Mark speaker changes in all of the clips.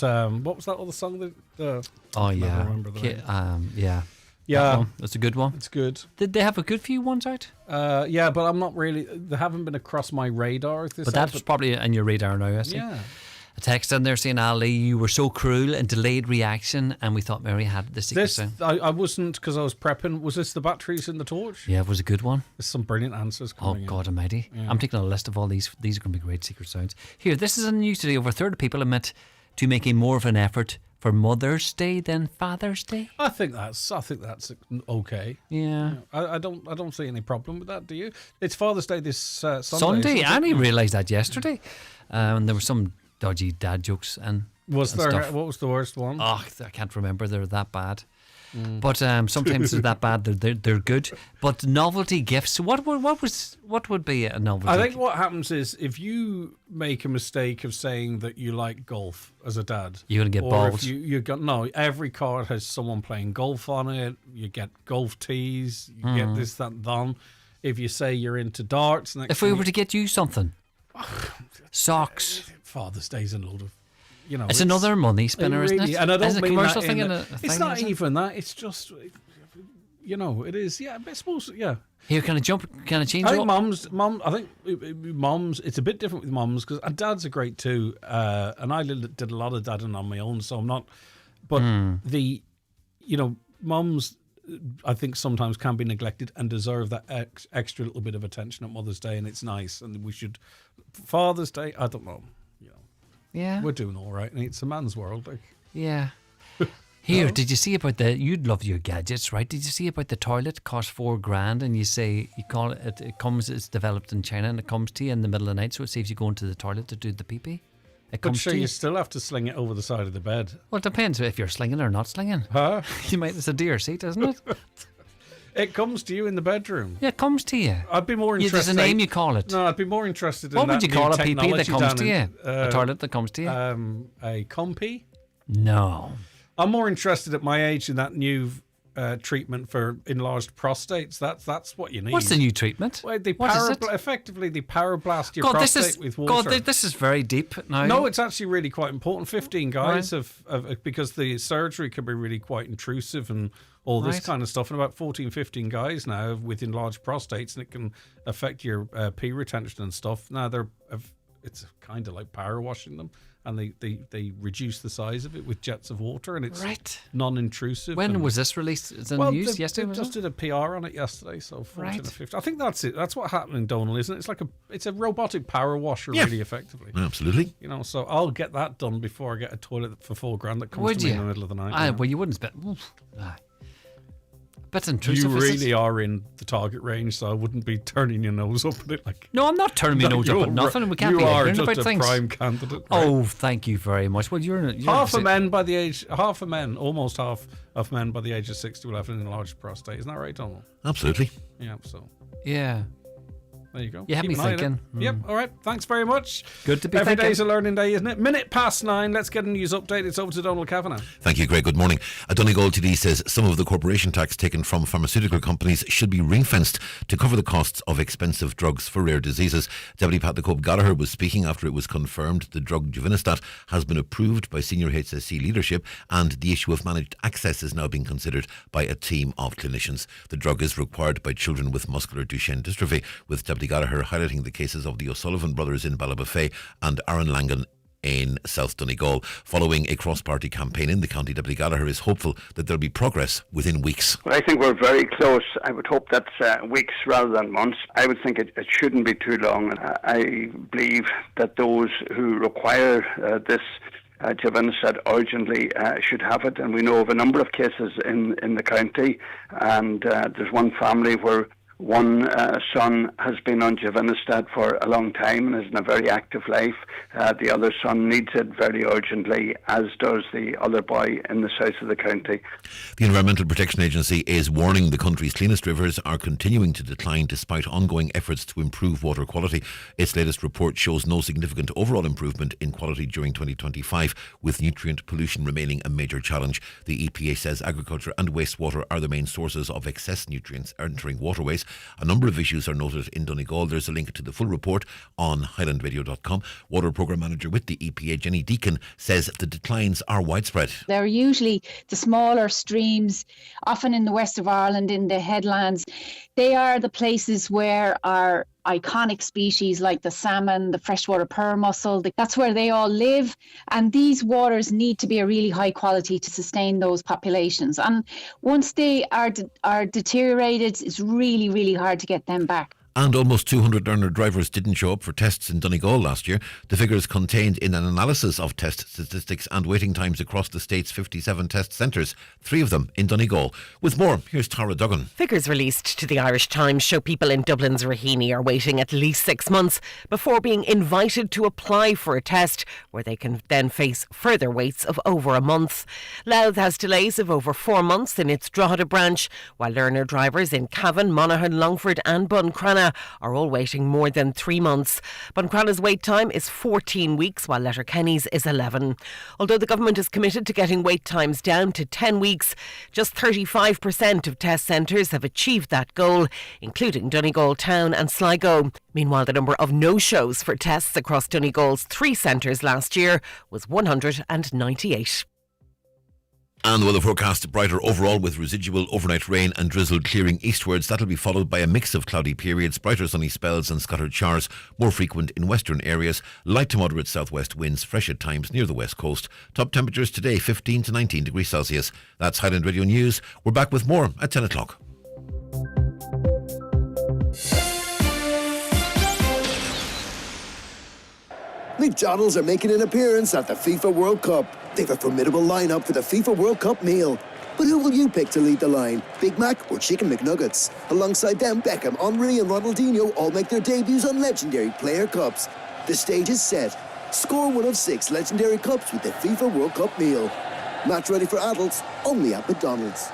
Speaker 1: But what was that other song that?
Speaker 2: Oh yeah,
Speaker 1: remember the name.
Speaker 2: yeah.
Speaker 1: Yeah,
Speaker 2: That's a good one.
Speaker 1: it's good.
Speaker 2: Did they have a good few ones out?
Speaker 1: Yeah, but I'm not really. They haven't been across my radar.
Speaker 2: But that's probably in your radar now, I see.
Speaker 1: Yeah.
Speaker 2: A text in there saying, Ali, you were so cruel and delayed reaction, and we thought Mary had the secret sound.
Speaker 1: I wasn't, because I was prepping. Was this the batteries in the torch?
Speaker 2: Yeah, it was a good one.
Speaker 1: There's some brilliant answers coming in.
Speaker 2: God almighty. Yeah. I'm taking a list of all these. These are going to be great secret sounds. Here, this is in the news today. Over a third of people admit to making more of an effort for Mother's Day than Father's Day.
Speaker 1: I think that's okay.
Speaker 2: Yeah.
Speaker 1: I don't see any problem with that. Do you? It's Father's Day this Sunday.
Speaker 2: Sunday. I only realised that yesterday. And there were some dodgy dad jokes and
Speaker 1: was there?
Speaker 2: stuff.
Speaker 1: What was the worst one?
Speaker 2: Oh, I can't remember. They're that bad. But sometimes they're that bad. They're good. But novelty gifts. What would be a novelty?
Speaker 1: I think what happens is if you make a mistake of saying that you like golf as a dad,
Speaker 2: you're gonna get balls.
Speaker 1: You got every card has someone playing golf on it. You get golf tees. You get this, that, and that. If you say you're into darts,
Speaker 2: if we were to get you something, socks.
Speaker 1: Father's Day's a load of.
Speaker 2: It's another money spinner, isn't it?
Speaker 1: And I don't mean
Speaker 2: commercial
Speaker 1: that
Speaker 2: thing.
Speaker 1: It's not even that. It's just, it is. Yeah, I suppose. Yeah.
Speaker 2: Here, can I jump? Can I change?
Speaker 1: I think mums. It's a bit different with mums because dads are great too. And I did a lot of dadding on my own, so I'm not. But mums, I think sometimes can be neglected and deserve that extra little bit of attention at Mother's Day, and it's nice. And we should. Father's Day, I don't know.
Speaker 2: Yeah,
Speaker 1: we're doing all right, and it's a man's world.
Speaker 2: Yeah. Here, did you see about you'd love your gadgets, right? Did you see about the toilet costs $4,000 and you call it, it's developed in China and it comes to you in the middle of the night, so it saves you going to the toilet to do the pee-pee?
Speaker 1: But sure, you still have to sling it over the side of the bed.
Speaker 2: Well, it depends if you're slinging or not slinging.
Speaker 1: Huh?
Speaker 2: It's a dear seat, isn't it?
Speaker 1: It comes to you in the bedroom.
Speaker 2: Yeah, it comes to you.
Speaker 1: I'd be more interested.
Speaker 2: There's a name you call it.
Speaker 1: No, I'd be more interested in
Speaker 2: what
Speaker 1: that.
Speaker 2: What would you call a pee-pee that comes to you?
Speaker 1: A
Speaker 2: toilet that comes to you?
Speaker 1: A compy?
Speaker 2: No.
Speaker 1: I'm more interested at my age in that new treatment for enlarged prostates. That's what you need.
Speaker 2: What's the new treatment?
Speaker 1: Well, effectively, they power blast your prostate with water.
Speaker 2: God, this is very deep now.
Speaker 1: No, it's actually really quite important. 15 guys have because the surgery can be really quite intrusive and all this kind of stuff. And about 14, 15 guys now with enlarged prostates, and it can affect your pee retention and stuff. Now it's kind of like power washing them. And they reduce the size of it with jets of water, and it's non-intrusive.
Speaker 2: When was this released? It's in the news yesterday.
Speaker 1: They just did a PR on it yesterday, so 14 or 15. I think that's it. That's what happened in Donal, isn't it? It's a robotic power washer, really effectively.
Speaker 3: Absolutely.
Speaker 1: So I'll get that done before I get a toilet for $4,000 that comes to me in the middle of the night.
Speaker 2: Well, you wouldn't spend. But intrusive.
Speaker 1: You really are in the target range, so I wouldn't be turning your nose up at it.
Speaker 2: No, I'm not turning my nose up at nothing. We can't be ignorant about things.
Speaker 1: You are just a prime candidate.
Speaker 2: Right? Oh, thank you very much. Well, you're
Speaker 1: almost half of men by the age of 60 will have an enlarged prostate. Isn't that right, Donald?
Speaker 3: Absolutely.
Speaker 1: Yeah. So.
Speaker 2: Yeah.
Speaker 1: There you go.
Speaker 2: You had me thinking.
Speaker 1: Yep. All right. Thanks very much.
Speaker 2: Good to be
Speaker 1: Every
Speaker 2: thinking.
Speaker 1: day's a learning day, isn't it? 9:05. Let's get a news update. It's over to Donald Kavanagh.
Speaker 3: Thank you, Greg. Good morning. A Donegal TD says some of the corporation tax taken from pharmaceutical companies should be ring-fenced to cover the costs of expensive drugs for rare diseases. Deputy Pat Gallagher was speaking after it was confirmed the drug Juvenistat has been approved by senior HSC leadership, and the issue of managed access is now being considered by a team of clinicians. The drug is required by children with muscular Duchenne dystrophy, with Deputy Gallagher highlighting the cases of the O'Sullivan brothers in Ballybofey and Aaron Langan in South Donegal. Following a cross-party campaign in the county, Deputy Gallagher is hopeful that there'll be progress within weeks.
Speaker 4: Well, I think we're very close. I would hope that's weeks rather than months. I would think it shouldn't be too long. I believe that those who require this Juvenistat urgently should have it, and we know of a number of cases in the county, and there's one family where one son has been on Juvenistat for a long time and is in a very active life. The other son needs it very urgently, as does the other boy in the south of the county.
Speaker 3: The Environmental Protection Agency is warning the country's cleanest rivers are continuing to decline despite ongoing efforts to improve water quality. Its latest report shows no significant overall improvement in quality during 2025, with nutrient pollution remaining a major challenge. The EPA says agriculture and wastewater are the main sources of excess nutrients entering waterways, A number of issues are noted in Donegal. There's a link to the full report on highlandradio.com. Water Programme Manager with the EPA, Jenny Deacon, says the declines are widespread.
Speaker 5: They're usually the smaller streams, often in the west of Ireland, in the headlands. They are the places where our iconic species like the salmon, the freshwater pearl mussel, that's where they all live. And these waters need to be a really high quality to sustain those populations. And once they are deteriorated, it's really, really hard to get them back.
Speaker 3: And almost 200 learner drivers didn't show up for tests in Donegal last year. The figures contained in an analysis of test statistics and waiting times across the state's 57 test centres, 3 of them in Donegal. With more, here's Tara Duggan.
Speaker 6: Figures released to the Irish Times show people in Dublin's Raheny are waiting at least 6 months before being invited to apply for a test, where they can then face further waits of over a month. Louth has delays of over 4 months in its Drogheda branch, while learner drivers in Cavan, Monaghan, Longford and Buncrana are all waiting more than 3 months. Buncrana's wait time is 14 weeks, while Letterkenny's is 11. Although the government is committed to getting wait times down to 10 weeks, just 35% of test centres have achieved that goal, including Donegal Town and Sligo. Meanwhile, the number of no-shows for tests across Donegal's 3 centres last year was 198.
Speaker 3: And the weather forecast brighter overall with residual overnight rain and drizzle clearing eastwards. That'll be followed by a mix of cloudy periods, brighter sunny spells and scattered showers, more frequent in western areas. Light to moderate southwest winds, fresh at times near the west coast. Top temperatures today 15 to 19 degrees Celsius. That's Highland Radio News. We're back with more at 10 o'clock.
Speaker 7: McDonald's are making an appearance at the FIFA World Cup. They've a formidable lineup for the FIFA World Cup meal. But who will you pick to lead the line? Big Mac or Chicken McNuggets? Alongside them, Beckham, Henry and Ronaldinho all make their debuts on legendary player cups. The stage is set. Score one of 6 legendary cups with the FIFA World Cup meal. Match ready for adults, only at McDonald's.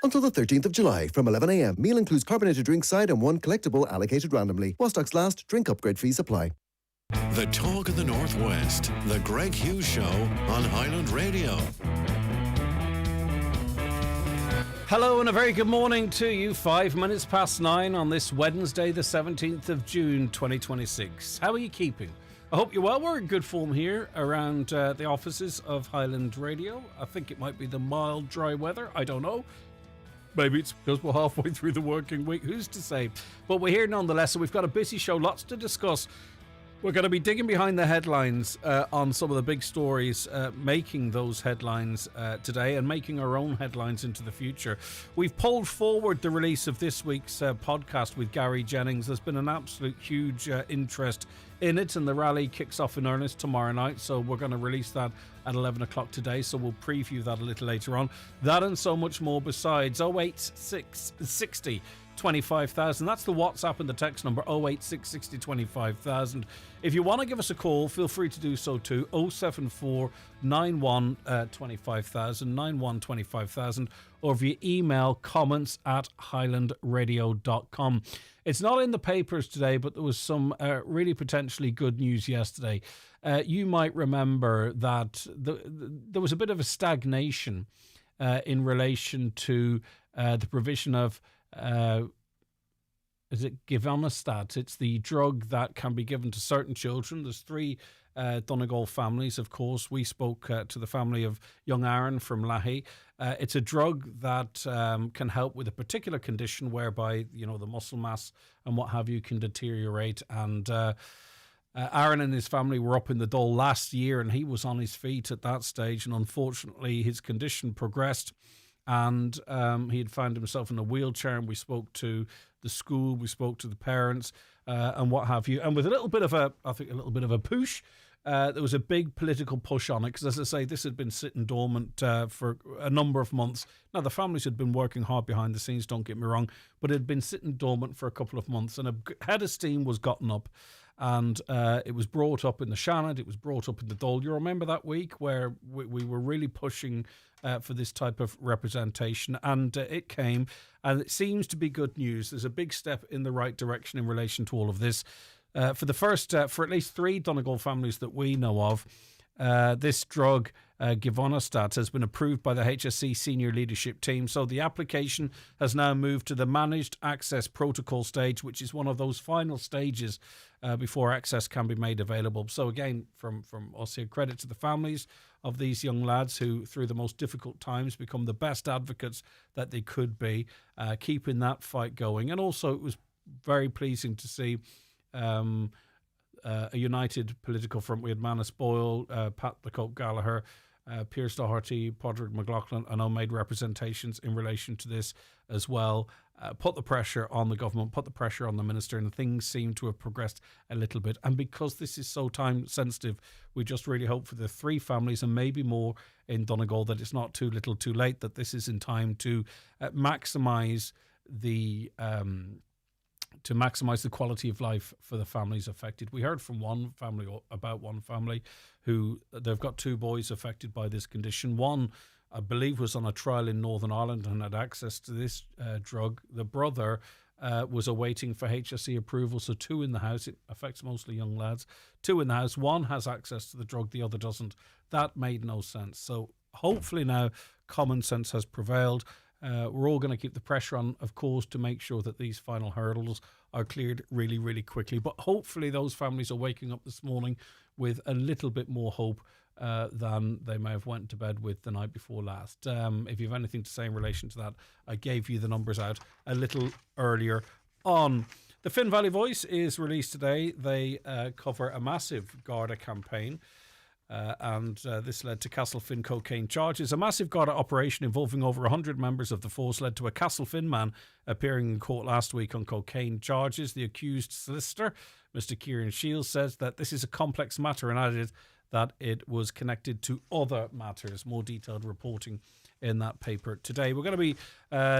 Speaker 7: Until the 13th of July from 11 a.m. Meal includes carbonated drink side and 1 collectible allocated randomly. While stocks last, drink upgrade fees apply.
Speaker 8: The Talk of the Northwest, the Greg Hughes Show on Highland Radio.
Speaker 1: Hello and a very good morning to you. 5 minutes past 9 on this Wednesday, the 17th of June, 2026. How are you keeping? I hope you're well. We're in good form here around the offices of Highland Radio. I think it might be the mild, dry weather. I don't know. Maybe it's because we're halfway through the working week. Who's to say? But we're here nonetheless, so we've got a busy show, lots to discuss. We're going to be digging behind the headlines on some of the big stories making those headlines today and making our own headlines into the future. We've pulled forward the release of this week's podcast with Gary Jennings. There's been an absolute huge interest in it, and the rally kicks off in earnest tomorrow night, so we're going to release that at 11 o'clock today, so we'll preview that a little later on. That and so much more besides. 08660 25,000. That's the WhatsApp and the text number 08660 25,000. If you want to give us a call, feel free to do so too. 074 91 25,000 91 25,000, or via email comments at highlandradio.com. It's not in the papers today, but there was some really potentially good news yesterday. You might remember that there was a bit of a stagnation in relation to the provision of is it Givonostat? It's the drug that can be given to certain children. There's 3 Donegal families, of course. We spoke to the family of young Aaron from Lahey. It's a drug that can help with a particular condition whereby, you know, the muscle mass and what have you can deteriorate. And Aaron and his family were up in the Dole last year, and he was on his feet at that stage. And unfortunately, his condition progressed, and he had found himself in a wheelchair. And we spoke to the school, we spoke to the parents, and what have you. And with a little bit of a push, there was a big political push on it, because, as I say, this had been sitting dormant for a number of months. Now, the families had been working hard behind the scenes, don't get me wrong, but it had been sitting dormant for a couple of months, and a head of steam was gotten up, and it was brought up in the Shannon, it was brought up in the Dole. You remember that week where we were really pushing for this type of representation, and it came, and it seems to be good news. There's a big step in the right direction in relation to all of this. For at least 3 Donegal families that we know of, this drug Givonostat has been approved by the HSE senior leadership team. So the application has now moved to the managed access protocol stage, which is one of those final stages before access can be made available. So again, from us here, credit to the families of these young lads who, through the most difficult times, become the best advocates that they could be, keeping that fight going. And also it was very pleasing to see a united political front. We had Manus Boyle, Pat the Cope Gallagher, Pierce Doherty, Padraig McLaughlin, I know made representations in relation to this as well. Put the pressure on the government, put the pressure on the minister, and things seem to have progressed a little bit. And because this is so time sensitive, we just really hope for the three families and maybe more in Donegal that it's not too little too late, that this is in time to maximise the quality of life for the families affected. We heard from one family who they've got two boys affected by this condition. One, I believe, was on a trial in Northern Ireland and had access to this drug. The brother was awaiting for HSE approval, so two in the house. It affects mostly young lads. Two in the house. One has access to the drug, the other doesn't. That made no sense. So hopefully now common sense has prevailed. We're all going to keep the pressure on, of course, to make sure that these final hurdles are cleared really, really quickly. But hopefully those families are waking up this morning with a little bit more hope than they may have went to bed with the night before last. If you have anything to say in relation to that, I gave you the numbers out a little earlier on. The Finn Valley Voice is released today. They cover a massive Garda campaign. And this led to Castlefin cocaine charges. A massive Garda operation involving over 100 members of the force led to a Castlefin man appearing in court last week on cocaine charges. The accused solicitor, Mr. Kieran Shields, says that this is a complex matter and added that it was connected to other matters. More detailed reporting in that paper today. We're going to be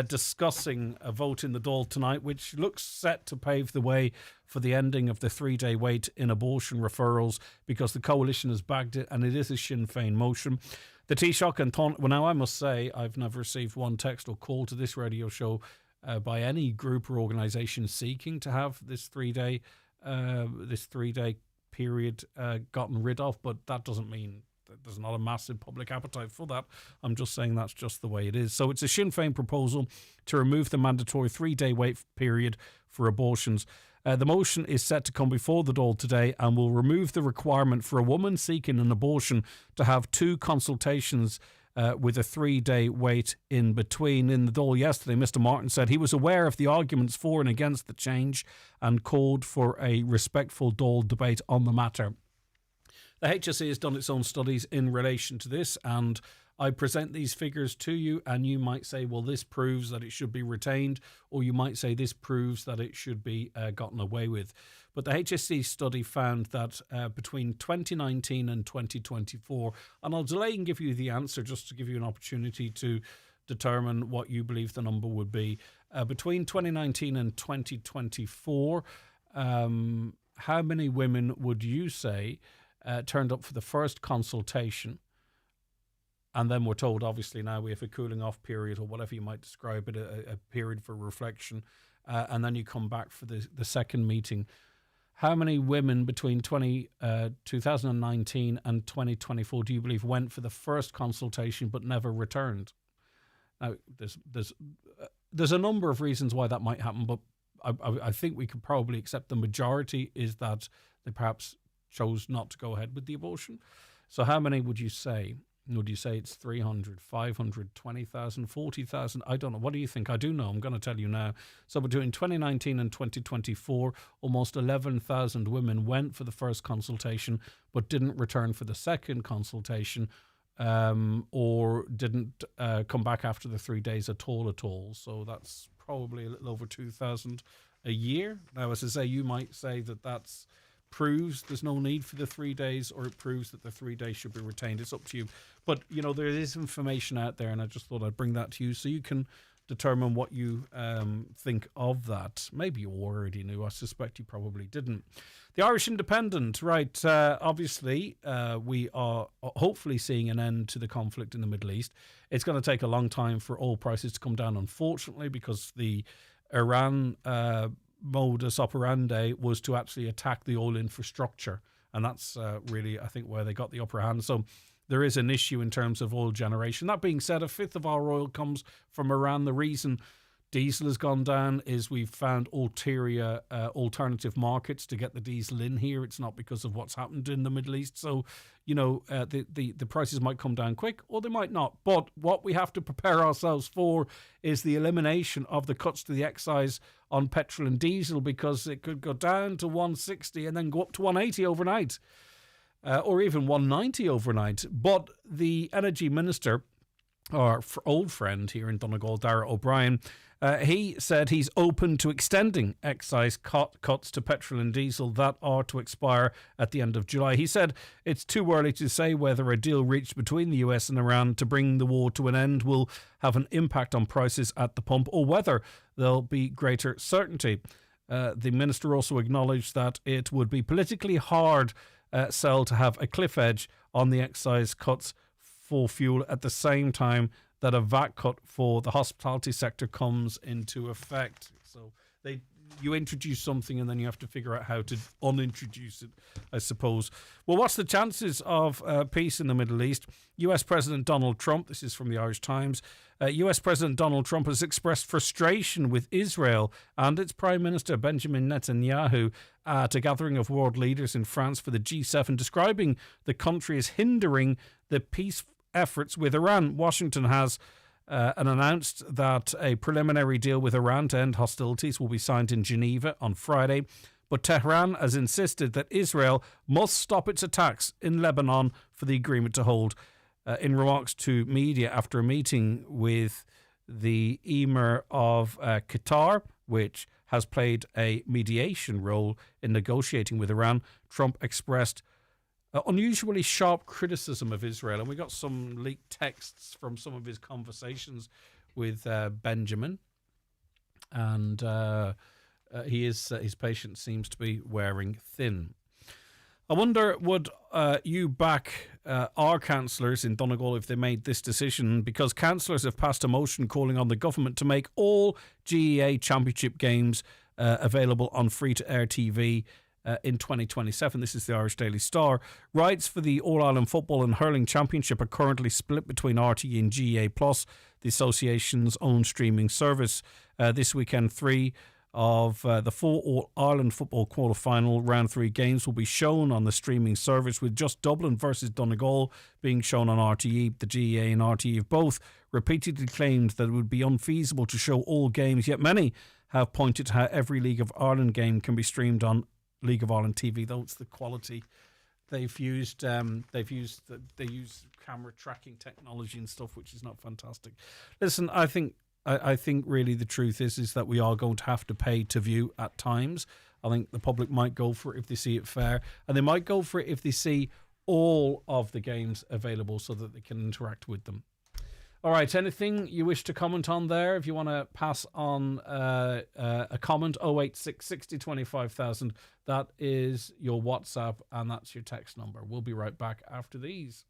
Speaker 1: discussing a vote in the Dáil tonight, which looks set to pave the way for the ending of the 3-day wait in abortion referrals, because the coalition has bagged it and it is a Sinn Féin motion. The Taoiseach and well, now I must say I've never received one text or call to this radio show by any group or organisation seeking to have this 3-day period gotten rid of, but that doesn't mean there's not a massive public appetite for that. I'm just saying that's just the way it is. So it's a Sinn Féin proposal to remove the mandatory 3-day wait period for abortions. The motion is set to come before the Dáil today and will remove the requirement for a woman seeking an abortion to have 2 consultations with a 3-day wait in between. In the Dáil yesterday, Mr. Martin said he was aware of the arguments for and against the change and called for a respectful Dáil debate on the matter. The HSE has done its own studies in relation to this, and I present these figures to you, and you might say, well, this proves that it should be retained, or you might say this proves that it should be gotten away with. But the HSE study found that between 2019 and 2024, and I'll delay and give you the answer just to give you an opportunity to determine what you believe the number would be. Between 2019 and 2024, how many women would you say turned up for the first consultation, and then we're told, obviously, now we have a cooling off period or whatever you might describe it, a period for reflection, and then you come back for the second meeting. How many women between 2019 and 2024 do you believe went for the first consultation but never returned? Now, there's a number of reasons why that might happen, but I think we could probably accept the majority is that they perhaps chose not to go ahead with the abortion. So how many would you say? Would you say it's 300, 500, 20,000, 40,000? I don't know. What do you think? I do know. I'm going to tell you now. So between 2019 and 2024, almost 11,000 women went for the first consultation but didn't return for the second consultation, or didn't come back after the 3 days at all. So that's probably a little over 2,000 a year. Now, as I say, you might say that that's proves there's no need for the 3 days, or it proves that the 3 days should be retained. It's up to you. But, you know, there is information out there, and I just thought I'd bring that to you so you can determine what you think of that. Maybe you already knew. I suspect you probably didn't. The Irish Independent, right. Obviously, we are hopefully seeing an end to the conflict in the Middle East. It's going to take a long time for oil prices to come down, unfortunately, because the Iran modus operandi was to actually attack the oil infrastructure, and that's really, I think, where they got the upper hand. So there is an issue in terms of oil generation. That being said, a fifth of our oil comes from Iran. The reason diesel has gone down is we've found alternative markets to get the diesel in here. It's not because of what's happened in the Middle East. So, the prices might come down quick or they might not. But what we have to prepare ourselves for is the elimination of the cuts to the excise on petrol and diesel, because it could go down to 160 and then go up to 180 overnight, or even 190 overnight. But the Energy Minister, our old friend here in Donegal, Darragh O'Brien, he said he's open to extending excise cuts to petrol and diesel that are to expire at the end of July. He said it's too early to say whether a deal reached between the US and Iran to bring the war to an end will have an impact on prices at the pump, or whether there'll be greater certainty. The minister also acknowledged that it would be politically hard sell to have a cliff edge on the excise cuts for fuel at the same time that a VAT cut for the hospitality sector comes into effect. So you introduce something and then you have to figure out how to unintroduce it, I suppose. Well, what's the chances of peace in the Middle East? US President Donald Trump, this is from the Irish Times, US President Donald Trump has expressed frustration with Israel and its Prime Minister Benjamin Netanyahu at a gathering of world leaders in France for the G7, describing the country as hindering the peace efforts with Iran. Washington has announced that a preliminary deal with Iran to end hostilities will be signed in Geneva on Friday, but Tehran has insisted that Israel must stop its attacks in Lebanon for the agreement to hold. In remarks to media after a meeting with the Emir of Qatar, which has played a mediation role in negotiating with Iran, Trump expressed unusually sharp criticism of Israel. And we got some leaked texts from some of his conversations with Benjamin. And his patience seems to be wearing thin. I wonder, would you back our councillors in Donegal if they made this decision? Because councillors have passed a motion calling on the government to make all GEA Championship games available on free-to-air TV in 2027. This is the Irish Daily Star. Rights for the All-Ireland Football and Hurling Championship are currently split between RTE and GEA Plus, the association's own streaming service. This weekend, 3 of the 4 All-Ireland Football quarter-final round 3 games will be shown on the streaming service, with just Dublin versus Donegal being shown on RTE. The GEA and RTE have both repeatedly claimed that it would be unfeasible to show all games, yet many have pointed to how every League of Ireland game can be streamed on League of Ireland TV, though it's the quality they've used. They use camera tracking technology and stuff, which is not fantastic. Listen, I think really the truth is that we are going to have to pay to view at times. I think the public might go for it if they see it fair, and they might go for it if they see all of the games available so that they can interact with them. All right, anything you wish to comment on there? If you want to pass on a comment, 086 60 25,000. That is your WhatsApp and that's your text number. We'll be right back after these.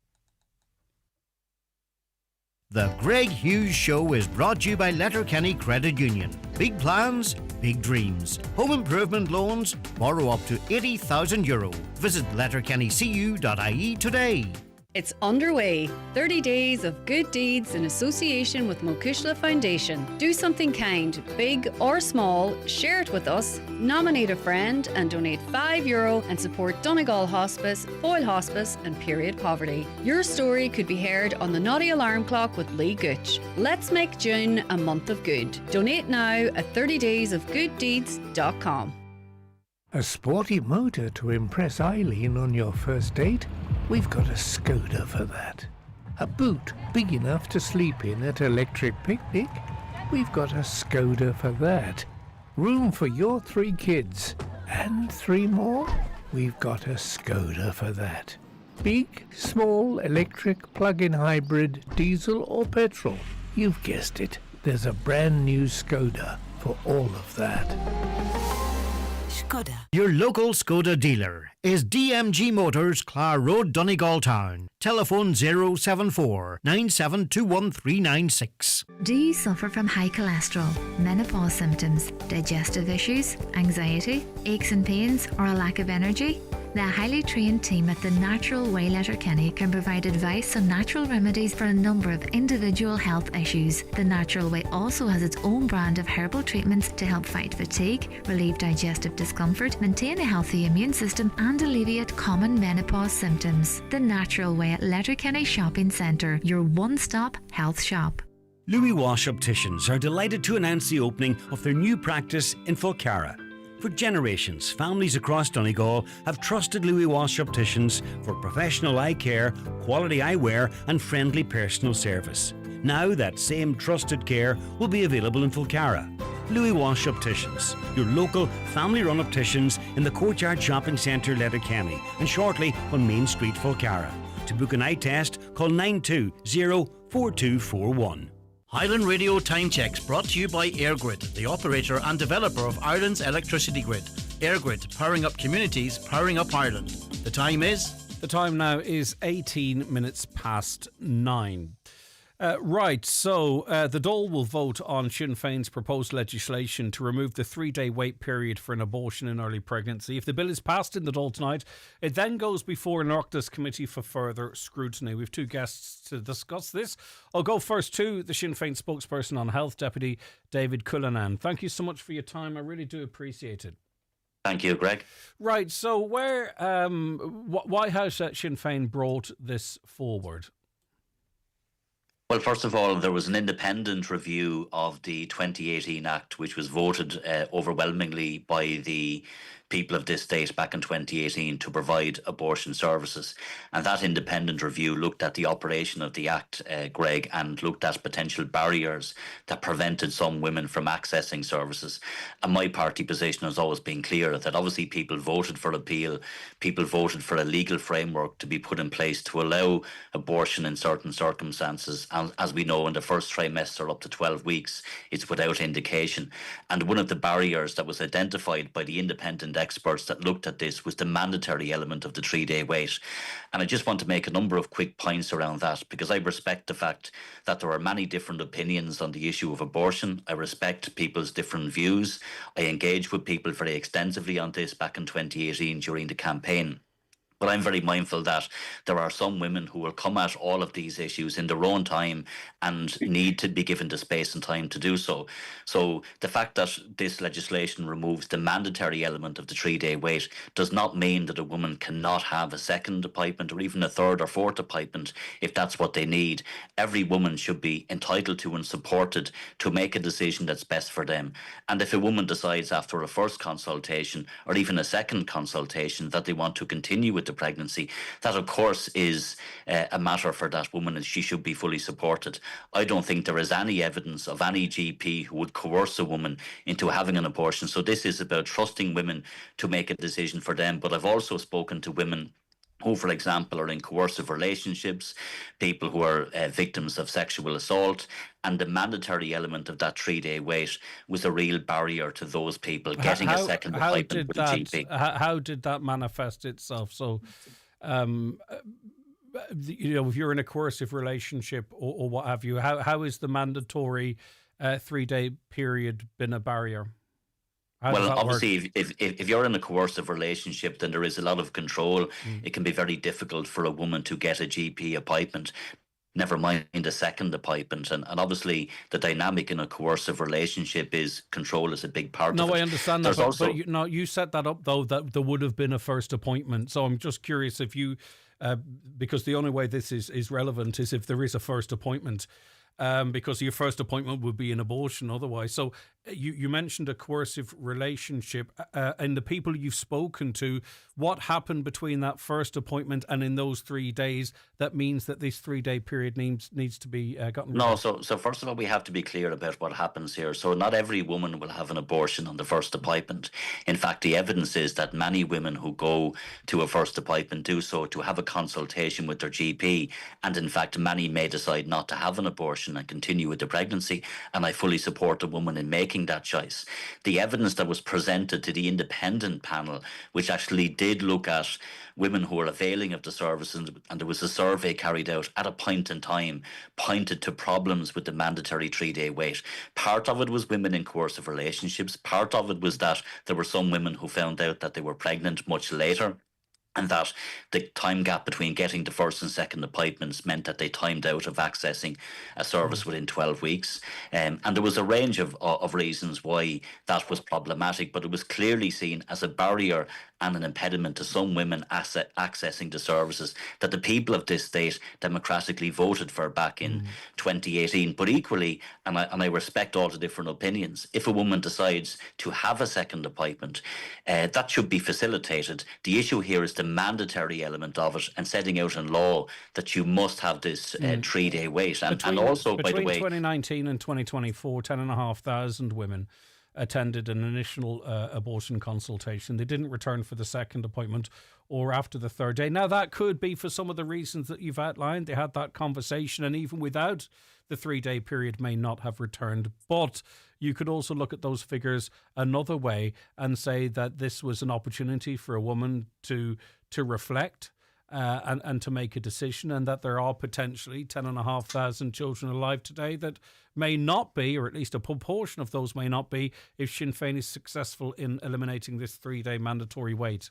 Speaker 9: The Greg Hughes Show is brought to you by Letterkenny Credit Union. Big plans, big dreams. Home improvement loans, borrow up to €80,000. Visit letterkennycu.ie today.
Speaker 10: It's underway. 30 days of good deeds in association with Mokushla Foundation. Do something kind, big or small, share it with us, nominate a friend and donate €5 and support Donegal Hospice, Foyle Hospice and Period Poverty. Your story could be heard on the Noddy Alarm Clock with Lee Gooch. Let's make June a month of good. Donate now at 30daysofgooddeeds.com.
Speaker 11: A sporty motor to impress Eileen on your first date? We've got a Skoda for that. A boot big enough to sleep in at Electric Picnic? We've got a Skoda for that. Room for your 3 kids and 3 more? We've got a Skoda for that. Big, small, electric, plug-in hybrid, diesel or petrol? You've guessed it. There's a brand new Skoda for all of that.
Speaker 9: Skoda. Your local Skoda dealer is DMG Motors, Clar Road, Donegal Town. Telephone 074 9721396.
Speaker 12: Do you suffer from high cholesterol, menopause symptoms, digestive issues, anxiety, aches and pains, or a lack of energy? The highly trained team at the Natural Way Letterkenny can provide advice on natural remedies for a number of individual health issues. The Natural Way also has its own brand of herbal treatments to help fight fatigue, relieve digestive discomfort, maintain a healthy immune system and alleviate common menopause symptoms. The Natural Way at Letterkenny Shopping Centre, your one-stop health shop.
Speaker 13: Louis Walsh Opticians are delighted to announce the opening of their new practice in Fulcara. For generations, families across Donegal have trusted Louis Walsh Opticians for professional eye care, quality eyewear and friendly personal service. Now that same trusted care will be available in Fulcara. Louis Walsh Opticians, your local family-run opticians in the Courtyard Shopping Centre, Letterkenny, and shortly on Main Street, Fulcara. To book an eye test, call 920-4241.
Speaker 14: Highland Radio Time Checks brought to you by EirGrid, the operator and developer of Ireland's electricity grid. EirGrid, powering up communities, powering up Ireland. The time is?
Speaker 1: The time now is 18 minutes past 9. Right, so the Dáil will vote on Sinn Féin's proposed legislation to remove the 3-day wait period for an abortion in early pregnancy. If the bill is passed in the Dáil tonight, it then goes before an Oireachtas committee for further scrutiny. We have two guests to discuss this. I'll go first to the Sinn Féin spokesperson on health, Deputy David Cullinan. Thank you so much for your time. I really do appreciate it.
Speaker 15: Thank you, Greg.
Speaker 1: Right, so why has Sinn Féin brought this forward?
Speaker 15: Well, first of all, there was an independent review of the 2018 Act, which was voted overwhelmingly by the people of this state back in 2018 to provide abortion services. And that independent review looked at the operation of the Act, Greg, and looked at potential barriers that prevented some women from accessing services. And my party position has always been clear that obviously people voted for repeal, people voted for a legal framework to be put in place to allow abortion in certain circumstances. And as we know, in the first trimester up to 12 weeks, it's without indication. And one of the barriers that was identified by the independent experts that looked at this was the mandatory element of the 3-day wait. And I just want to make a number of quick points around that, because I respect the fact that there are many different opinions on the issue of abortion. I respect people's different views. I engaged with people very extensively on this back in 2018 during the campaign. But I'm very mindful that there are some women who will come at all of these issues in their own time and need to be given the space and time to do so. So the fact that this legislation removes the mandatory element of the 3-day wait does not mean that a woman cannot have a second appointment or even a third or fourth appointment if that's what they need. Every woman should be entitled to and supported to make a decision that's best for them. And if a woman decides after a first consultation or even a second consultation that they want to continue with the pregnancy, that of course is a matter for that woman and she should be fully supported. I don't think there is any evidence of any GP who would coerce a woman into having an abortion. So this is about trusting women to make a decision for them. But I've also spoken to women who, for example, are in coercive relationships, people who are victims of sexual assault, and the mandatory element of that 3-day wait was a real barrier to those people getting a second appointment with a GP.
Speaker 1: How did that manifest itself? So, if you're in a coercive relationship or what have you, how is the mandatory 3-day period been a barrier?
Speaker 15: Well, obviously, if you're in a coercive relationship, then there is a lot of control. It can be very difficult for a woman to get a GP appointment, never mind a second appointment. And obviously, the dynamic in a coercive relationship is control is a big part of it.
Speaker 1: No, I understand that. But you set that up, though, that there would have been a first appointment. So I'm just curious if you, because the only way this is relevant is if there is a first appointment. Because your first appointment would be an abortion otherwise. So you mentioned a coercive relationship, and the people you've spoken to, what happened between that first appointment and in those 3 days that means that this 3-day period needs to be gotten rid of?
Speaker 15: No, so first of all, we have to be clear about what happens here. So not every woman will have an abortion on the first appointment. In fact, the evidence is that many women who go to a first appointment do so to have a consultation with their GP, and in fact, many may decide not to have an abortion and continue with the pregnancy, and I fully support a woman in making that choice. The evidence that was presented to the independent panel, which actually did look at women who are availing of the services, and there was a survey carried out at a point in time, pointed to problems with the mandatory 3-day wait. Part of it was women in coercive relationships. Part of it was that there were some women who found out that they were pregnant much later. and that the time gap between getting the first and second appointments meant that they timed out of accessing a service within 12 weeks. And there was a range of reasons why that was problematic, but it was clearly seen as a barrier and an impediment to some women accessing the services that the people of this state democratically voted for back in 2018. But equally, and I respect all the different opinions, if a woman decides to have a second appointment, that should be facilitated. The issue here is the mandatory element of it and setting out in law that you must have this 3-day wait. And also, by the way,
Speaker 1: between 2019 and 2024, 10,500 women attended an initial abortion consultation. They didn't return for the second appointment or after the third day. Now, that could be for some of the reasons that you've outlined. They had that conversation, and even without the 3-day period may not have returned. But you could also look at those figures another way and say that this was an opportunity for a woman to reflect and to make a decision, and that there are potentially 10,500 children alive today that may not be, or at least a proportion of those may not be, if Sinn Féin is successful in eliminating this 3-day mandatory wait.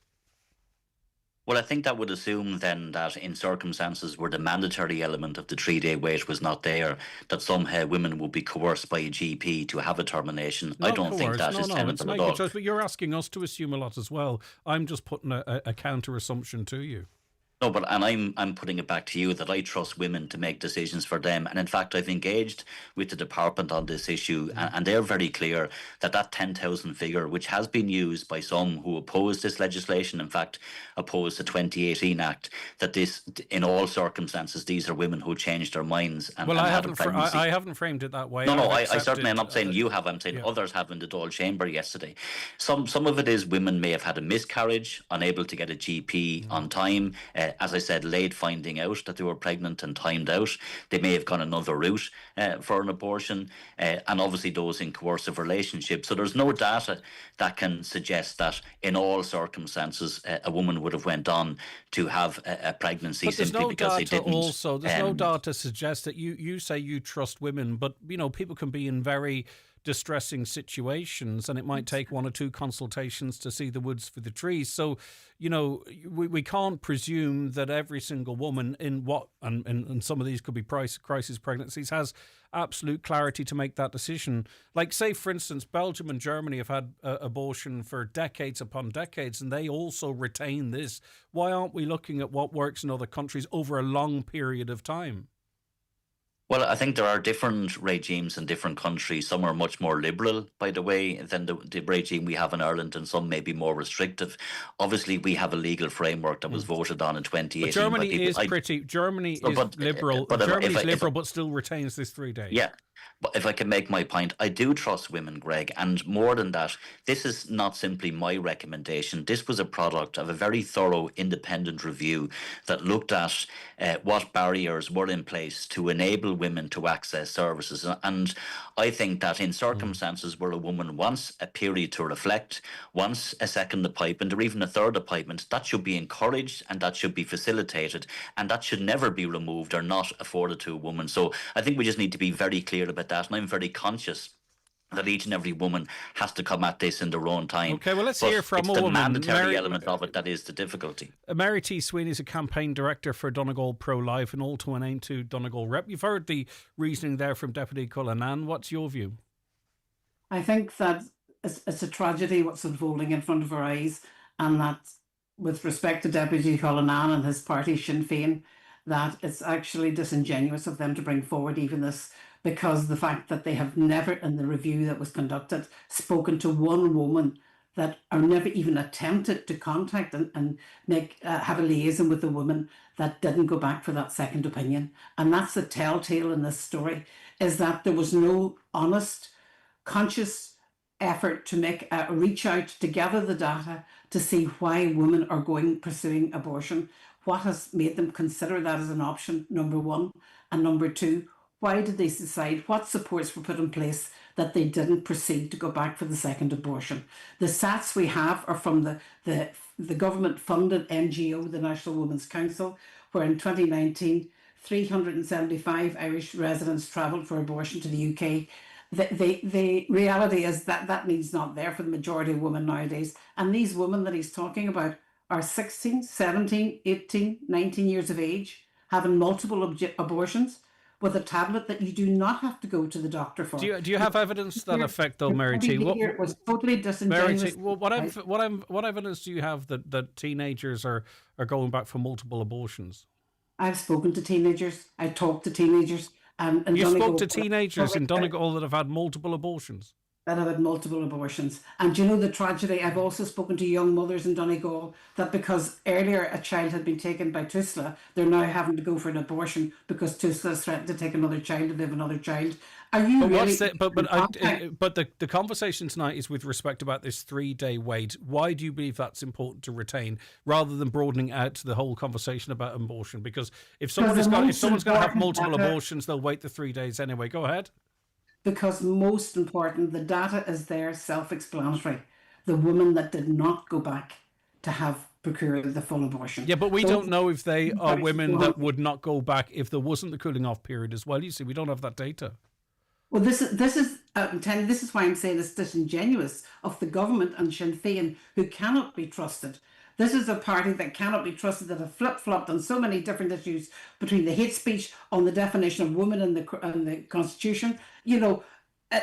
Speaker 15: Well, I think that would assume then that in circumstances where the mandatory element of the 3-day wait was not there, that somehow women would be coerced by a GP to have a termination. I don't think that is tenable at all.
Speaker 1: Choice, but you're asking us to assume a lot as well. I'm just putting a counter assumption to you.
Speaker 15: No, but I'm putting it back to you that I trust women to make decisions for them. And in fact, I've engaged with the department on this issue, and they're very clear that 10,000 figure, which has been used by some who oppose this legislation, in fact, oppose the 2018 Act, that this, in all circumstances, these are women who changed their minds and
Speaker 1: I
Speaker 15: had a pregnancy.
Speaker 1: I haven't framed it that way.
Speaker 15: No, I certainly am not saying you have. I'm saying others have in the Dáil chamber yesterday. Some of it is women may have had a miscarriage, unable to get a GP on time. As I said, late finding out that they were pregnant and timed out. They may have gone another route for an abortion, and obviously those in coercive relationships. So there's no data that can suggest that in all circumstances a woman would have went on to have a pregnancy simply because they didn't.
Speaker 1: Also, there's no data to suggest that you say you trust women, but people can be in very distressing situations, and it might take 1 or 2 consultations to see the woods for the trees. So, we can't presume that every single woman and some of these could be crisis pregnancies, has absolute clarity to make that decision. Like, say, for instance, Belgium and Germany have had abortion for decades upon decades, and they also retain this. Why aren't we looking at what works in other countries over a long period of time?
Speaker 15: Well, I think there are different regimes in different countries. Some are much more liberal, by the way, than the regime we have in Ireland, and some may be more restrictive. Obviously, we have a legal framework that was voted on in 2018.
Speaker 1: But Germany is liberal. Germany's liberal, but still retains this 3 days.
Speaker 15: Yeah. But if I can make my point, I do trust women, Greg, and more than that, this is not simply my recommendation. This was a product of a very thorough independent review that looked at what barriers were in place to enable women to access services. And I think that in circumstances where a woman wants a period to reflect, wants a second appointment or even a third appointment, that should be encouraged and that should be facilitated, and that should never be removed or not afforded to a woman. So I think we just need to be very clear about that, and I'm very conscious that each and every woman has to come at this in their own time.
Speaker 1: Okay, well, let's hear from a woman.
Speaker 15: It's the mandatory element of it that is the difficulty.
Speaker 1: Mary T. Sweeney is a campaign director for Donegal Pro-Life and also an Aontú Donegal rep. You've heard the reasoning there from Deputy Cullinan. What's your view?
Speaker 16: I think that it's a tragedy what's unfolding in front of our eyes, and that with respect to Deputy Cullinan and his party Sinn Féin, that it's actually disingenuous of them to bring forward even this, because the fact that they have never, in the review that was conducted, spoken to one woman that, or never even attempted to contact and make have a liaison with a woman that didn't go back for that second opinion. And that's the telltale in this story, is that there was no honest, conscious effort to make a reach out to gather the data to see why women are pursuing abortion. What has made them consider that as an option, number one? And number two, why did they decide, what supports were put in place that they didn't proceed to go back for the second abortion? The stats we have are from the government-funded NGO, the National Women's Council, where in 2019, 375 Irish residents travelled for abortion to the UK. The reality is that need's not there for the majority of women nowadays. And these women that he's talking about are 16, 17, 18, 19 years of age, having multiple abortions with a tablet that you do not have to go to the doctor for.
Speaker 1: Do you have evidence that effect, though, Mary T?
Speaker 16: It was totally disingenuous.
Speaker 1: Mary T, well, what evidence do you have that teenagers are going back for multiple abortions?
Speaker 16: I've spoken to teenagers. I talked to teenagers. And
Speaker 1: you spoke to teenagers in Donegal that have had multiple abortions?
Speaker 16: That have had multiple abortions. And you know the tragedy, I've also spoken to young mothers in Donegal that because earlier a child had been taken by Tusla, they're now having to go for an abortion because Tusla has threatened to take another child and have another child. Are you
Speaker 1: but the conversation tonight is with respect about this 3-day wait. Why do you believe that's important to retain rather than broadening out to the whole conversation about abortion? Because if someone's going to have multiple abortions, they'll wait the 3 days anyway. Go ahead.
Speaker 16: Because most important, the data is there, self-explanatory. The woman that did not go back to have procured the full abortion.
Speaker 1: Yeah, but we don't know if they are women that would not go back if there wasn't the cooling off period as well. You see, we don't have that data.
Speaker 16: Well, this is I'm telling you, this is why I'm saying it's disingenuous of the government and Sinn Féin, who cannot be trusted. This is a party that cannot be trusted, that have flip-flopped on so many different issues, between the hate speech, on the definition of women in the Constitution. You know,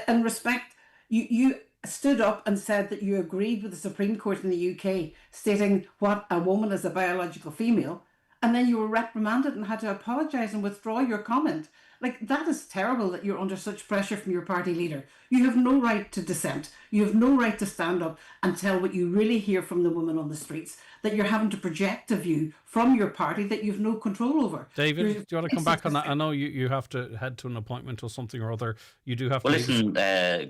Speaker 16: in respect, you stood up and said that you agreed with the Supreme Court in the UK stating what a woman is, a biological female, and then you were reprimanded and had to apologise and withdraw your comment. Like, that is terrible that you're under such pressure from your party leader. You have no right to dissent. You have no right to stand up and tell what you really hear from the women on the streets, that you're having to project a view from your party that you've no control over.
Speaker 1: David, do you want to come back on that? I know you have to head to an appointment or something or other. You do have to...
Speaker 15: Well, listen,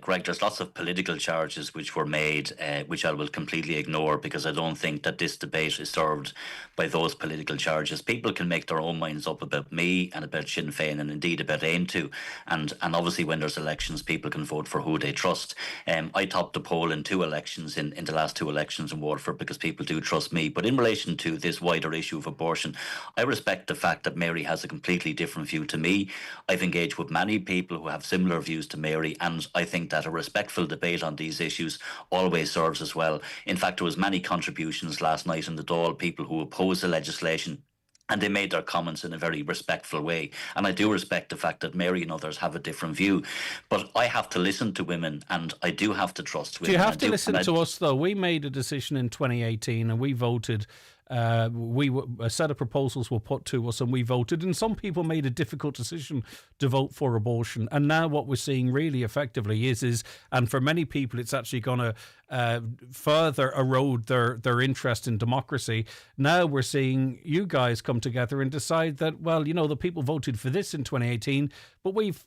Speaker 15: Greg, there's lots of political charges which were made, which I will completely ignore because I don't think that this debate is served by those political charges. People can make their own minds up about me and about Sinn Féin and indeed about Aim to. And obviously when there's elections, people can vote for who they trust. I topped the poll in 2 elections, in the last 2 elections in Waterford, because people do trust me. But in relation to this wider issue of abortion, I respect the fact that Mary has a completely different view to me. I've engaged with many people who have similar views to Mary, and I think that a respectful debate on these issues always serves as well. In fact, there was many contributions last night in the Dáil, people who oppose the legislation, and they made their comments in a very respectful way. And I do respect the fact that Mary and others have a different view. But I have to listen to women, and I do have to trust women.
Speaker 1: Do you have to listen to us, though? We made a decision in 2018 and we voted. A set of proposals were put to us and we voted, and some people made a difficult decision to vote for abortion. And now what we're seeing really effectively is and for many people it's actually going to further erode their interest in democracy. Now we're seeing you guys come together and decide that, well, you know, the people voted for this in 2018, but we've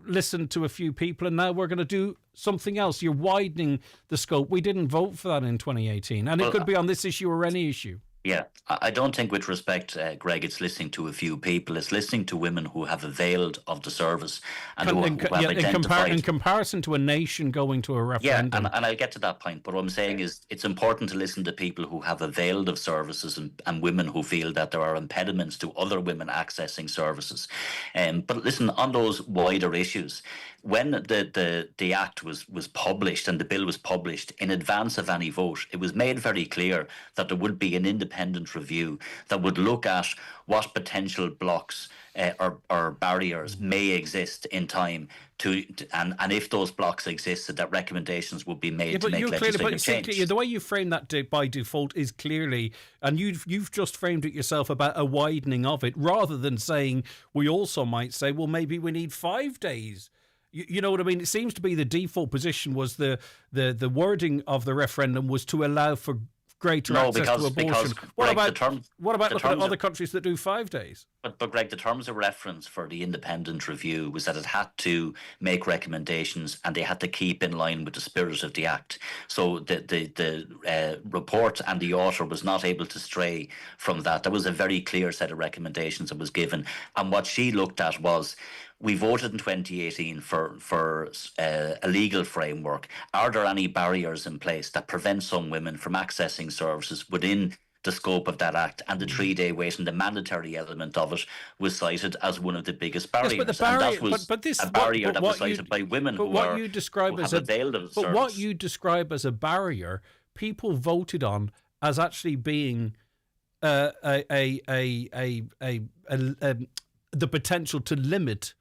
Speaker 1: listened to a few people and now we're going to do something else. You're widening the scope. We didn't vote for that in 2018, and it could be on this issue or any issue.
Speaker 15: Yeah, I don't think with respect, Greg, it's listening to a few people. It's listening to women who have availed of the service and who have identified...
Speaker 1: In comparison to a nation going to a referendum.
Speaker 15: Yeah, and I'll get to that point. But what I'm saying is it's important to listen to people who have availed of services and women who feel that there are impediments to other women accessing services. But listen, on those wider issues, when the Act was published and the bill was published in advance of any vote, it was made very clear that there would be an independent review that would look at what potential blocks or barriers may exist in time and if those blocks existed, that recommendations would be made to make legislative change.
Speaker 1: The way you frame that by default is clearly, and you've just framed it yourself about a widening of it, rather than saying we also might say, well, maybe we need 5 days. You know what I mean? It seems to be the default position was the wording of the referendum was to allow for greater access to abortion. What about looking at other countries that do 5 days?
Speaker 15: But Greg, the terms of reference for the independent review was that it had to make recommendations and they had to keep in line with the spirit of the Act. So the report and the author was not able to stray from that. There was a very clear set of recommendations that was given. And what she looked at was, we voted in 2018 for a legal framework. Are there any barriers in place that prevent some women from accessing services within the scope of that Act? And the 3-day wait and the mandatory element of it was cited as one of the biggest barriers.
Speaker 1: Yes, but the barrier,
Speaker 15: and that was a barrier that was cited by women who have availed of the service.
Speaker 1: But what you describe as a barrier, people voted on as actually being the potential to limit,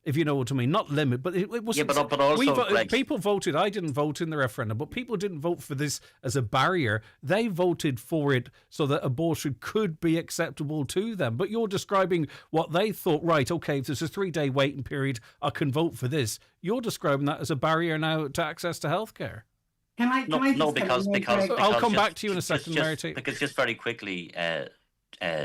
Speaker 1: if you know what I mean. Not limit, but it wasn't.
Speaker 15: Yeah, but also,
Speaker 1: people voted. I didn't vote in the referendum, but people didn't vote for this as a barrier. They voted for it so that abortion could be acceptable to them. But you're describing what they thought, right, okay, if there's a 3-day waiting period, I can vote for this. You're describing that as a barrier now to access to healthcare.
Speaker 15: Because
Speaker 1: I'll come back to you in a second, Mary T.
Speaker 15: Because just very quickly,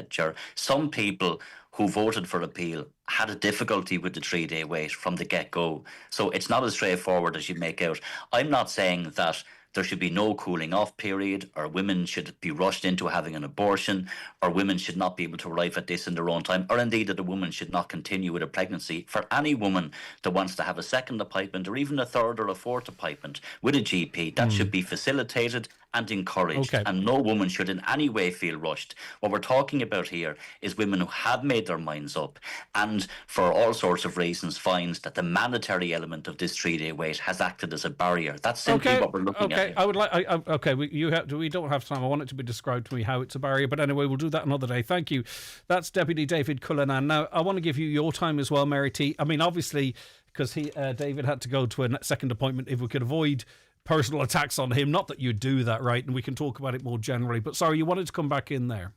Speaker 15: Ger, some people who voted for repeal had a difficulty with the 3-day wait from the get-go. So it's not as straightforward as you make out. I'm not saying that there should be no cooling off period, or women should be rushed into having an abortion, or women should not be able to arrive at this in their own time, or indeed that a woman should not continue with a pregnancy. For any woman that wants to have a second appointment, or even a third or a fourth appointment with a GP, that should be facilitated and encouraged, and no woman should in any way feel rushed. What we're talking about here is women who have made their minds up and for all sorts of reasons find that the mandatory element of this 3-day wait has acted as a barrier. That's simply what we're looking at.
Speaker 1: I would like. We don't have time. I want it to be described to me how it's a barrier, but anyway, we'll do that another day. Thank you. That's Deputy David Cullinan. Now, I want to give you your time as well, Mary T. I mean, obviously, because David had to go to a second appointment. If we could avoid personal attacks on him, not that you do that, right? And we can talk about it more generally. But sorry, you wanted to come back in there.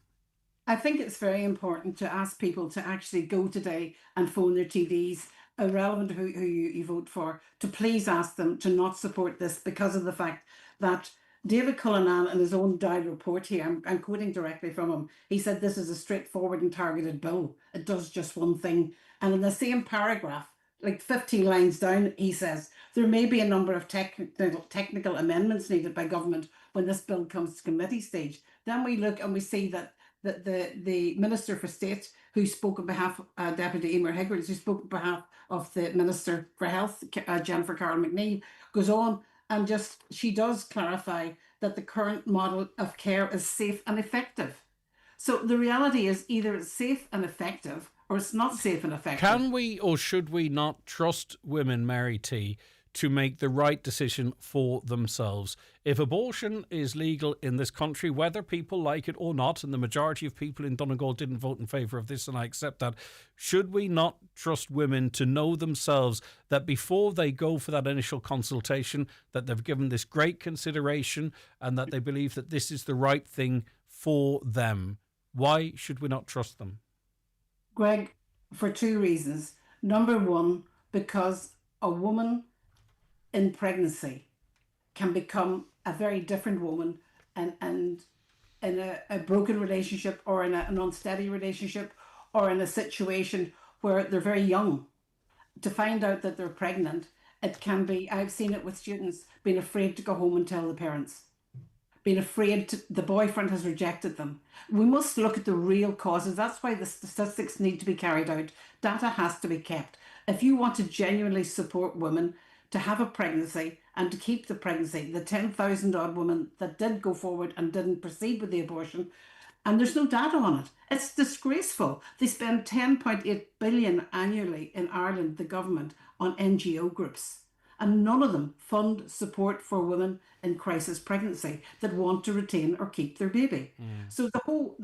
Speaker 16: I think it's very important to ask people to actually go today and phone their TDs, irrelevant who you vote for, to please ask them to not support this because of the fact that David Cullinan, in his own Dial report here, I'm quoting directly from him, he said this is a straightforward and targeted bill. It does just one thing. And in the same paragraph, like 15 lines down, he says, there may be a number of technical amendments needed by government when this bill comes to committee stage. Then we look and we see that the Minister for State, who spoke on behalf of Deputy Emer Higgs, who spoke on behalf of the Minister for Health, Jennifer Carroll McNeil, goes on and she does clarify that the current model of care is safe and effective. So the reality is either it's safe and effective or it's not safe and effective.
Speaker 1: Can we or should we not trust women, Mary T., to make the right decision for themselves? If abortion is legal in this country, whether people like it or not, and the majority of people in Donegal didn't vote in favour of this, and I accept that, should we not trust women to know themselves that before they go for that initial consultation, that they've given this great consideration and that they believe that this is the right thing for them? Why should we not trust them?
Speaker 16: Greg, for 2 reasons. Number one, because a woman in pregnancy can become a very different woman and in a broken relationship or in an unsteady relationship or in a situation where they're very young. To find out that they're pregnant, it can be, I've seen it with students being afraid to go home and tell the parents, being afraid the boyfriend has rejected them. We must look at the real causes. That's why the statistics need to be carried out. Data has to be kept. If you want to genuinely support women to have a pregnancy and to keep the pregnancy, the 10,000 odd women that did go forward and didn't proceed with the abortion, and there's no data on it. It's disgraceful. They spend 10.8 billion annually in Ireland, the government, on NGO groups. And none of them fund support for women in crisis pregnancy that want to retain or keep their baby. So the whole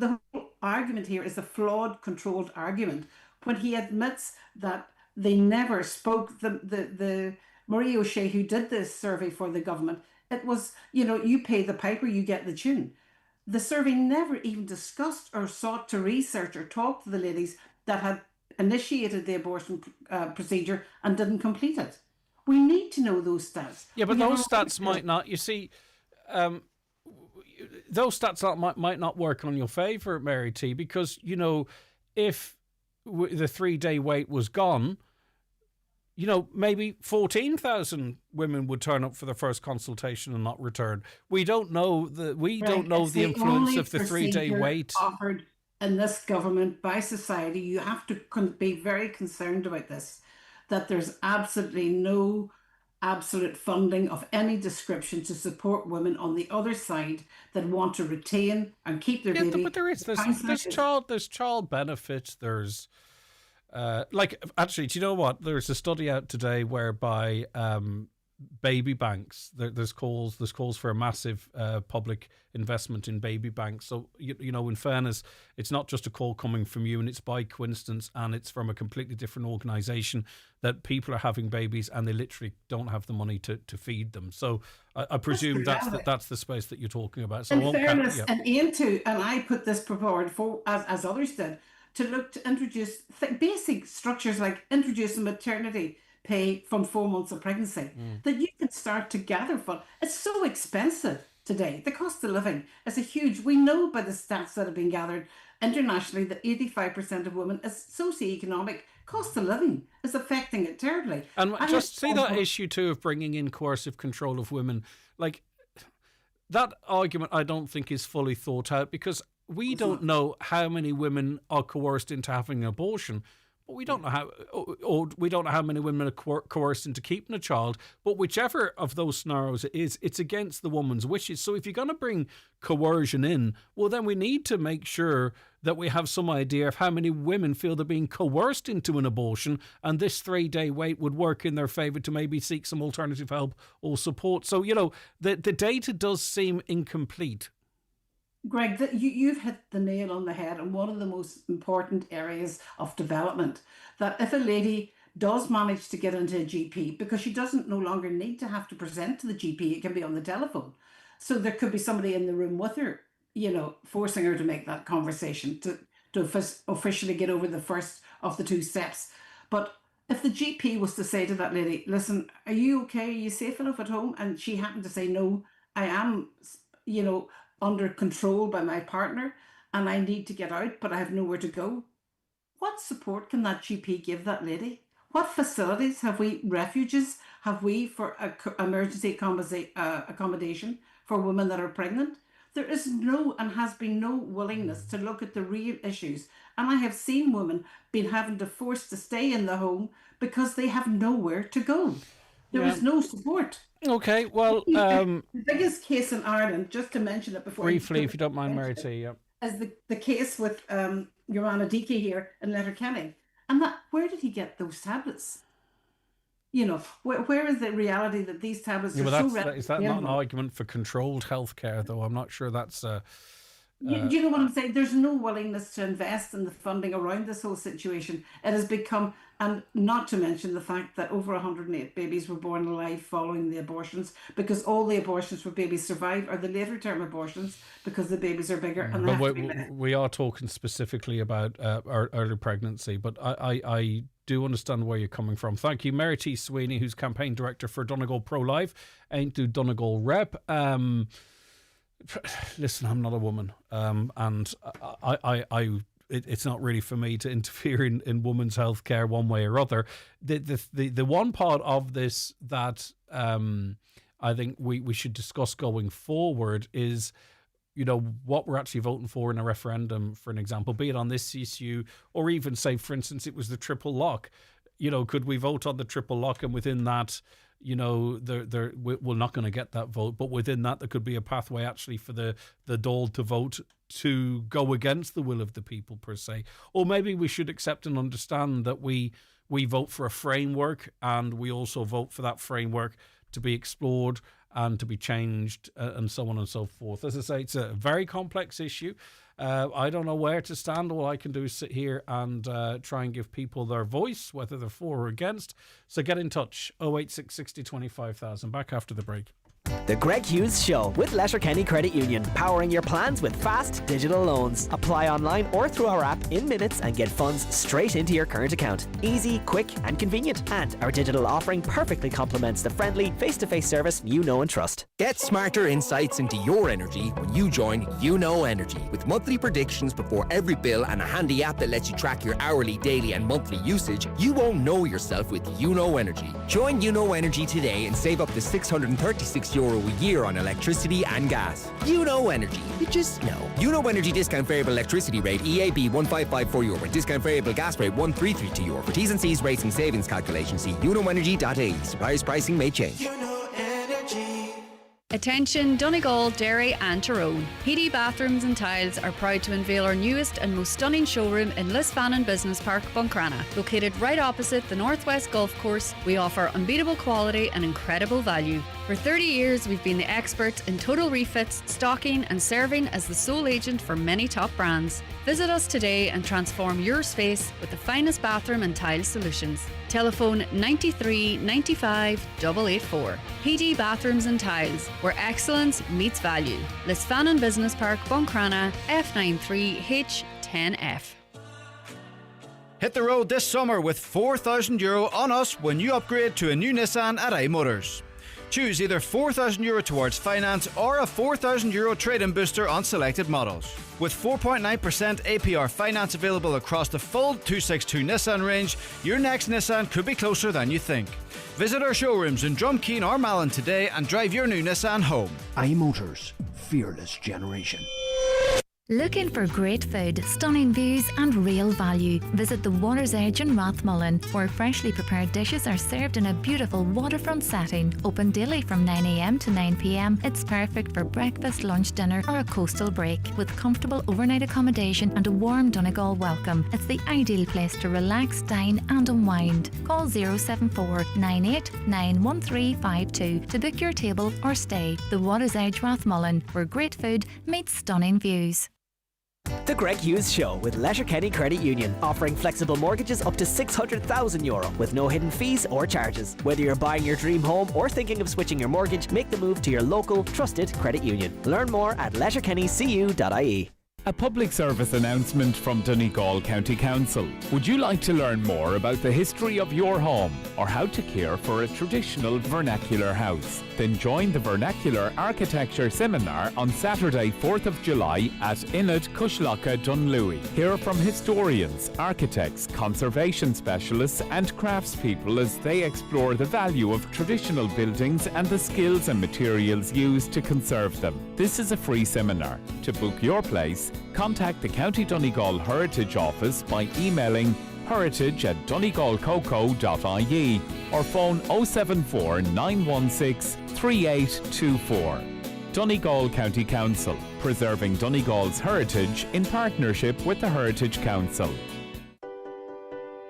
Speaker 16: argument here is a flawed, controlled argument. When he admits that they never spoke, the Marie O'Shea, who did this survey for the government, it was, you pay the piper, you get the tune. The survey never even discussed or sought to research or talk to the ladies that had initiated the abortion procedure and didn't complete it. We need to know those stats.
Speaker 1: Yeah, but those stats might not, you see, those stats might not work on your favour, Mary T, because, if the 3-day wait was gone, maybe 14,000 women would turn up for the first consultation and not return. We don't know the influence of the 3-day wait
Speaker 16: offered in this government by society. You have to be very concerned about this, that there's absolutely no absolute funding of any description to support women on the other side that want to retain and keep their baby.
Speaker 1: But there's child benefits. There's actually, do you know what? There's a study out today whereby baby banks. There's calls for a massive public investment in baby banks. So you know, in fairness, it's not just a call coming from you, and it's by coincidence, and it's from a completely different organisation that people are having babies and they literally don't have the money to feed them. So I presume that's the space that you're talking about. So
Speaker 16: in fairness, and aim to, and I put this forward for as others did, to look to introduce basic structures like introducing maternity pay from 4 months of pregnancy that you can start to gather from. It's so expensive today. The cost of living is a huge. We know by the stats that have been gathered internationally that 85% of women is socioeconomic cost of living is affecting it terribly.
Speaker 1: And just see that issue too of bringing in coercive control of women. Like, that argument I don't think is fully thought out, because we don't know how many women are coerced into having an abortion. But we don't know how, or we don't know how many women are coerced into keeping a child. But whichever of those scenarios it is, it's against the woman's wishes. So if you're going to bring coercion in, well, then we need to make sure that we have some idea of how many women feel they're being coerced into an abortion, and this 3-day wait would work in their favour to maybe seek some alternative help or support. So, you know, the data does seem incomplete.
Speaker 16: Greg, you've hit the nail on the head, and one of the most important areas of development, that if a lady does manage to get into a GP, because she doesn't no longer need to have to present to the GP, it can be on the telephone. So there could be somebody in the room with her, you know, forcing her to make that conversation to officially get over the first of the 2 steps. But if the GP was to say to that lady, listen, are you okay? Are you safe enough at home? And she happened to say, no, I am, you know, under control by my partner and I need to get out, but I have nowhere to go. What support can that GP give that lady? What facilities have we? Refuges have we for emergency accommodation for women that are pregnant? There is no and has been no willingness to look at the real issues. And I have seen women being having to force to stay in the home because they have nowhere to go. There is no support.
Speaker 1: Okay, well,
Speaker 16: the biggest case in Ireland, just to mention it before
Speaker 1: briefly, if you don't mind, Mary T,
Speaker 16: is the case with your Anna Dickey here in Letterkenny. And where did he get those tablets? You know, where is the reality that these tablets are so readily
Speaker 1: Is that not an argument for controlled healthcare, though? I'm not sure that's...
Speaker 16: you know what I'm saying? There's no willingness to invest in the funding around this whole situation. It has become, and not to mention the fact that over 108 babies were born alive following the abortions, because all the abortions where babies survive are the later term abortions because the babies are bigger. And
Speaker 1: we are talking specifically about early pregnancy, but I do understand where you're coming from. Thank you, Mary T. Sweeney, who's campaign director for Donegal Pro-Life and to Donegal Rep. Listen, I'm not a woman, and it's not really for me to interfere in women's health care one way or other. The one part of this that I think we should discuss going forward is, you know, what we're actually voting for in a referendum, for an example, be it on this issue or even, say, for instance, it was the triple lock. You know, could we vote on the triple lock, and within that, you know, we're not going to get that vote, but within that there could be a pathway actually for the Dáil to vote to go against the will of the people per se. Or maybe we should accept and understand that we vote for a framework, and we also vote for that framework to be explored and to be changed and so on and so forth. As I say, it's a very complex issue. I don't know where to stand. All I can do is sit here and try and give people their voice, whether they're for or against. So get in touch, 086 60 25,000. Back after the break.
Speaker 17: The Greg Hughes Show with Letterkenny Credit Union, powering your plans with fast digital loans. Apply online or through our app in minutes and get funds straight into your current account. Easy, quick and convenient. And our digital offering perfectly complements the friendly face-to-face service you know and trust.
Speaker 18: Get smarter insights into your energy when you join You Know Energy. With monthly predictions before every bill and a handy app that lets you track your hourly, daily and monthly usage, you won't know yourself with You Know Energy. Join You Know Energy today and save up to €636 a year on electricity and gas. You Know Energy. You just know. You Know Energy discount variable electricity rate EAB €1554 and discount variable gas rate €1332. For T's and C's rates and savings calculation, see youknowenergy.ie. Suppliers pricing may change.
Speaker 19: You Know Energy.
Speaker 10: Attention Donegal, Derry and Tyrone. PD Bathrooms and Tiles are proud to unveil our newest and most stunning showroom in Lisfannon Business Park, Buncrana. Located right opposite the Northwest Golf Course, we offer unbeatable quality and incredible value. For 30 years, we've been the experts in total refits, stocking and serving as the sole agent for many top brands. Visit us today and transform your space with the finest bathroom and tile solutions. Telephone 93 95 884. PD Bathrooms and Tiles, where excellence meets value. Lisfannon Business Park, Buncrana, F93H10F.
Speaker 19: Hit the road this summer with €4,000 on us when you upgrade to a new Nissan at iMotors. Choose either €4,000 towards finance or a €4,000 trade-in booster on selected models. With 4.9% APR finance available across the full 262 Nissan range, your next Nissan could be closer than you think. Visit our showrooms in Drumkeen or Malin today and drive your new Nissan home.
Speaker 20: iMotors, fearless generation.
Speaker 12: Looking for great food, stunning views and real value? Visit the Water's Edge in Rathmullen, where freshly prepared dishes are served in a beautiful waterfront setting. Open daily from 9 a.m. to 9 p.m. It's perfect for breakfast, lunch, dinner or a coastal break. With comfortable overnight accommodation and a warm Donegal welcome, it's the ideal place to relax, dine and unwind. Call 074 98 91352 to book your table or stay. The Water's Edge Rathmullen, where great food meets stunning views.
Speaker 17: The Greg Hughes Show with Letterkenny Credit Union, offering flexible mortgages up to €600,000 with no hidden fees or charges. Whether you're buying your dream home or thinking of switching your mortgage, make the move to your local, trusted credit union. Learn more at letterkennycu.ie.
Speaker 21: A public service announcement from Donegal County Council. Would you like to learn more about the history of your home or how to care for a traditional vernacular house? Then join the Vernacular Architecture Seminar on Saturday, 4th of July at Inad Cushlacha, Dunlewy. Hear from historians, architects, conservation specialists and craftspeople as they explore the value of traditional buildings and the skills and materials used to conserve them. This is a free seminar. To book your place, contact the County Donegal Heritage Office by emailing heritage@donegalcoco.ie or phone 074 916 3824. Donegal County Council, preserving Donegal's heritage in partnership with the Heritage Council.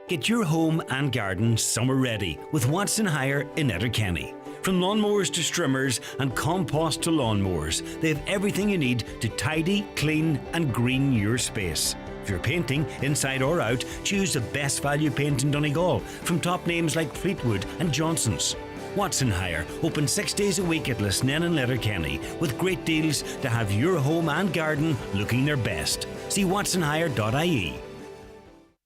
Speaker 13: Get your home and garden summer ready with Watson Hire in Letterkenny. From lawnmowers to strimmers and compost to lawnmowers, they have everything you need to tidy, clean and green your space. If you're painting, inside or out, choose the best value paint in Donegal from top names like Fleetwood and Johnson's. Watson Hire, open 6 days a week at Lisnen and Letterkenny with great deals to have your home and garden looking their best. See watsonhire.ie.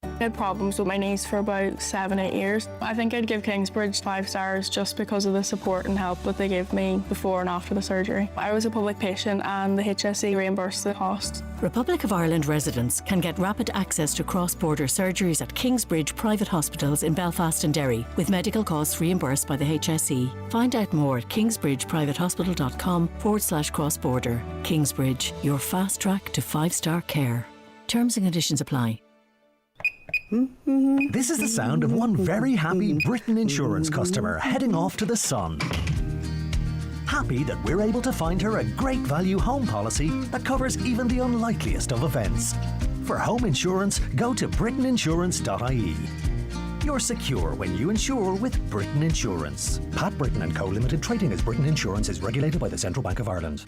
Speaker 22: I had problems with my knees for about 7-8 years. I think I'd give Kingsbridge 5 stars just because of the support and help that they gave me before and after the surgery. I was a public patient and the HSE reimbursed the cost.
Speaker 23: Republic of Ireland residents can get rapid access to cross-border surgeries at Kingsbridge private hospitals in Belfast and Derry, with medical costs reimbursed by the HSE. Find out more at kingsbridgeprivatehospital.com/cross-border. Kingsbridge, your fast track to 5-star care. Terms and conditions apply.
Speaker 24: This is the sound of one very happy Britain Insurance customer heading off to the sun. Happy that we're able to find her a great value home policy that covers even the unlikeliest of events. For home insurance, go to britainiinsurance.ie. You're secure when you insure with Britain Insurance. Pat Britain & Co Limited, trading as Britain Insurance, is regulated by the Central Bank of Ireland.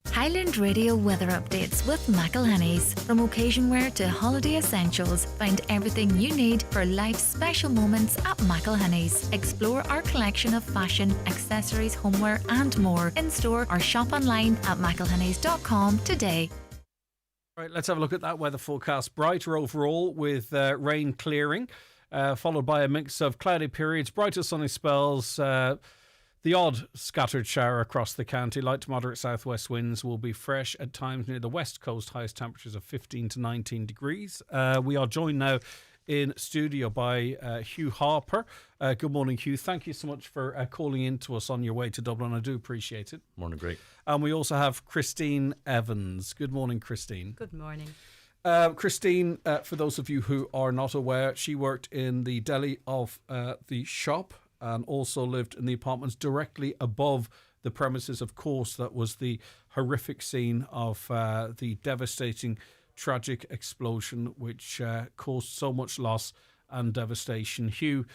Speaker 12: Highland Radio weather updates with McElhenney's. From occasion wear to holiday essentials, find everything you need for life's special moments at McElhenney's. Explore our collection of fashion, accessories, homeware and more in store or shop online at mcelhenneys.com today.
Speaker 1: Right, let's have a look at that weather forecast. Brighter overall with rain clearing, followed by a mix of cloudy periods, brighter sunny spells, the odd scattered shower across the county. Light to moderate southwest winds will be fresh at times near the west coast. Highest temperatures of 15 to 19 degrees. We are joined now in studio by Hugh Harper. Good morning, Hugh. Thank you so much for calling in to us on your way to Dublin. I do appreciate it.
Speaker 25: Morning, Greg.
Speaker 1: And we also have Christine Evans. Good morning, Christine.
Speaker 26: Good morning.
Speaker 1: Christine, for those of you who are not aware, she worked in the deli of the shop and also lived in the apartments directly above the premises. Of course, that was the horrific scene of the devastating, tragic explosion, which caused so much loss and devastation. Hugh,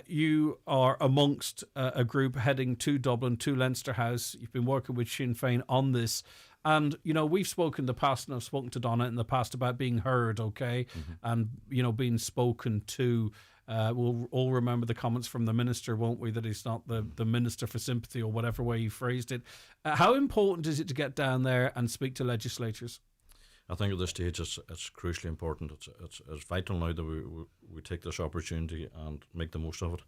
Speaker 1: you are amongst a group heading to Dublin, to Leinster House. You've been working with Sinn Féin on this. And, we've spoken in the past, and I've spoken to Donna in the past about being heard, okay? And, being spoken to. We'll all remember the comments from the minister, won't we, that he's not the minister for sympathy, or whatever way he phrased it. How important is it to get down there and speak to legislators?
Speaker 2: I think at this stage it's crucially important. It's vital now that we take this opportunity and make the most of it.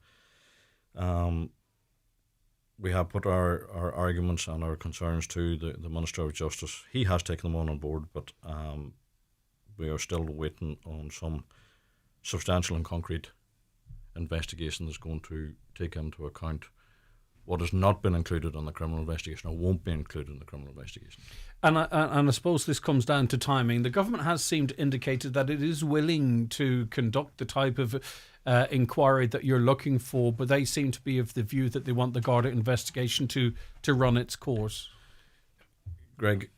Speaker 2: We have put our arguments and our concerns to the Minister of Justice. He has taken them on board, but we are still waiting on some substantial and concrete investigation that's going to take into account what has not been included in the criminal investigation, or won't be included in the criminal investigation.
Speaker 1: And I suppose this comes down to timing. The government has seemed indicated that it is willing to conduct the type of inquiry that you're looking for, but they seem to be of the view that they want the Garda investigation to run its course.
Speaker 2: Greg,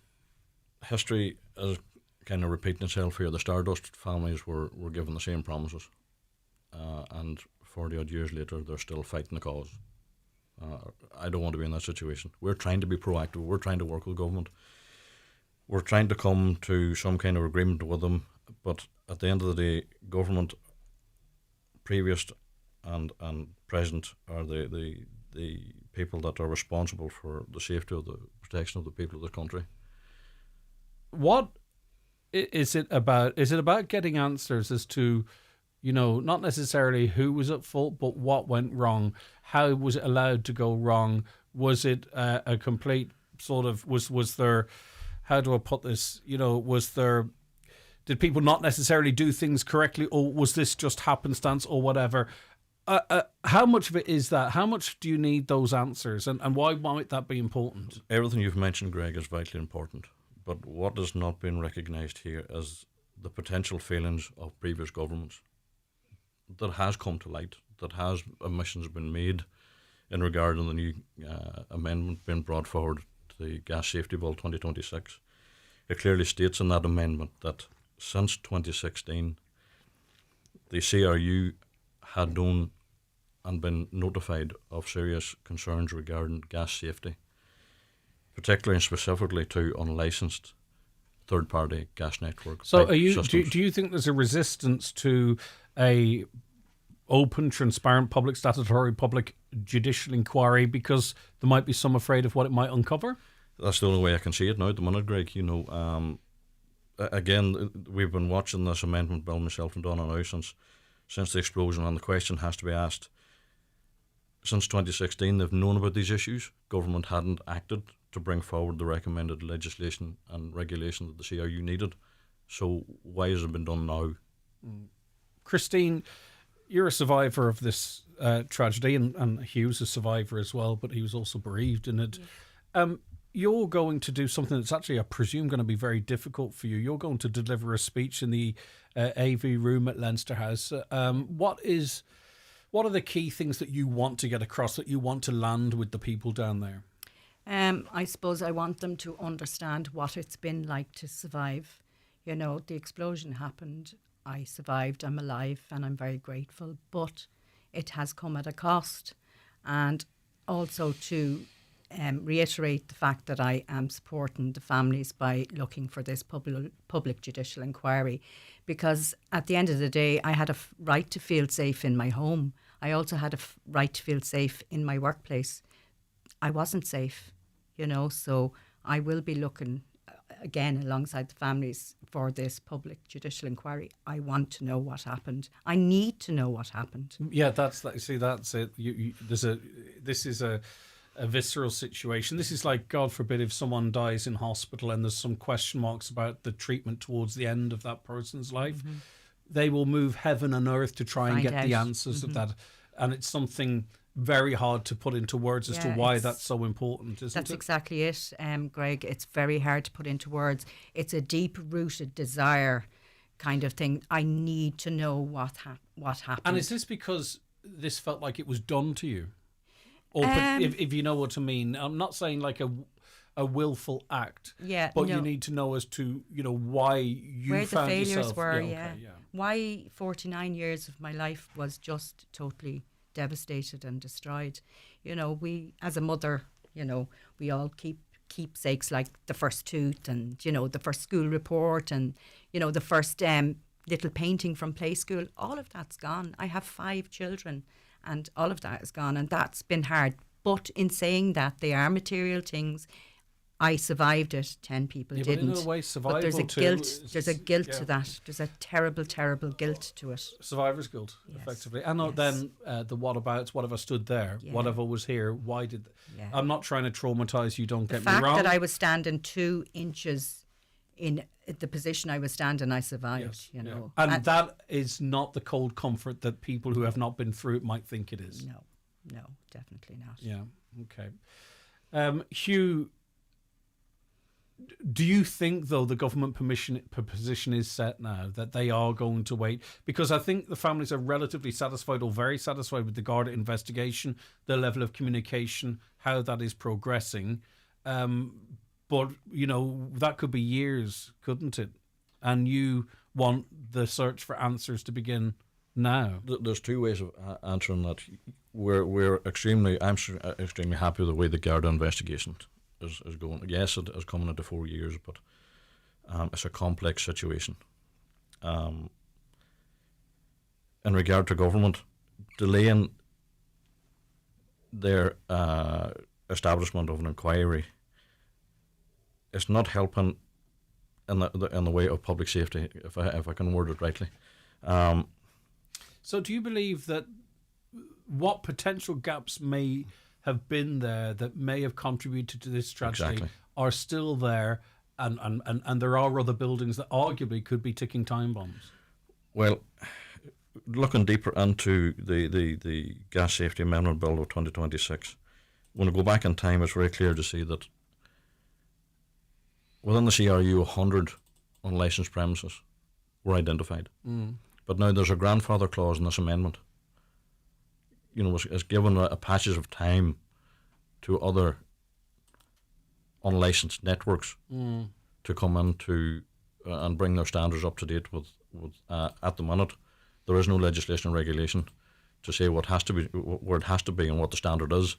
Speaker 2: history is kind of repeating itself here. The Stardust families were given the same promises, and 40 odd years later they're still fighting the cause. I don't want to be in that situation. We're trying to be proactive. We're trying to work with government. We're trying to come to some kind of agreement with them. But at the end of the day, government, previous and present, are the people that are responsible for the safety of the protection of the people of the country.
Speaker 1: What is it about? Is it about getting answers as to, not necessarily who was at fault, but what went wrong? How was it allowed to go wrong? Was it a complete sort of, was there, how do I put this? Did people not necessarily do things correctly, or was this just happenstance or whatever? How much of it is that? How much do you need those answers, and why might that be important?
Speaker 2: Everything you've mentioned, Greg, is vitally important. But what has not been recognised here is the potential failings of previous governments. That has come to light, that has omissions been made in regard to the new amendment being brought forward to the Gas Safety Bill 2026. It clearly states in that amendment that since 2016, the CRU had known and been notified of serious concerns regarding gas safety, particularly and specifically to unlicensed third-party gas network.
Speaker 1: So, do you think there's a resistance to a open, transparent, public statutory, public judicial inquiry because there might be some afraid of what it might uncover?
Speaker 2: That's the only way I can see it now at the minute, Greg. Again, we've been watching this amendment bill, myself and Donna, now since the explosion, and the question has to be asked. Since 2016, they've known about these issues. Government hadn't acted to bring forward the recommended legislation and regulation that the CRU needed. So why has it been done now?
Speaker 1: Christine, you're a survivor of this tragedy, and Hughes a survivor as well, but he was also bereaved in it. Yes. You're going to do something that's actually, I presume, going to be very difficult for you. You're going to deliver a speech in the AV room at Leinster House. What are the key things that you want to get across, that you want to land with the people down there?
Speaker 4: I suppose I want them to understand what it's been like to survive. The explosion happened. I survived. I'm alive, and I'm very grateful. But it has come at a cost, and also to reiterate the fact that I am supporting the families by looking for this public judicial inquiry, because at the end of the day, I had a right to feel safe in my home. I also had a right to feel safe in my workplace. I wasn't safe, so I will be looking again alongside the families for this public judicial inquiry. I want to know what happened. I need to know what happened.
Speaker 1: Yeah, that's it. This is a visceral situation. This is like, God forbid, if someone dies in hospital and there's some question marks about the treatment towards the end of that person's life. Mm-hmm. They will move heaven and earth to try and get the answers of that. And it's something very hard to put into words as to why that's so important, isn't it?
Speaker 4: That's exactly it, Greg. It's very hard to put into words. It's a deep-rooted desire kind of thing. I need to know what happened.
Speaker 1: And is this because this felt like it was done to you? Or if you know what I mean. I'm not saying like a willful act.
Speaker 4: Yeah,
Speaker 1: but
Speaker 4: no.
Speaker 1: you need to know as to why you
Speaker 4: where
Speaker 1: found
Speaker 4: the failures
Speaker 1: yourself.
Speaker 4: were.
Speaker 1: Yeah.
Speaker 4: Why 49 years of my life was just totally devastated and destroyed. We as a mother, we all keep keepsakes like the first tooth and the first school report and the first little painting from play school. All of that's gone. I have 5 children and all of that is gone, and that's been hard. But in saying that, they are material things. I survived it. 10 people didn't.
Speaker 1: But in a way, survival
Speaker 4: but there's a
Speaker 1: too
Speaker 4: guilt.
Speaker 1: is-
Speaker 4: There's a guilt to that. There's a terrible, terrible guilt to it.
Speaker 1: Survivor's guilt, effectively. And then the whatabouts, whatever stood there,
Speaker 4: Yeah.
Speaker 1: whatever was here, why did...
Speaker 4: Yeah.
Speaker 1: I'm not trying to traumatise you, don't
Speaker 4: The
Speaker 1: get me
Speaker 4: fact
Speaker 1: wrong.
Speaker 4: that I was standing 2 inches in the position I was standing, I survived.
Speaker 1: And that is not the cold comfort that people who have not been through it might think it is.
Speaker 4: No, definitely not.
Speaker 1: Yeah, okay. Hugh, do you think, though, the government position is set now, that they are going to wait? Because I think the families are relatively satisfied or very satisfied with the Garda investigation, the level of communication, how that is progressing. But, that could be years, couldn't it? And you want the search for answers to begin now.
Speaker 2: There's 2 ways of answering that. I'm extremely happy with the way the Garda investigation is going. Yes, it is coming into 4 years, but it's a complex situation. In regard to government, delaying their establishment of an inquiry, it's not helping in the way of public safety, if I can word it rightly.
Speaker 1: So do you believe that what potential gaps may have been there that may have contributed to this tragedy are still there, and there are other buildings that arguably could be ticking time bombs?
Speaker 2: Well, looking deeper into the Gas Safety Amendment Bill of 2026, when I go back in time, it's very clear to see that within the CRU, 100 unlicensed premises were identified. But now there's a grandfather clause in this amendment. It's given a passage of time to other unlicensed networks to come in and bring their standards up to date with at the minute. There is no legislation or regulation to say what has to be, where it has to be, and what the standard is.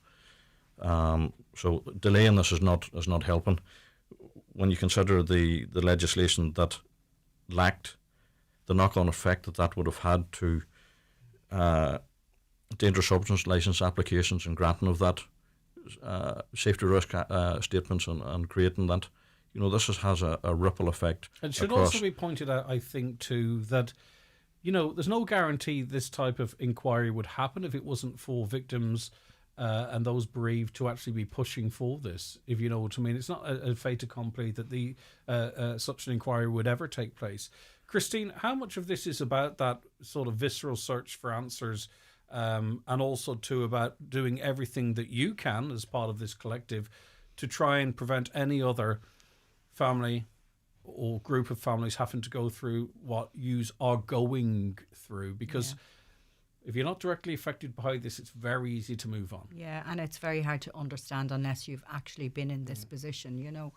Speaker 2: So delaying this is not helping. When you consider the legislation that lacked the knock-on effect that would have had to dangerous substance licence applications and granting of that, safety risk statements and creating that, this has a ripple effect.
Speaker 1: It should
Speaker 2: across.
Speaker 1: also be pointed out, I think, too, that there's no guarantee this type of inquiry would happen if it wasn't for victims and those bereaved to actually be pushing for this, if you know what I mean. It's not a fait accompli that such an inquiry would ever take place. Christine, how much of this is about that sort of visceral search for answers, and also too about doing everything that you can as part of this collective to try and prevent any other family or group of families having to go through what yous are going through? Because if you're not directly affected by this, it's very easy to move on.
Speaker 4: Yeah, and it's very hard to understand unless you've actually been in this position,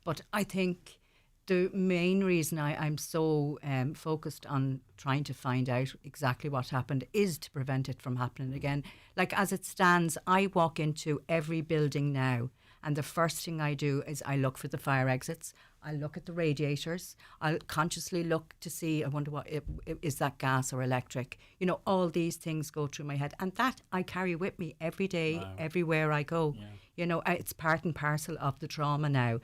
Speaker 4: But I think the main reason I'm so focused on trying to find out exactly what happened is to prevent it from happening again. Like, as it stands, I walk into every building now, and the first thing I do is I look for the fire exits. I look at the radiators. I'll consciously look to see, I wonder what is that, gas or electric? All these things go through my head, and that I carry with me every day, everywhere I go. It's part and parcel of the trauma now.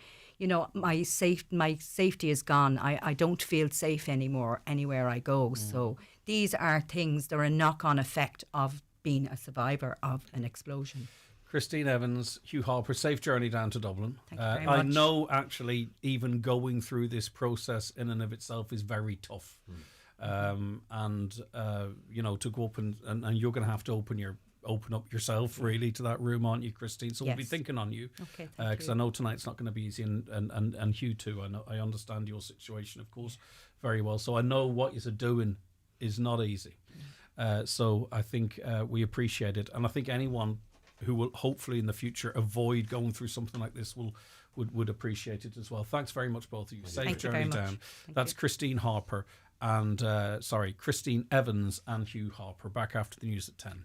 Speaker 4: My safety is gone. I don't feel safe anymore anywhere I go. So these are things, they're a knock-on effect of being a survivor of an explosion.
Speaker 1: Christine Evans, Hugh Harper, safe journey down to Dublin.
Speaker 4: Thank you very
Speaker 1: I
Speaker 4: much.
Speaker 1: know actually even going through this process in and of itself is very tough. And to go up and you're going to have to open up yourself really to that room, aren't you, Christine? So we'll be
Speaker 4: Yes.
Speaker 1: thinking on you.
Speaker 4: Okay,
Speaker 1: Because I know tonight's not going to be easy, and Hugh too. I understand your situation, of course, very well. So I know what you're doing is not easy. So I think we appreciate it. And I think anyone who will hopefully in the future avoid going through something like this would appreciate it as well. Thanks very much, both of you. Safe journey down. That's Christine Harper and Christine Evans and Hugh Harper. Back after the news at 10.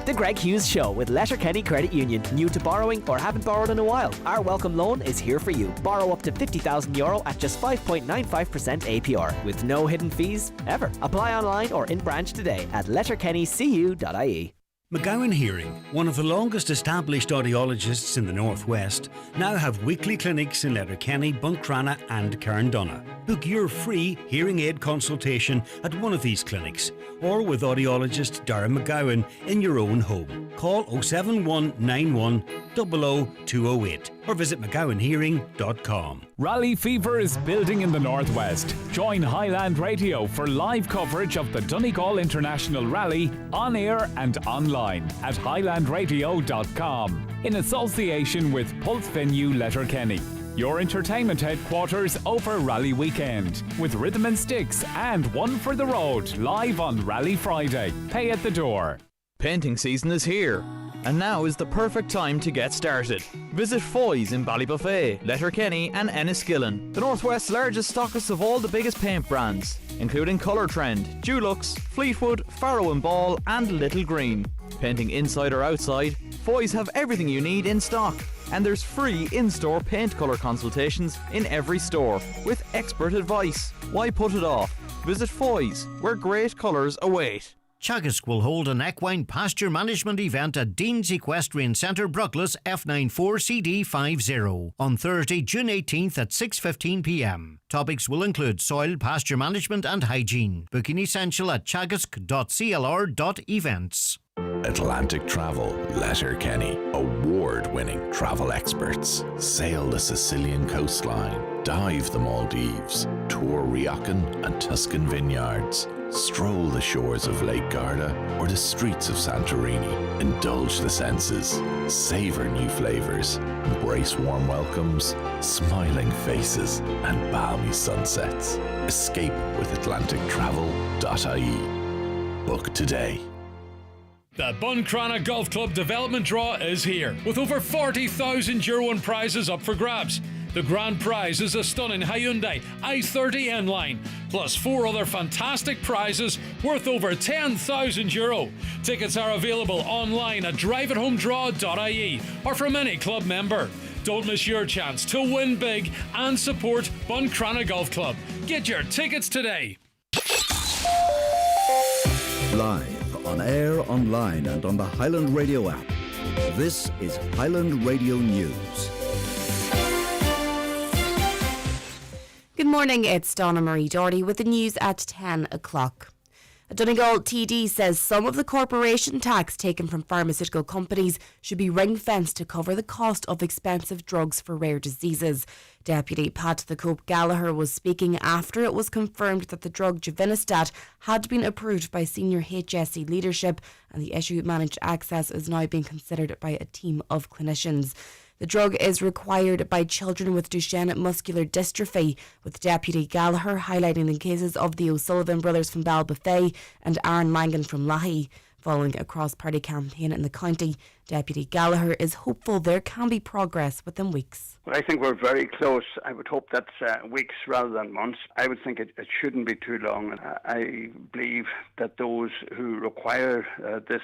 Speaker 17: The Greg Hughes Show with Letterkenny Credit Union. New to borrowing or haven't borrowed in a while? Our welcome loan is here for you. Borrow up to €50,000 at just 5.95% APR with no hidden fees ever. Apply online or in branch today at letterkennycu.ie.
Speaker 13: McGowan Hearing, one of the longest established audiologists in the Northwest, now have weekly clinics in Letterkenny, Buncrana and Carndonagh. Book your free hearing aid consultation at one of these clinics or with audiologist Darren McGowan in your own home. Call 07191 00208 or visit mcgowanhearing.com.
Speaker 21: Rally fever is building in the Northwest. Join Highland Radio for live coverage of the Donegal International Rally on air and online at highlandradio.com in association with Pulse Venue Letterkenny. Your entertainment headquarters over Rally Weekend with Rhythm and Sticks and One for the Road live on Rally Friday. Pay at the door.
Speaker 3: Painting season is here, and now is the perfect time to get started. Visit Foy's in Ballybuffet, Letterkenny and Enniskillen, the Northwest's largest stockist of all the biggest paint brands, including Colour Trend, Dulux, Fleetwood, Farrow and Ball and Little Green. Painting inside or outside, Foy's have everything you need in stock, and there's free in-store paint colour consultations in every store with expert advice. Why put it off? Visit Foy's, where great colours await.
Speaker 9: Teagasc will hold an equine pasture management event at Dean's Equestrian Centre, Brucklas, F94CD50 on Thursday, June 18th at 6:15 p.m. Topics will include soil, pasture management and hygiene. Booking essential at teagasc.clr.events.
Speaker 5: Atlantic Travel, Letterkenny, award-winning travel experts. Sail the Sicilian coastline, dive the Maldives, tour Riacan and Tuscan vineyards, stroll the shores of Lake Garda or the streets of Santorini. Indulge the senses, savour new flavours, embrace warm welcomes, smiling faces and balmy sunsets. Escape with atlantictravel.ie. Book today.
Speaker 6: The Buncrana Golf Club Development Draw is here, with over €40,000 in prizes up for grabs. The grand prize is a stunning Hyundai i30 N-Line, plus 4 other fantastic prizes worth over €10,000. Tickets are available online at driveathomedraw.ie or from any club member. Don't miss your chance to win big and support Buncrana Golf Club. Get your tickets today.
Speaker 7: Live, on air, online and on the Highland Radio app. This is Highland Radio News.
Speaker 25: Good morning, it's Donna Marie Doherty with the news at 10 o'clock. A Donegal TD says some of the corporation tax taken from pharmaceutical companies should be ring-fenced to cover the cost of expensive drugs for rare diseases. Deputy Pat the Cope Gallagher was speaking after it was confirmed that the drug Givinostat had been approved by senior HSE leadership, and the issue managed access is now being considered by a team of clinicians. The drug is required by children with Duchenne muscular dystrophy, with Deputy Gallagher highlighting the cases of the O'Sullivan brothers from Balbuffet and Aaron Mangan from Lahey. Following a cross-party campaign in the county, Deputy Gallagher is hopeful there can be progress within weeks.
Speaker 26: Well, I think we're very close. I would hope that's weeks rather than months. I would think it shouldn't be too long. I believe that those who require this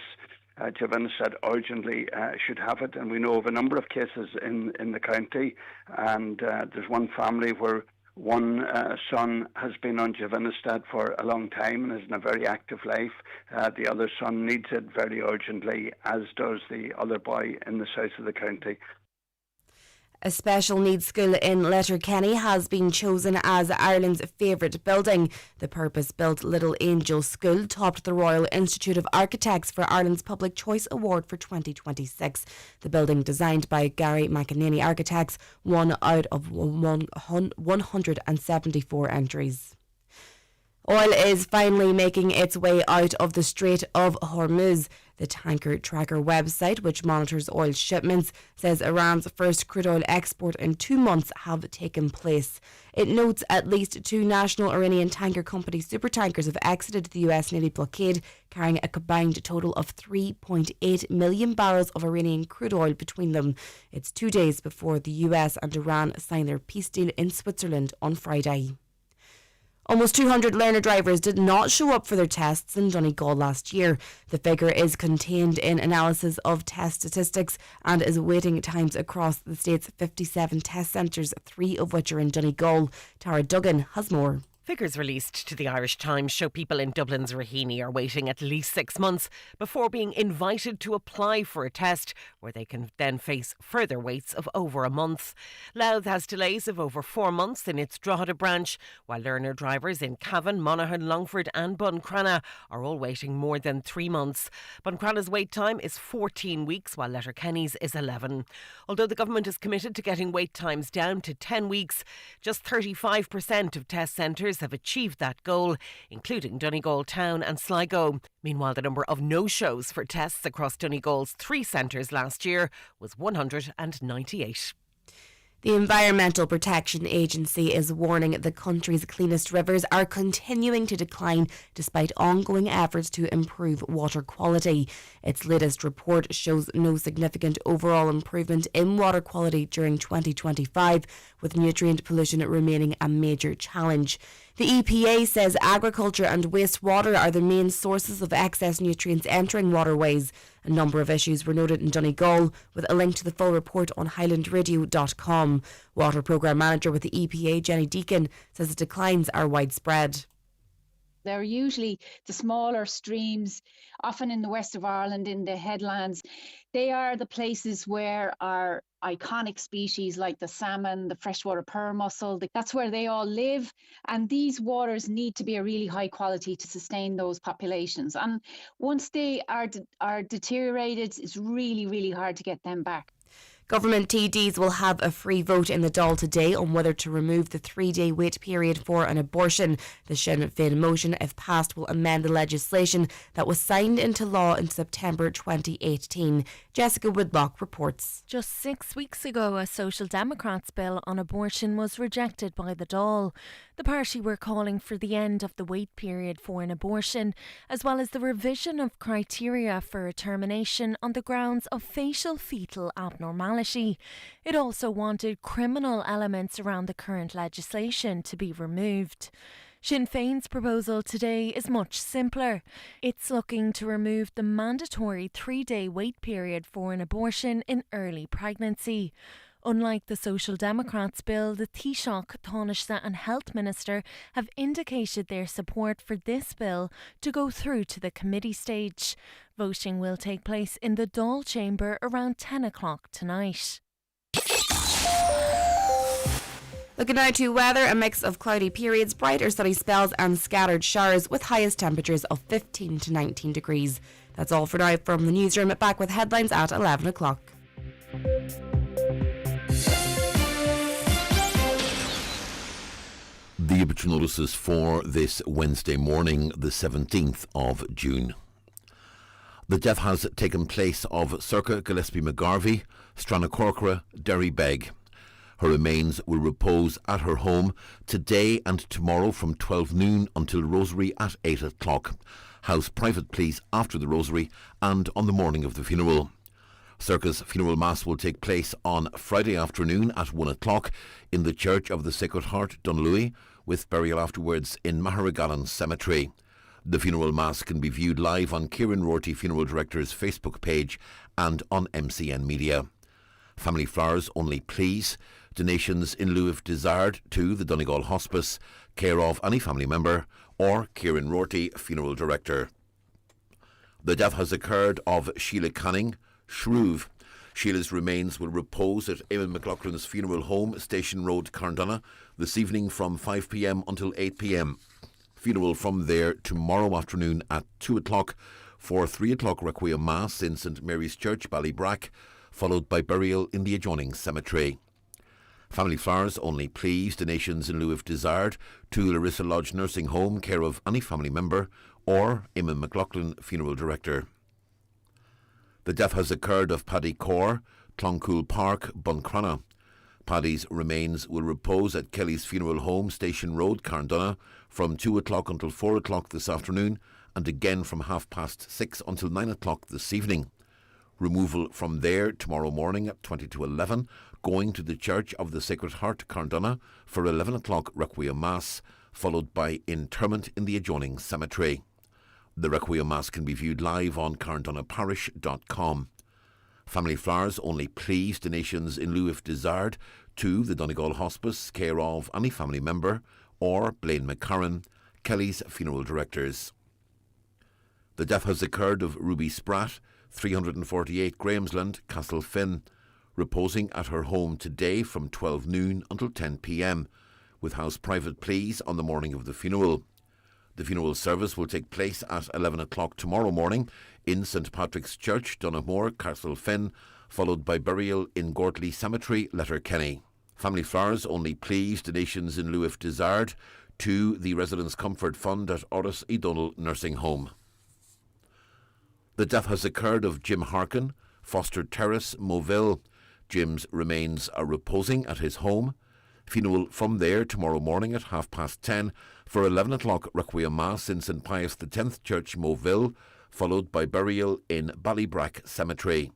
Speaker 26: Givinostat urgently should have it, and we know of a number of cases in the county, and there's one family where one son has been on Givinostat for a long time and is in a very active life. The other son needs it very urgently, as does the other boy in the south of the county.
Speaker 25: A special needs school in Letterkenny has been chosen as Ireland's favourite building. The purpose-built Little Angel School topped the Royal Institute of Architects for Ireland's Public Choice Award for 2026. The building, designed by Gary McEnany Architects, won out of 174 entries. Oil is finally making its way out of the Strait of Hormuz. The Tanker Tracker website, which monitors oil shipments, says Iran's first crude oil export in 2 months have taken place. It notes at least 2 national Iranian tanker company supertankers have exited the US Navy blockade, carrying a combined total of 3.8 million barrels of Iranian crude oil between them. It's 2 days before the US and Iran sign their peace deal in Switzerland on Friday. Almost 200 learner drivers did not show up for their tests in Donegal last year. The figure is contained in analysis of test statistics and is waiting times across the state's 57 test centres, 3 of which are in Donegal. Tara Duggan has more.
Speaker 8: Figures released to the Irish Times show people in Dublin's Raheny are waiting at least 6 months before being invited to apply for a test, where they can then face further waits of over a month. Louth has delays of over 4 months in its Drogheda branch, while learner drivers in Cavan, Monaghan, Longford and Buncrana are all waiting more than 3 months. Buncrana's wait time is 14 weeks, while Letterkenny's is 11. Although the government is committed to getting wait times down to 10 weeks, just 35% of test centres have achieved that goal, including Donegal Town and Sligo. Meanwhile, the number of no-shows for tests across Donegal's 3 centres last year was 198.
Speaker 25: The Environmental Protection Agency is warning the country's cleanest rivers are continuing to decline despite ongoing efforts to improve water quality. Its latest report shows no significant overall improvement in water quality during 2025, with nutrient pollution remaining a major challenge. The EPA says agriculture and wastewater are the main sources of excess nutrients entering waterways. A number of issues were noted in Donegal, with a link to the full report on highlandradio.com. Water Programme Manager with the EPA, Jenny Deacon, says the declines are widespread.
Speaker 11: They're usually the smaller streams, often in the west of Ireland, in the headlands. They are the places where our iconic species like the salmon, the freshwater pearl mussel, that's where they all live. And these waters need to be a really high quality to sustain those populations. And once they are deteriorated, it's really, really hard to get them back.
Speaker 25: Government TDs will have a free vote in the Dáil today on whether to remove the 3-day wait period for an abortion. The Sinn Féin motion, if passed, will amend the legislation that was signed into law in September 2018. Jessica Woodlock reports.
Speaker 14: Just 6 weeks ago, a Social Democrats bill on abortion was rejected by the Dáil. The party were calling for the end of the wait period for an abortion, as well as the revision of criteria for a termination on the grounds of facial fetal abnormality. It also wanted criminal elements around the current legislation to be removed. Sinn Féin's proposal today is much simpler. It's looking to remove the mandatory 3-day wait period for an abortion in early pregnancy. Unlike the Social Democrats bill, the Taoiseach, Taoiseach and Health Minister have indicated their support for this bill to go through to the committee stage. Voting will take place in the Dáil chamber around 10 o'clock tonight.
Speaker 25: Looking now to weather, a mix of cloudy periods, bright or sunny spells and scattered showers with highest temperatures of 15 to 19 degrees. That's all for now from the newsroom. Back with headlines at 11 o'clock.
Speaker 5: The obituary notices for this Wednesday morning, the 17th of June. The death has taken place of Circa Gillespie McGarvey, Stranacorcra, Derry Begg. Her remains will repose at her home today and tomorrow from 12 noon until Rosary at 8 o'clock. House private please after the Rosary and on the morning of the funeral. Circa's funeral mass will take place on Friday afternoon at 1 o'clock in the Church of the Sacred Heart, Dunlewy, with burial afterwards in Maharagallan Cemetery. The funeral mass can be viewed live on Kieran Rorty Funeral Director's Facebook page and on MCN Media. Family flowers only please. Donations in lieu if desired to the Donegal Hospice, care of any family member or Kieran Rorty Funeral Director. The death has occurred of Sheila Canning, Shrove. Sheila's remains will repose at Eamon McLaughlin's funeral home, Station Road, Carndonagh, this evening from 5 p.m. until 8 p.m. Funeral from there tomorrow afternoon at 2 o'clock for 3 o'clock Requiem Mass in St Mary's Church, Ballybrack, followed by burial in the adjoining cemetery. Family flowers only please. Donations in lieu if desired to Larissa Lodge Nursing Home, care of any family member or Eamon McLaughlin Funeral Director.
Speaker 10: The death has occurred of Paddy Corr, Cloncool Park, Buncrana. Paddy's remains will repose at Kelly's Funeral Home, Station Road, Carndonagh, from 2 o'clock until 4 o'clock this afternoon, and again from 6:30 until 9 o'clock this evening. Removal from there tomorrow morning at 20 to 11, going to the Church of the Sacred Heart, Carndonagh, for 11 o'clock Requiem Mass, followed by interment in the adjoining cemetery. The Requiem Mass can be viewed live on carndonaghparish.com. Family flowers only, please. Donations in lieu if desired to the Donegal Hospice, care of any family member, or Blaine McCarran, Kelly's funeral directors. The death has occurred of Ruby Spratt, 348 Grahamsland, Castlefin, reposing at her home today from 12 noon until 10 p.m, with house private pleas on the morning of the funeral. The funeral service will take place at 11 o'clock tomorrow morning in St Patrick's Church, Donaghmore, Castlefin, followed by burial in Gortley Cemetery, Letterkenny. Family flowers only, please. Donations in lieu if desired to the Residents' Comfort Fund at Oris E. Donald Nursing Home. The death has occurred of Jim Harkin, Foster Terrace, Moville. Jim's remains are reposing at his home. Funeral from there tomorrow morning at 10:30 for 11 o'clock Requiem Mass in St Pius X Church, Moville, followed by burial in Ballybrack Cemetery.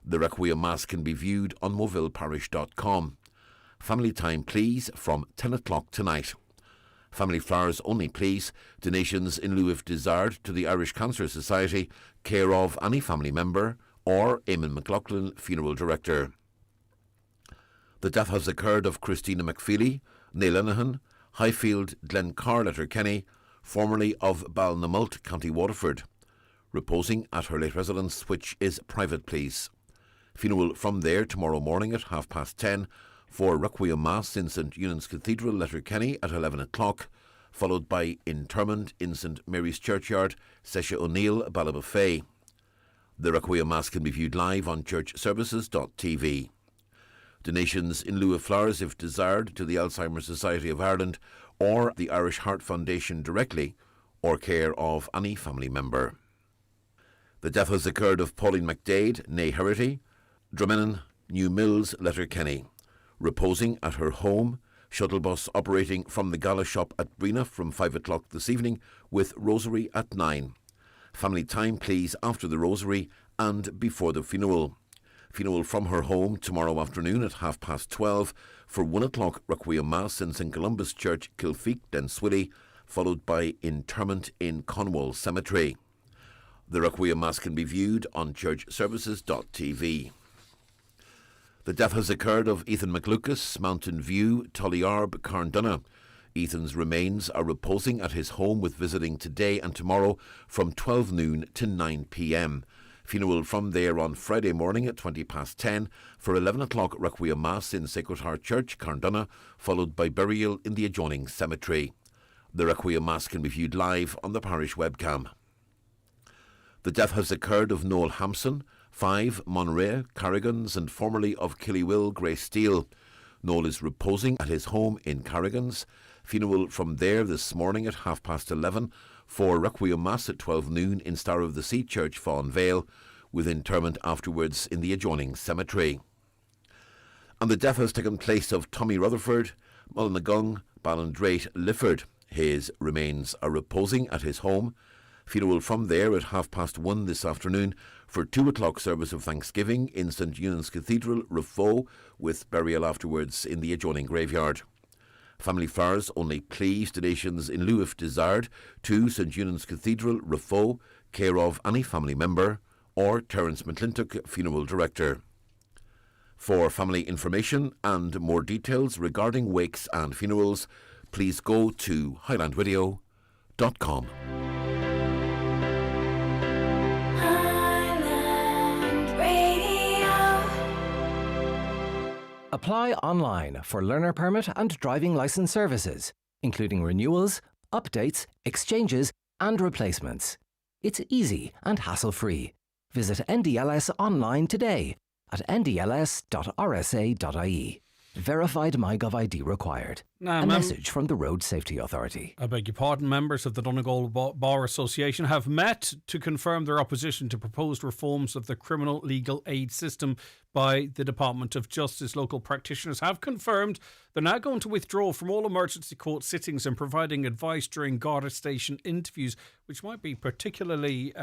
Speaker 10: The Requiem Mass can be viewed on movilleparish.com. Family time, please, from 10 o'clock tonight. Family flowers only, please. Donations in lieu if desired to the Irish Cancer Society, care of any family member, or Eamon McLaughlin, funeral director. The death has occurred of Christina McFeely, Neil Linehan, Highfield, Glencar, Letterkenny, formerly of Balnamult, County Waterford, reposing at her late residence, which is private, please. Funeral from there tomorrow morning at 10:30 for Requiem Mass in St Eunan's Cathedral, Letterkenny at 11 o'clock, followed by interment in St Mary's Churchyard, Sesha O'Neill, Ballybofey. The Requiem Mass can be viewed live on churchservices.tv. Donations in lieu of flowers, if desired, to the Alzheimer's Society of Ireland or the Irish Heart Foundation directly, or care of any family member. The death has occurred of Pauline McDade, née Herity, Drummond, New Mills, Letterkenny, reposing at her home, shuttle bus operating from the Gala shop at Brina from 5 o'clock this evening, with rosary at 9. Family time, please, after the rosary and before the funeral. Funeral from her home tomorrow afternoon at 12:30 for 1 o'clock Requiem Mass in St Columbus Church, Kilfeack, Denswilly, followed by interment in Conwall Cemetery. The Requiem Mass can be viewed on churchservices.tv. The death has occurred of Ethan McLucas, Mountain View, Tullyarb, Carndonagh. Ethan's remains are reposing at his home with visiting today and tomorrow from 12 noon to 9 p.m. Funeral from there on Friday morning at 10:20 for 11 o'clock Requiem Mass in Sacred Heart Church, Carndonagh, followed by burial in the adjoining cemetery. The Requiem Mass can be viewed live on the parish webcam. The death has occurred of Noel Hampson, 5 Monrea, Carrigans, and formerly of Killywill, Grey Steel. Noel is reposing at his home in Carrigans. Funeral from there this morning at 11:30 for Requiem Mass at 12 noon in Star of the Sea Church, Fawn Vale, with interment afterwards in the adjoining cemetery. And the death has taken place of Tommy Rutherford, Mullinagung, Ballindrate, Lifford. His remains are reposing at his home. Funeral from there at 1:30 this afternoon for 2 o'clock service of Thanksgiving in St Eunan's Cathedral, Rafo, with burial afterwards in the adjoining graveyard. Family flowers only, please. Donations in lieu if desired to St Eunan's Cathedral, Rafo, care of any family member, or Terence McClintock, funeral director. For family information and more details regarding wakes and funerals, please go to highlandvideo.com.
Speaker 15: Apply online for learner permit and driving licence services, including renewals, updates, exchanges and replacements. It's easy and hassle-free. Visit NDLS online today at ndls.rsa.ie. Verified MyGov ID required.
Speaker 1: Now,
Speaker 15: A message from the Road Safety Authority.
Speaker 1: I beg your pardon. Members of the Donegal Bar Association have met to confirm their opposition to proposed reforms of the criminal legal aid system by the Department of Justice. Local practitioners have confirmed they're now going to withdraw from all emergency court sittings and providing advice during Garda Station interviews, which might be particularly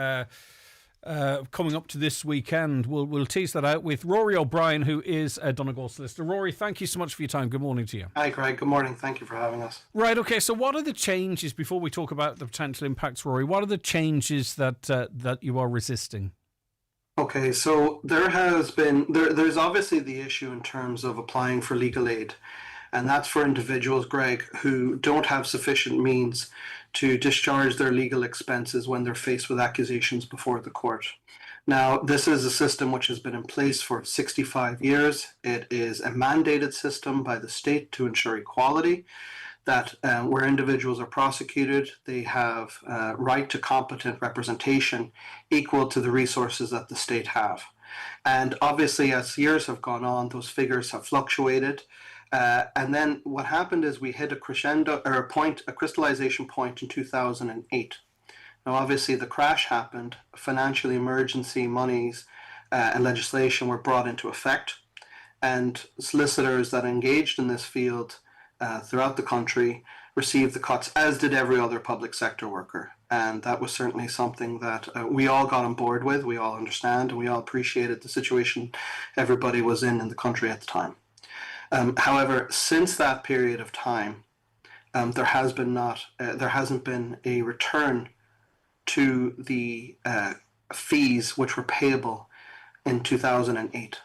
Speaker 1: coming up to this weekend. We'll tease that out with Rory O'Brien, who is a Donegal solicitor. Rory, thank you so much for your time. Good morning to you.
Speaker 16: Hi, Greg. Good morning. Thank you for having us.
Speaker 1: Right, okay, so what are the changes, before we talk about the potential impacts, Rory, what are the changes that you are resisting?
Speaker 16: Okay, so there's obviously the issue in terms of applying for legal aid, and that's for individuals, Greg, who don't have sufficient means to discharge their legal expenses when they're faced with accusations before the court. Now, this is a system which has been in place for 65 years. It is a mandated system by the state to ensure equality, that where individuals are prosecuted, they have right to competent representation equal to the resources that the state have. And obviously, as years have gone on, those figures have fluctuated. And then what happened is we hit a crescendo, or a crystallization point in 2008. Now, obviously, the crash happened. Financial emergency monies and legislation were brought into effect, and solicitors that engaged in this field throughout the country received the cuts, as did every other public sector worker. And that was certainly something that we all got on board with, we all understand, and we all appreciated the situation everybody was in the country at the time. However, since that period of time, there hasn't been a return to the fees which were payable in 2008.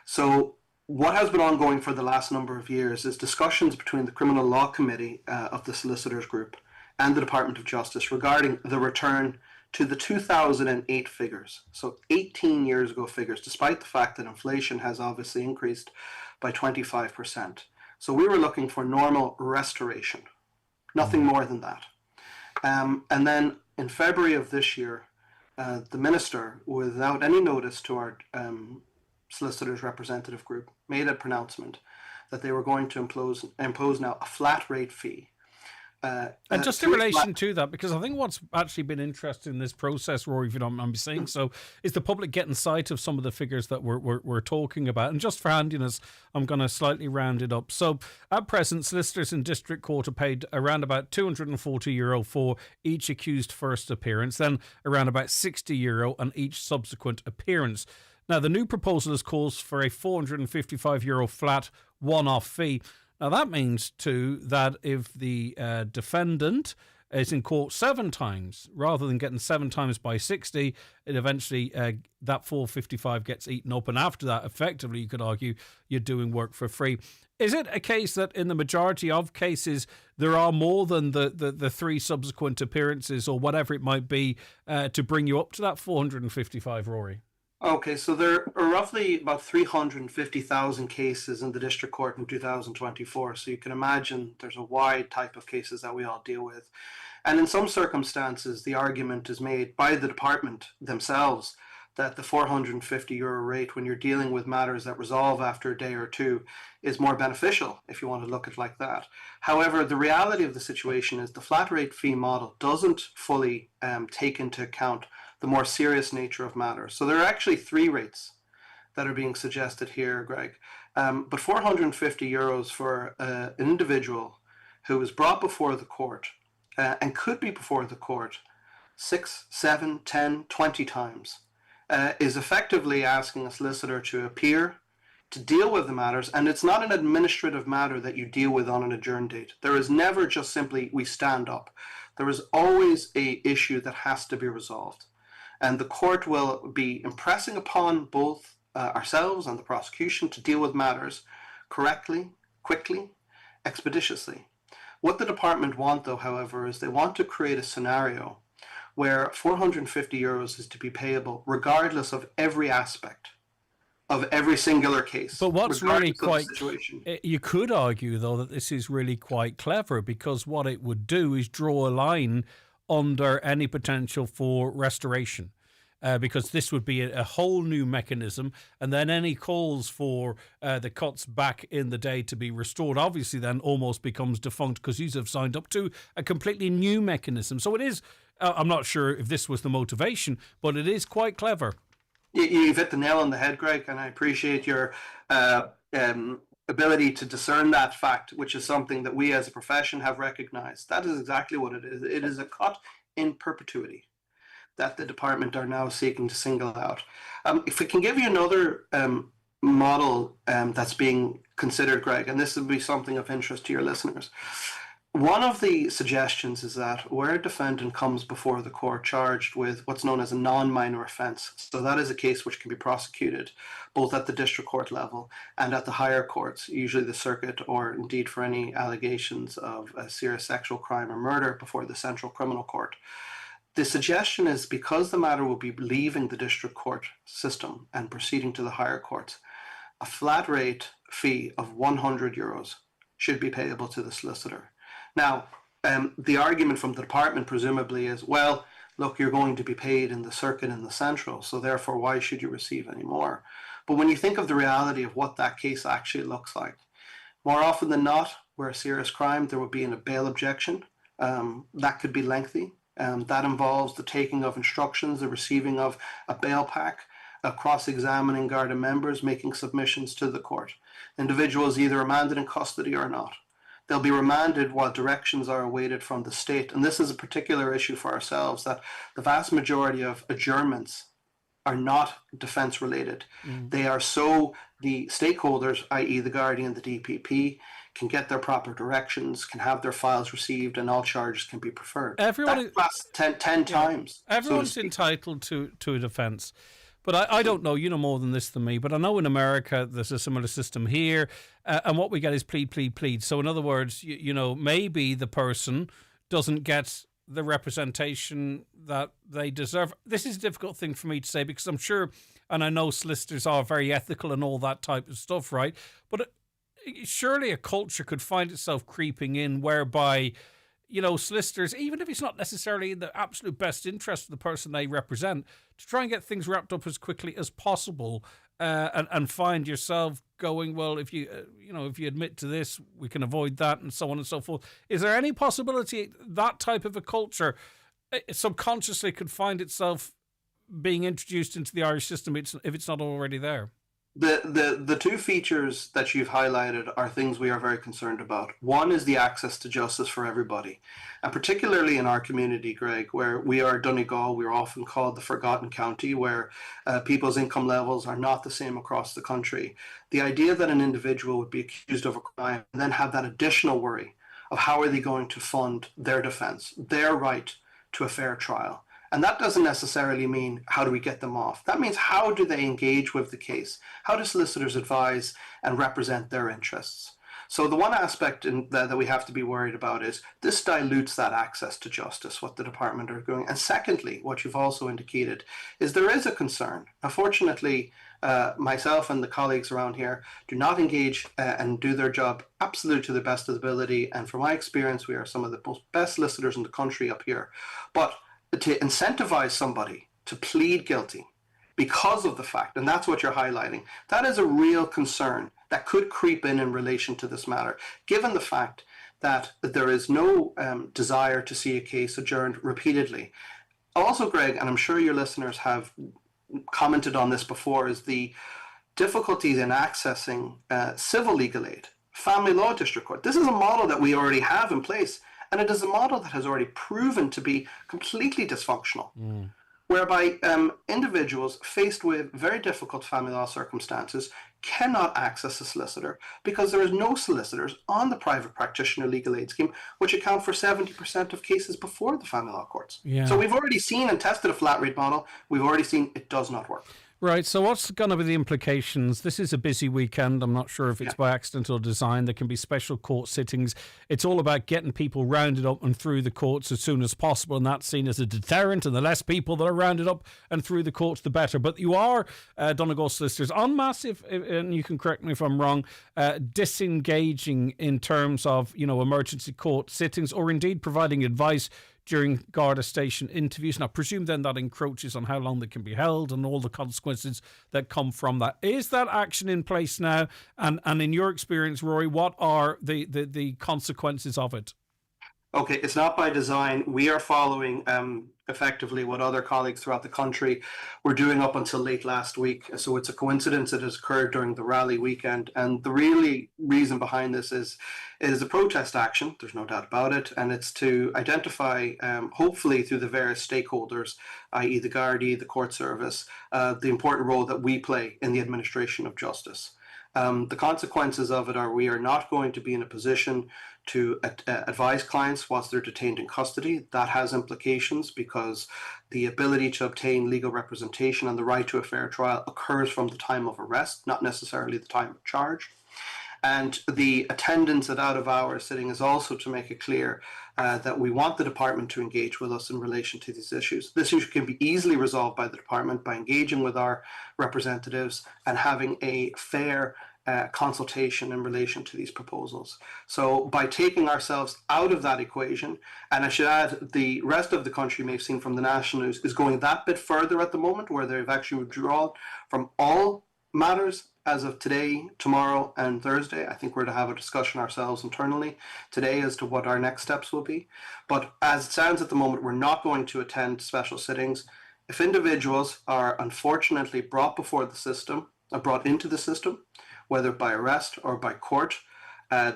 Speaker 16: So what has been ongoing for the last number of years is discussions between the Criminal Law Committee of the Solicitors Group and the Department of Justice regarding the return to the 2008 figures, so 18 years ago figures, despite the fact that inflation has obviously increased by 25%. So we were looking for normal restoration, nothing more than that. And then in February of this year, the minister, without any notice to our solicitors representative group, made a pronouncement that they were going to impose now a flat rate fee.
Speaker 1: And just in relation to that, because I think what's actually been interesting in this process, Rory, if you don't mind me saying so, is the public getting sight of some of the figures that we're talking about. And just for handiness, I'm going to slightly round it up. So at present, solicitors in district court are paid around about €240 for each accused first appearance, then around about €60 on each subsequent appearance. Now, the new proposal calls for a €455 flat one-off fee. Now, that means, too, that if the defendant is in court 7 times, rather than getting 7 times by 60, it eventually, that 455 gets eaten up. And after that, effectively, you could argue you're doing work for free. Is it a case that in the majority of cases, there are more than the 3 subsequent appearances or whatever it might be to bring you up to that 455, Rory?
Speaker 16: Okay, so there are roughly about 350,000 cases in the district court in 2024. So you can imagine there's a wide type of cases that we all deal with. And in some circumstances, the argument is made by the department themselves that the €450 rate, when you're dealing with matters that resolve after a day or two, is more beneficial, if you want to look at it like that. However, the reality of the situation is the flat rate fee model doesn't fully take into account the more serious nature of matters. So there are actually 3 rates that are being suggested here, Greg. But €450 for an individual who is brought before the court and could be before the court 6, 7, 10, 20 times is effectively asking a solicitor to appear, to deal with the matters, and it's not an administrative matter that you deal with on an adjourned date. There is never just simply we stand up. There is always an issue that has to be resolved. And the court will be impressing upon both ourselves and the prosecution to deal with matters correctly, quickly, expeditiously. What the department want, though, however, is they want to create a scenario where €450 is to be payable regardless of every aspect of every singular case.
Speaker 1: But what's really quite, you could argue, though, that this is really quite clever, because what it would do is draw a line under any potential for restoration. because this would be a whole new mechanism, and then any calls for the cuts back in the day to be restored obviously then almost becomes defunct because you have signed up to a completely new mechanism. So it is, I'm not sure if this was the motivation, but it is quite clever.
Speaker 16: You've hit the nail on the head, Greg, and I appreciate your ability to discern that fact, which is something that we as a profession have recognized. That is exactly what it is. It is a cut in perpetuity that the department are now seeking to single out. If we can give you another model that's being considered, Greg, and this would be something of interest to your listeners. One of the suggestions is that where a defendant comes before the court charged with what's known as a non-minor offence, so that is a case which can be prosecuted both at the district court level and at the higher courts, usually the circuit, or indeed for any allegations of a serious sexual crime or murder before the Central Criminal Court. The suggestion is because the matter will be leaving the district court system and proceeding to the higher courts, a flat rate fee of €100 should be payable to the solicitor. Now, the argument from the department presumably is, well, look, you're going to be paid in the circuit and the central, so therefore why should you receive any more? But when you think of the reality of what that case actually looks like, more often than not, where a serious crime, there would be a bail objection. That could be lengthy. That involves the taking of instructions, the receiving of a bail pack, cross-examining Garda members, making submissions to the court. Individuals either remanded in custody or not. They'll be remanded while directions are awaited from the state. And this is a particular issue for ourselves, that the vast majority of adjournments are not defence related. They are so the stakeholders, i.e. the Guardian, the DPP, can get their proper directions, can have their files received, and all charges can be preferred.
Speaker 1: Everyone
Speaker 16: that's 10 times.
Speaker 1: Everyone's entitled to a defence. But I don't know, you know more than this than me, but I know in America there's a similar system here, and what we get is plead. So in other words, you know, maybe the person doesn't get the representation that they deserve. This is a difficult thing for me to say because I'm sure, and I know solicitors are very ethical and all that type of stuff, right? But surely a culture could find itself creeping in whereby, you know, solicitors, even if it's not necessarily in the absolute best interest of the person they represent, to try and get things wrapped up as quickly as possible, and find yourself going, well, if you admit to this, we can avoid that, and so on and so forth. Is there any possibility that type of a culture subconsciously could find itself being introduced into the Irish system if it's not already there?
Speaker 16: The two features that you've highlighted are things we are very concerned about. One is the access to justice for everybody, and particularly in our community, Greg, where we are Donegal, we are often called the Forgotten County, where people's income levels are not the same across the country. The idea that an individual would be accused of a crime and then have that additional worry of how are they going to fund their defence, their right to a fair trial. And that doesn't necessarily mean how do we get them off. That means how do they engage with the case? How do solicitors advise and represent their interests? So the one aspect that we have to be worried about is this dilutes that access to justice, what the department are doing. And secondly, what you've also indicated is there is a concern. Unfortunately, myself and the colleagues around here do not engage and do their job absolutely to the best of the ability. And from my experience, we are some of the best solicitors in the country up here. But to incentivize somebody to plead guilty because of the fact, and that's what you're highlighting, that is a real concern that could creep in relation to this matter, given the fact that there is no desire to see a case adjourned repeatedly. Also, Greg, and I'm sure your listeners have commented on this before, is the difficulties in accessing civil legal aid, family law district court. This is a model that we already have in place. And it is a model that has already proven to be completely dysfunctional, whereby individuals faced with very difficult family law circumstances cannot access a solicitor because there is no solicitors on the private practitioner legal aid scheme, which account for 70% of cases before the family law courts.
Speaker 1: Yeah.
Speaker 16: So we've already seen and tested a flat rate model. We've already seen it does not work.
Speaker 1: Right, so what's going to be the implications? This is a busy weekend. I'm not sure if it's by accident or design. There can be special court sittings. It's all about getting people rounded up and through the courts as soon as possible, and that's seen as a deterrent, and the less people that are rounded up and through the courts, the better. But you are, Donegal solicitors, en masse, and you can correct me if I'm wrong, disengaging in terms of, you know, emergency court sittings, or indeed providing advice during Garda station interviews. And I presume then that encroaches on how long they can be held and all the consequences that come from that. Is that action in place now? And in your experience, Rory, what are the consequences of it?
Speaker 16: Okay, it's not by design. We are following effectively what other colleagues throughout the country were doing up until late last week. So it's a coincidence that has occurred during the rally weekend. And the really reason behind this is it is a protest action. There's no doubt about it. And it's to identify, hopefully through the various stakeholders, i.e. the Gardaí, the court service, the important role that we play in the administration of justice. The consequences of it are we are not going to be in a position to advise clients whilst they're detained in custody. That has implications because the ability to obtain legal representation and the right to a fair trial occurs from the time of arrest, not necessarily the time of charge. And the attendance at out-of-hours sitting is also to make it clear that we want the department to engage with us in relation to these issues. This issue can be easily resolved by the department by engaging with our representatives and having a fair consultation in relation to these proposals. So by taking ourselves out of that equation, and I should add the rest of the country may have seen from the national news is going that bit further at the moment, where they've actually withdrawn from all matters as of today, tomorrow and Thursday. I think we're to have a discussion ourselves internally today as to what our next steps will be. But as it stands at the moment, we're not going to attend special sittings. If individuals are unfortunately brought before the system, brought into the system, whether by arrest or by court,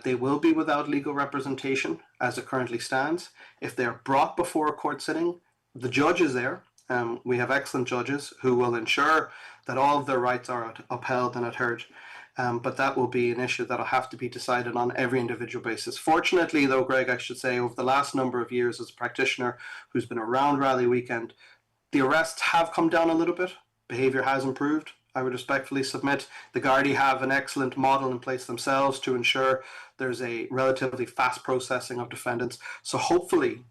Speaker 16: they will be without legal representation as it currently stands. If they are brought before a court sitting, the judge is there. We have excellent judges who will ensure that all of their rights are upheld and adhered. But that will be an issue that will have to be decided on every individual basis. Fortunately, though, Greg, I should say, over the last number of years as a practitioner who's been around Rally Weekend, the arrests have come down a little bit. Behaviour has improved. I would respectfully submit the Gardaí have an excellent model in place themselves to ensure there's a relatively fast processing of defendants. So hopefully,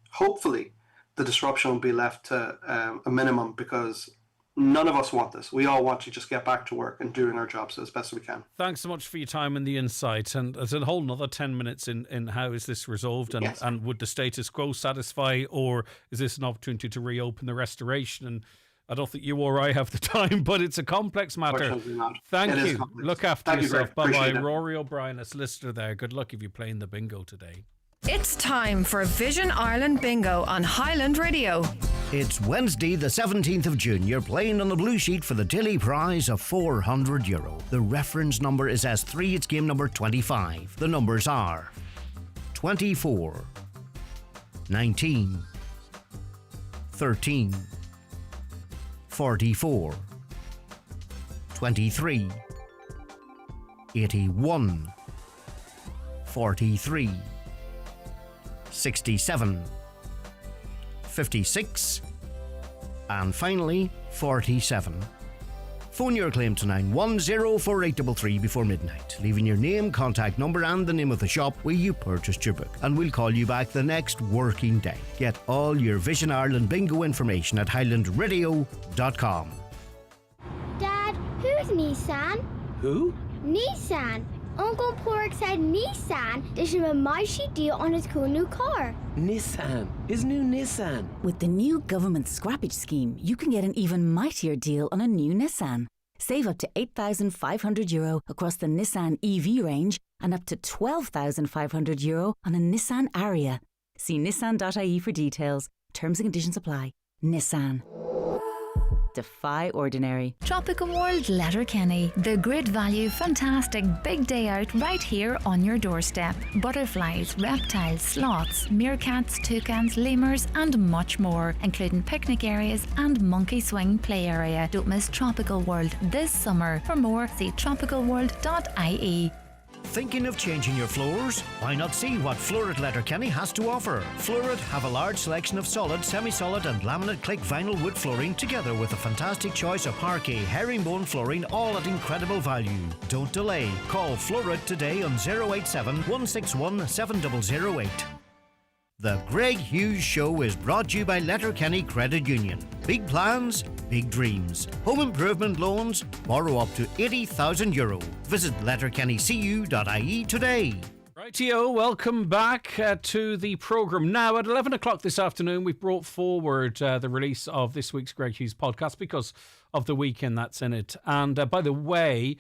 Speaker 16: the disruption will be left to a minimum, because none of us want this. We all want to just get back to work and doing our jobs as best we can.
Speaker 1: Thanks so much for your time and the insight. And there's a whole another 10 minutes in how is this resolved, and,
Speaker 16: Yes.
Speaker 1: and would the status quo satisfy, or is this an opportunity to reopen the restoration? And I don't think you or I have the time, but it's a complex matter.
Speaker 16: Fortunately not.
Speaker 1: Thank
Speaker 16: It is
Speaker 1: you.
Speaker 16: complex.
Speaker 1: Look after
Speaker 16: Thank you,
Speaker 1: yourself.
Speaker 16: Greg.
Speaker 1: Bye-bye.
Speaker 16: Appreciate it.
Speaker 1: Rory O'Brien, a solicitor there. Good luck if you're playing the bingo today.
Speaker 18: It's time for Vision Ireland Bingo on Highland Radio.
Speaker 9: It's Wednesday, the 17th of June. You're playing on the blue sheet for the daily prize of €400. The reference number is S3. It's game number 25. The numbers are 24, 19, 13, 44, 23, 81, 43, 67, 56, and finally 47. Phone your claim to 9104833 before midnight, leaving your name, contact number and the name of the shop where you purchased your book, and we'll call you back the next working day. Get all your Vision Ireland bingo information at highlandradio.com.
Speaker 19: Dad, who's Nissan?
Speaker 21: Who?
Speaker 19: Nissan. Uncle Pork said Nissan did him a mighty deal on his cool new car.
Speaker 20: Nissan. His new Nissan. With the new government scrappage scheme, you can get an even mightier deal on a new Nissan. Save up to €8,500 across the Nissan EV range and up to €12,500 on a Nissan Ariya. See nissan.ie for details. Terms and conditions apply. Nissan. Defy ordinary.
Speaker 12: Tropical World Letterkenny. The great value, fantastic big day out right here on your doorstep. Butterflies, reptiles, sloths, meerkats, toucans, lemurs and much more, including picnic areas and monkey swing play area. Don't miss Tropical World this summer. For more, see tropicalworld.ie.
Speaker 9: Thinking of changing your floors? Why not see what Florid Letterkenny has to offer? Florid have a large selection of solid, semi-solid and laminate click vinyl wood flooring, together with a fantastic choice of parquet, herringbone flooring, all at incredible value. Don't delay. Call Florid today on 087 161 7008. The Greg Hughes Show is brought to you by Letterkenny Credit Union. Big plans, big dreams. Home improvement loans, borrow up to €80,000. Visit letterkennycu.ie today.
Speaker 1: Right. Rightio, welcome back to the programme. Now, at 11 o'clock this afternoon, we've brought forward the release of this week's Greg Hughes podcast because of the weekend that's in it. And by the way,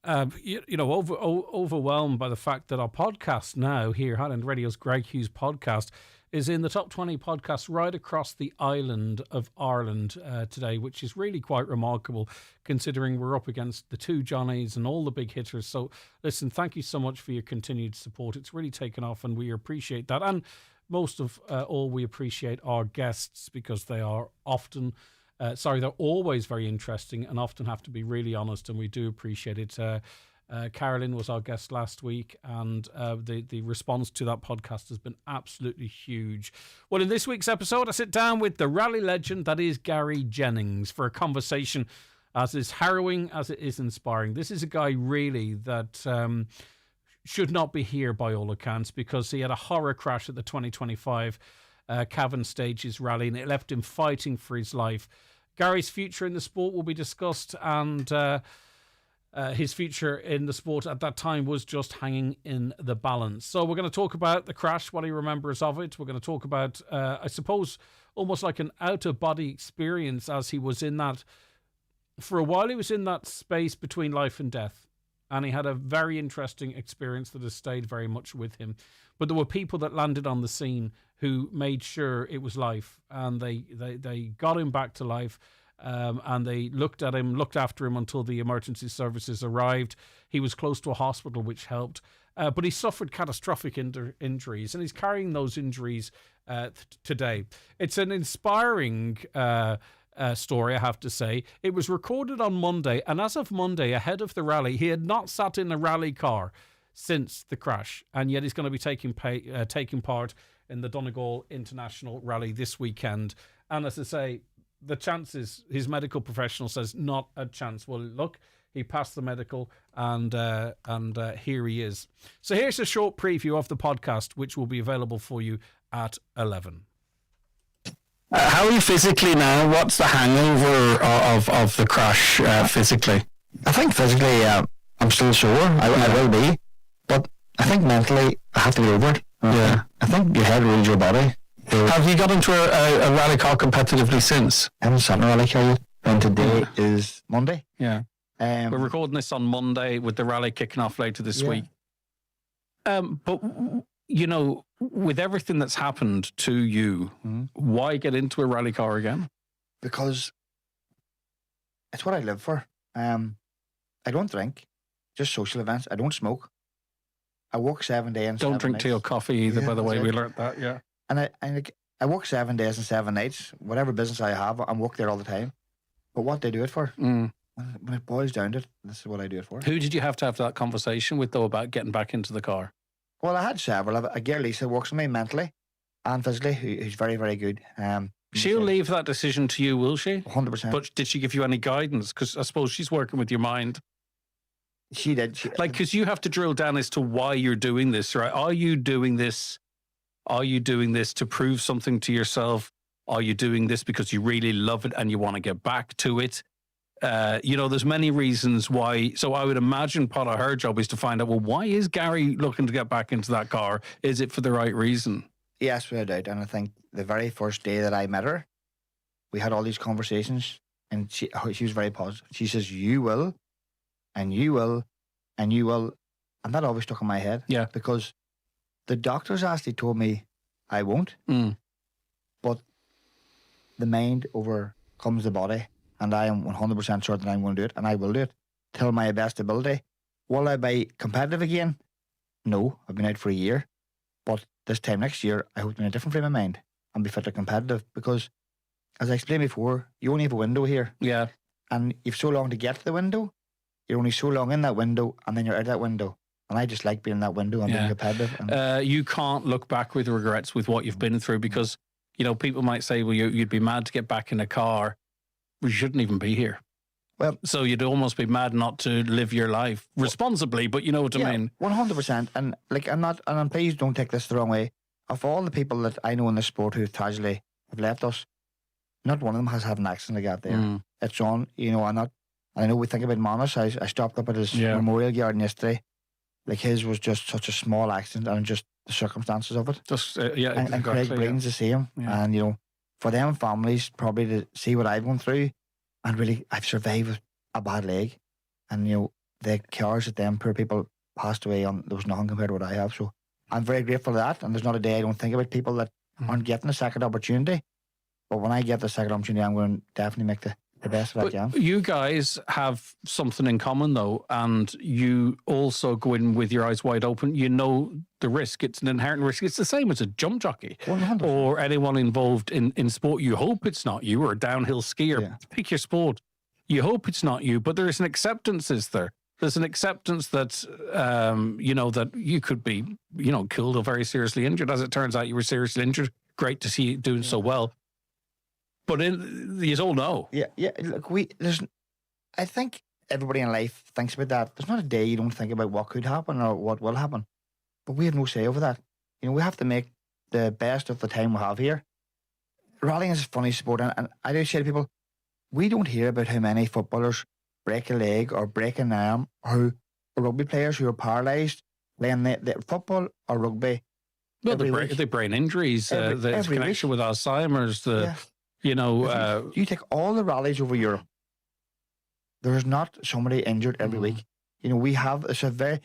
Speaker 1: overwhelmed by the fact that our podcast now here, Highland Radio's Greg Hughes podcast, is in the top 20 podcasts right across the island of Ireland today, which is really quite remarkable considering we're up against the two Johnnies and all the big hitters. So listen, thank you so much for your continued support. It's really taken off and we appreciate that. And most of all, we appreciate our guests because they are often, they're always very interesting and often have to be really honest, and we do appreciate it. Carolyn was our guest last week, and the response to that podcast has been absolutely huge. Well, in this week's episode, I sit down with the rally legend that is Gary Jennings for a conversation as is harrowing as it is inspiring. This is a guy really that should not be here by all accounts because he had a horror crash at the 2025 Cavan Stages rally and it left him fighting for his life. Gary's future in the sport will be discussed, and his future in the sport at that time was just hanging in the balance. So we're going to talk about the crash, what he remembers of it. We're going to talk about, I suppose, almost like an out-of-body experience as he was in that. For a while, he was in that space between life and death. And he had a very interesting experience that has stayed very much with him. But there were people that landed on the scene who made sure it was life. And they got him back to life. And they looked after him until the emergency services arrived. He was close to a hospital, which helped. But he suffered catastrophic injuries, and he's carrying those injuries today. It's an inspiring story, I have to say. It was recorded on Monday, and as of Monday, ahead of the rally, he had not sat in a rally car since the crash, and yet he's going to be taking part in the Donegal International Rally this weekend. And as I say, the chances, his medical professional says, not a chance. Well, look, he passed the medical, and here he is. So here's a short preview of the podcast, which will be available for you at 11.
Speaker 2: How are you physically now? What's the hangover of the crash physically?
Speaker 4: I think physically, I'm still sore. I will be, but I think mentally, I have to get over it.
Speaker 2: Yeah,
Speaker 4: I think your head rules your body.
Speaker 2: Have you got into a rally car competitively since?
Speaker 4: I haven't sat in a rally car yet, and today is Monday.
Speaker 2: Yeah. We're recording this on Monday with the rally kicking off later this week. But, you know, with everything that's happened to you, why get into a rally car again?
Speaker 4: Because it's what I live for. I don't drink, just social events. I don't smoke. I work 7 days and 7
Speaker 2: nights. Don't drink tea or coffee either, by the way. We learnt that, yeah.
Speaker 4: And I work 7 days and 7 nights. Whatever business I have, I'm work there all the time. But what do I do it for? When it boils down to it, this is what I do it for.
Speaker 2: Who did you have to have that conversation with, though, about getting back into the car?
Speaker 4: Well, I had several. A girl, Lisa, works with me mentally and physically, who's very, very good.
Speaker 2: She'll leave that decision to you, will she?
Speaker 4: 100%.
Speaker 2: But did she give you any guidance? Because I suppose she's working with your mind.
Speaker 4: She did.
Speaker 2: Because you have to drill down as to why you're doing this, right? Are you doing this to prove something to yourself? Are you doing this because you really love it and you want to get back to it? There's many reasons why. So I would imagine part of her job is to find out, well, why is Gary looking to get back into that car? Is it for the right reason?
Speaker 4: Yes, without doubt. And I think the very first day that I met her, we had all these conversations, and she was very positive. She says, you will, and you will, and you will. And that always stuck in my head.
Speaker 2: Yeah.
Speaker 4: Because the doctors actually told me I won't. But the mind overcomes the body. And I am 100% sure that I'm going to do it. And I will do it till my best ability. Will I be competitive again? No. I've been out for a year. But this time next year, I hope to be in a different frame of mind and be fit and competitive. Because, as I explained before, you only have a window here.
Speaker 2: Yeah.
Speaker 4: And you've so long to get to the window. You're only so long in that window, and then you're out that window. And I just like being in that window and being competitive. And
Speaker 2: you can't look back with regrets with what you've been through because, people might say, well, you'd be mad to get back in a car. You shouldn't even be here.
Speaker 4: Well,
Speaker 2: so you'd almost be mad not to live your life responsibly, but you know what I mean?
Speaker 4: 100%. And please don't take this the wrong way. Of all the people that I know in this sport who tragically have left us, not one of them has had an accident like that there. It's on, I know we think about Monis. I stopped up at his memorial garden yesterday, Like his was just such a small accident and just the circumstances of it.
Speaker 2: Just
Speaker 4: and
Speaker 2: exactly,
Speaker 4: Craig Breen's the same.
Speaker 2: Yeah.
Speaker 4: And, you know, for them families probably to see what I've gone through, and really I've survived with a bad leg. And, you know, the cars that them poor people passed away on, there was nothing compared to what I have. So I'm very grateful for that. And there's not a day I don't think about people that aren't getting a second opportunity. But when I get the second opportunity, I'm going to definitely make the best of that jam.
Speaker 2: You guys have something in common, though, and you also go in with your eyes wide open. You know the risk. It's an inherent risk. It's the same as a jump jockey
Speaker 4: 100%.
Speaker 2: or anyone involved in sport. You hope it's not you, or a downhill skier.
Speaker 4: Yeah.
Speaker 2: Pick your sport. You hope it's not you, but there is an acceptance, is there? There's an acceptance that, you know, that you could be, you know, killed or very seriously injured. As it turns out, you were seriously injured. Great to see you doing so well. But you all know.
Speaker 4: Yeah. Look, I think everybody in life thinks about that. There's not a day you don't think about what could happen or what will happen. But we have no say over that. You know, we have to make the best of the time we have here. Rallying is a funny sport, and I do say to people, we don't hear about how many footballers break a leg or break an arm, or rugby players who are paralysed playing the football or rugby.
Speaker 2: Well, the brain injuries, the connection with Alzheimer's, you know.
Speaker 4: You take all the rallies over Europe, there's not somebody injured every week. You know, we have, it's a very,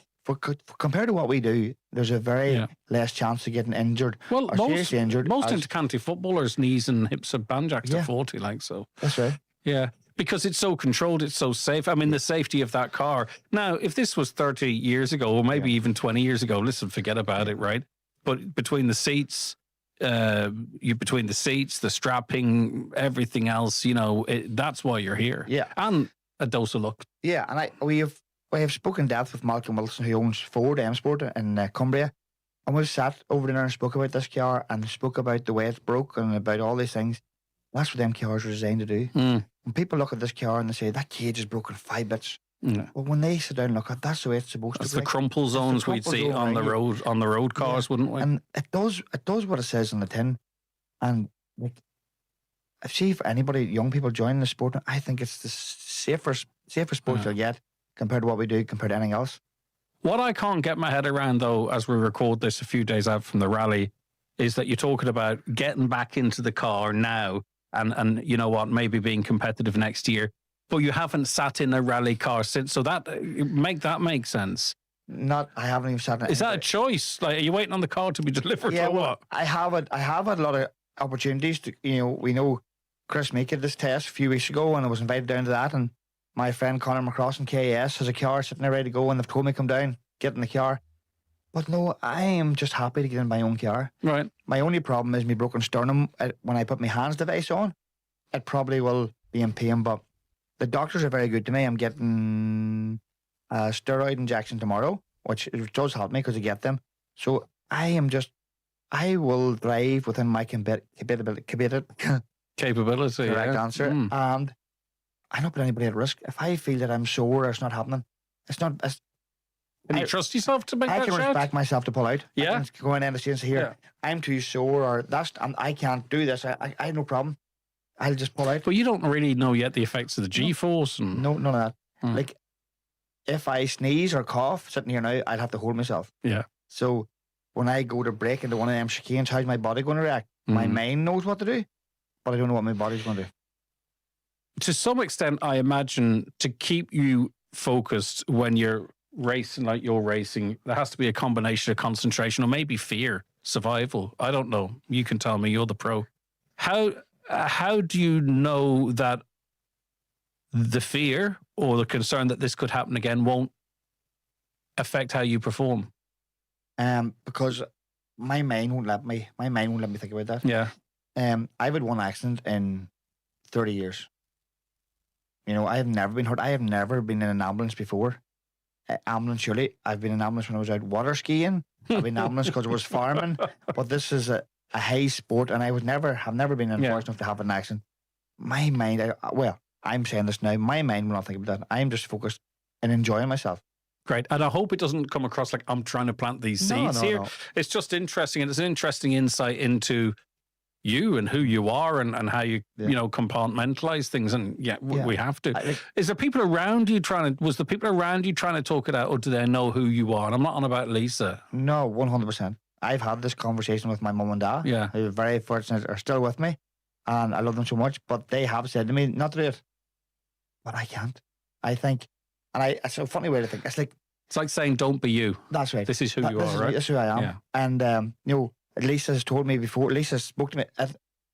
Speaker 4: compared to what we do, there's a very less chance of getting injured or seriously injured.
Speaker 2: Most intercounty footballers' knees and hips are banjacked at 40, like so.
Speaker 4: That's right.
Speaker 2: Yeah, because it's so controlled, it's so safe. I mean, the safety of that car. Now, if this was 30 years ago, or maybe even 20 years ago, listen, forget about it, right? But between the seats, the strapping, everything else, you know, that's why you're here.
Speaker 4: Yeah.
Speaker 2: And a dose of luck.
Speaker 4: Yeah, and we have spoken in depth with Malcolm Wilson, who owns Ford M Sport in Cumbria, and we've sat over dinner and spoke about this car and spoke about the way it's broke and about all these things. That's what them cars are designed to do. When people look at this car and they say, that cage is broken 5 bits.
Speaker 2: Yeah.
Speaker 4: Well, when they sit down and look at, that's the way it's supposed to be.
Speaker 2: That's the crumple zones we'd see on the road cars, wouldn't we?
Speaker 4: And it does what it says on the tin. And like, I see for anybody, young people joining the sport, I think it's the safest sport you'll get compared to what we do, compared to anything else.
Speaker 2: What I can't get my head around, though, as we record this a few days out from the rally, is that you're talking about getting back into the car now and you know what, maybe being competitive next year, but you haven't sat in a rally car since. So that make sense.
Speaker 4: I haven't even sat in it.
Speaker 2: Is that a choice? Like, are you waiting on the car to be delivered or what?
Speaker 4: I have had a lot of opportunities to, you know, we know Chris Meek had this test a few weeks ago and I was invited down to that, and my friend Conor McCross in KAS has a car sitting there ready to go and they've told me to come down, get in the car. But no, I am just happy to get in my own car.
Speaker 2: Right.
Speaker 4: My only problem is my broken sternum. When I put my hands device on, it probably will be in pain, but the doctors are very good to me. I'm getting a steroid injection tomorrow, which does help me because I get them. So I will drive within my capability. Correct answer. And I don't put anybody at risk. If I feel that I'm sore or it's not happening,
Speaker 2: Can you trust yourself to make that
Speaker 4: shout? I can respect myself to pull out.
Speaker 2: Yeah.
Speaker 4: I can go in and say, here, I'm too sore, or I can't do this. I have no problem. I'll just pull out.
Speaker 2: But you don't really know yet the effects of the G-force.
Speaker 4: No, none of that. Like, if I sneeze or cough sitting here now, I'd have to hold myself.
Speaker 2: Yeah.
Speaker 4: So when I go to break into one of them chicanes, how's my body going to react? My mind knows what to do, but I don't know what my body's going to do.
Speaker 2: To some extent, I imagine to keep you focused when you're racing like you're racing, there has to be a combination of concentration or maybe fear, survival. I don't know. You can tell me. You're the pro. How do you know that the fear or the concern that this could happen again won't affect how you perform?
Speaker 4: Because my mind won't let me think about that.
Speaker 2: Yeah.
Speaker 4: I've had one accident in 30 years. You know, I have never been hurt. I have never been in an ambulance before. Ambulance, surely. I've been in an ambulance when I was out water skiing. I've been in an ambulance because I was farming. But this is a high sport, and have never been unfortunate enough to have an accident. My mind, I'm saying this now, my mind will not think about that. I'm just focused on enjoying myself.
Speaker 2: Great. And I hope it doesn't come across like I'm trying to plant these seeds here. No. It's just interesting, and it's an interesting insight into you and who you are and how you compartmentalize things. And we have to. Was the people around you trying to talk it out, or do they know who you are? And I'm not on about Lisa.
Speaker 4: No, 100%. I've had this conversation with my mum and dad, who are very fortunate, are still with me, and I love them so much, but they have said to me not to do it. But I can't. I think, and it's a funny way to think. It's like saying, don't be you. That's right.
Speaker 2: This is who you are, right?
Speaker 4: This is who I am. Yeah. And, Lisa's told me before, Lisa spoke to me,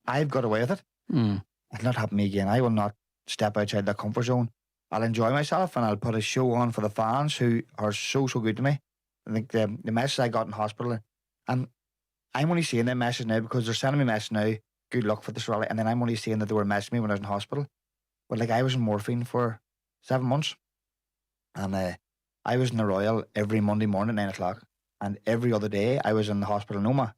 Speaker 4: I've got away with it. It'll not happen to me again. I will not step outside the comfort zone. I'll enjoy myself and I'll put a show on for the fans who are so good to me. I think the message I got in hospital, and I'm only seeing that message now because they're sending me a message now, good luck for this rally, and then I'm only seeing that they were messaging me when I was in hospital. But I was in morphine for 7 months, and I was in the Royal every Monday morning at 9 o'clock, and every other day I was in the hospital Noma.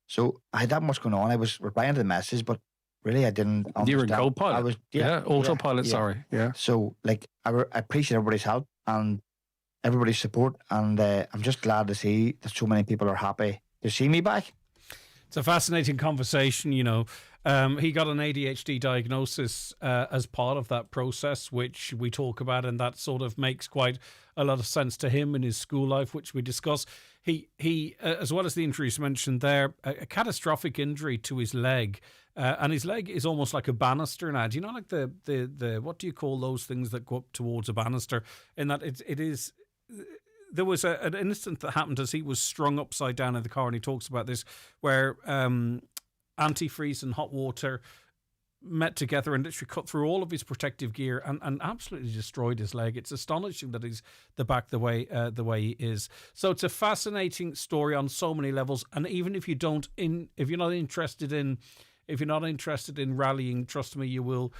Speaker 4: So I had that much going on. I was replying to the message, but really I didn't understand.
Speaker 2: You were co-pilot.
Speaker 4: I was,
Speaker 2: autopilot, sorry. Yeah.
Speaker 4: So I appreciate everybody's help and everybody's support, and I'm just glad to see that so many people are happy to see me back.
Speaker 1: It's a fascinating conversation, He got an ADHD diagnosis as part of that process, which we talk about, and that sort of makes quite a lot of sense to him in his school life, which we discuss. He as well as the injuries mentioned there, a catastrophic injury to his leg, and his leg is almost like a banister now. Do you know, like the what do you call those things that go up towards a banister? In that it is. There was an incident that happened as he was strung upside down in the car, and he talks about this, where antifreeze and hot water met together and literally cut through all of his protective gear and absolutely destroyed his leg. It's astonishing that he's back the way he is. So it's a fascinating story on so many levels. And even if you're not interested in rallying, trust me, you will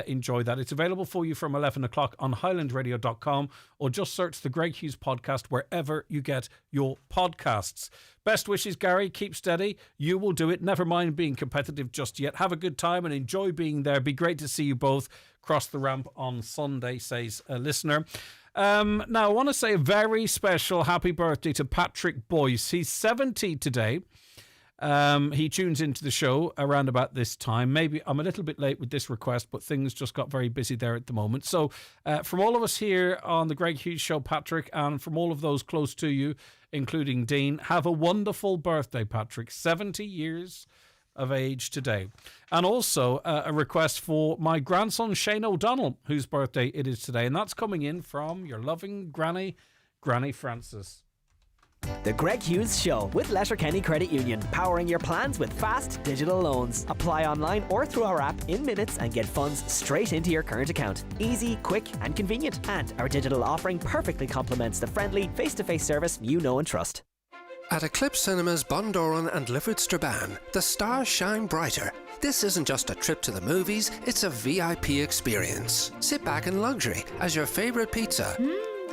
Speaker 1: enjoy that. It's available for you from 11 o'clock on highlandradio.com, or just search the Greg Hughes podcast wherever you get your podcasts. Best wishes, Gary. Keep steady. You will do it. Never mind being competitive just yet. Have a good time and enjoy being there. Be great to see you both cross the ramp on Sunday, says a listener. Now, I want to say a very special happy birthday to Patrick Boyce. He's 70 today. He tunes into the show around about this time. Maybe I'm a little bit late with this request, but things just got very busy there at the moment. So from all of us here on the Greg Hughes Show, Patrick, and from all of those close to you, including Dean, have a wonderful birthday, Patrick. 70 years of age today. And also a request for my grandson Shane O'Donnell, whose birthday it is today, and that's coming in from your loving Granny Francis.
Speaker 3: The Greg Hughes Show with Letterkenny Credit Union, powering your plans with fast digital loans. Apply online or through our app in minutes and get funds straight into your current account. Easy, quick and convenient. And our digital offering perfectly complements the friendly face-to-face service you know and trust.
Speaker 13: At Eclipse Cinemas Bundoran and Lifford Strabane, the stars shine brighter. This isn't just a trip to the movies, it's a VIP experience. Sit back in luxury as your favourite pizza,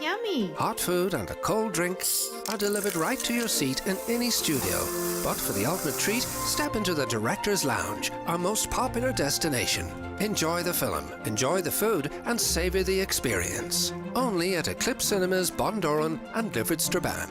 Speaker 17: yummy,
Speaker 13: hot food and a cold drink are delivered right to your seat in any studio. But for the ultimate treat, step into the Director's Lounge, our most popular destination. Enjoy the film, enjoy the food and savour the experience. Only at Eclipse Cinemas Bundoran and Lifford Strabane.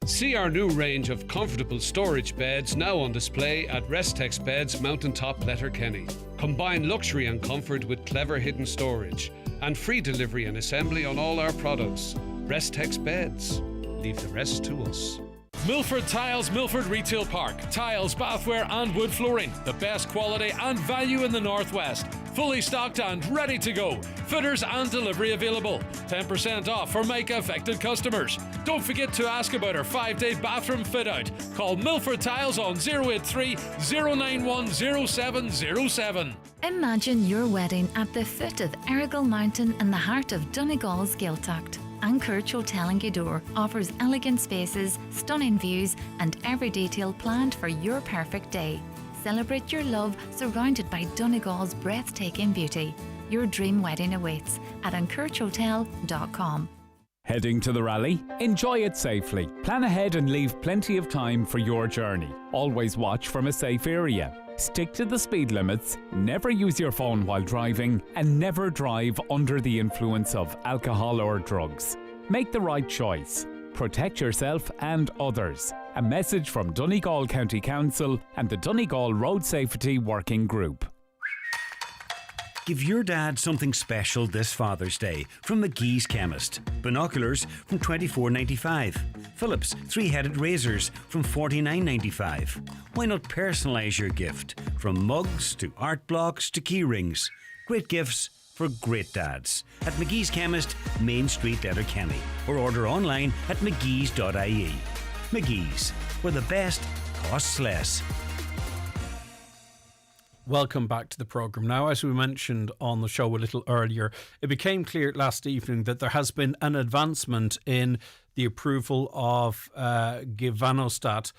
Speaker 6: See our new range of comfortable storage beds now on display at Restex Beds Mountaintop Letterkenny. Combine luxury and comfort with clever hidden storage and free delivery and assembly on all our products. Restex Beds. Leave the rest to us. Milford Tiles, Milford Retail Park. Tiles, bathware and wood flooring. The best quality and value in the Northwest. Fully stocked and ready to go. Fitters and delivery available. 10% off for Mica affected customers. Don't forget to ask about our 5-day bathroom fit out. Call Milford Tiles on 083 091 0707.
Speaker 12: Imagine your wedding at the foot of Errigal Mountain in the heart of Donegal's Gaeltacht. Anchorage Hotel in Gweedore offers elegant spaces, stunning views and every detail planned for your perfect day. Celebrate your love surrounded by Donegal's breathtaking beauty. Your dream wedding awaits at anchoragehotel.com.
Speaker 21: Heading to the rally? Enjoy it safely. Plan ahead and leave plenty of time for your journey. Always watch from a safe area. Stick to the speed limits, never use your phone while driving, and never drive under the influence of alcohol or drugs. Make the right choice. Protect yourself and others. A message from Donegal County Council and the Donegal Road Safety Working Group.
Speaker 7: Give your dad something special this Father's Day from McGee's Chemist. Binoculars from $24.95. Philips 3-headed razors from $49.95. Why not personalise your gift? From mugs to art blocks to key rings. Great gifts for great dads. At McGee's Chemist, Main Street, Letterkenny. Or order online at mcgees.ie. McGee's, where the best costs less.
Speaker 1: Welcome back to the programme. Now, as we mentioned on the show a little earlier, it became clear last evening that there has been an advancement in the approval of Givanostat.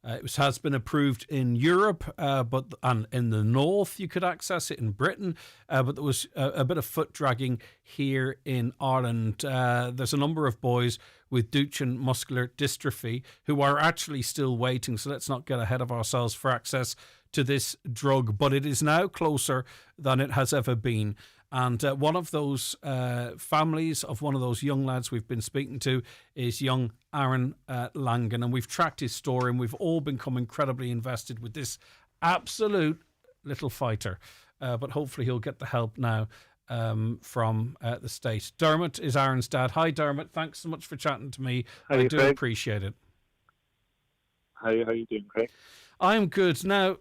Speaker 1: It has been approved in Europe, and in the north you could access it in Britain, but there was a bit of foot dragging here in Ireland. There's a number of boys with Duchenne muscular dystrophy who are actually still waiting, so let's not get ahead of ourselves for access to this drug, but it is now closer than it has ever been. And one of those families of one of those young lads we've been speaking to is young Aaron Langan, and we've tracked his story, and we've all become incredibly invested with this absolute little fighter. But hopefully he'll get the help now from the state. Dermot is Aaron's dad. Hi, Dermot. Thanks so much for chatting to me. I do appreciate it.
Speaker 17: How are you doing, Craig?
Speaker 1: I'm good. Now,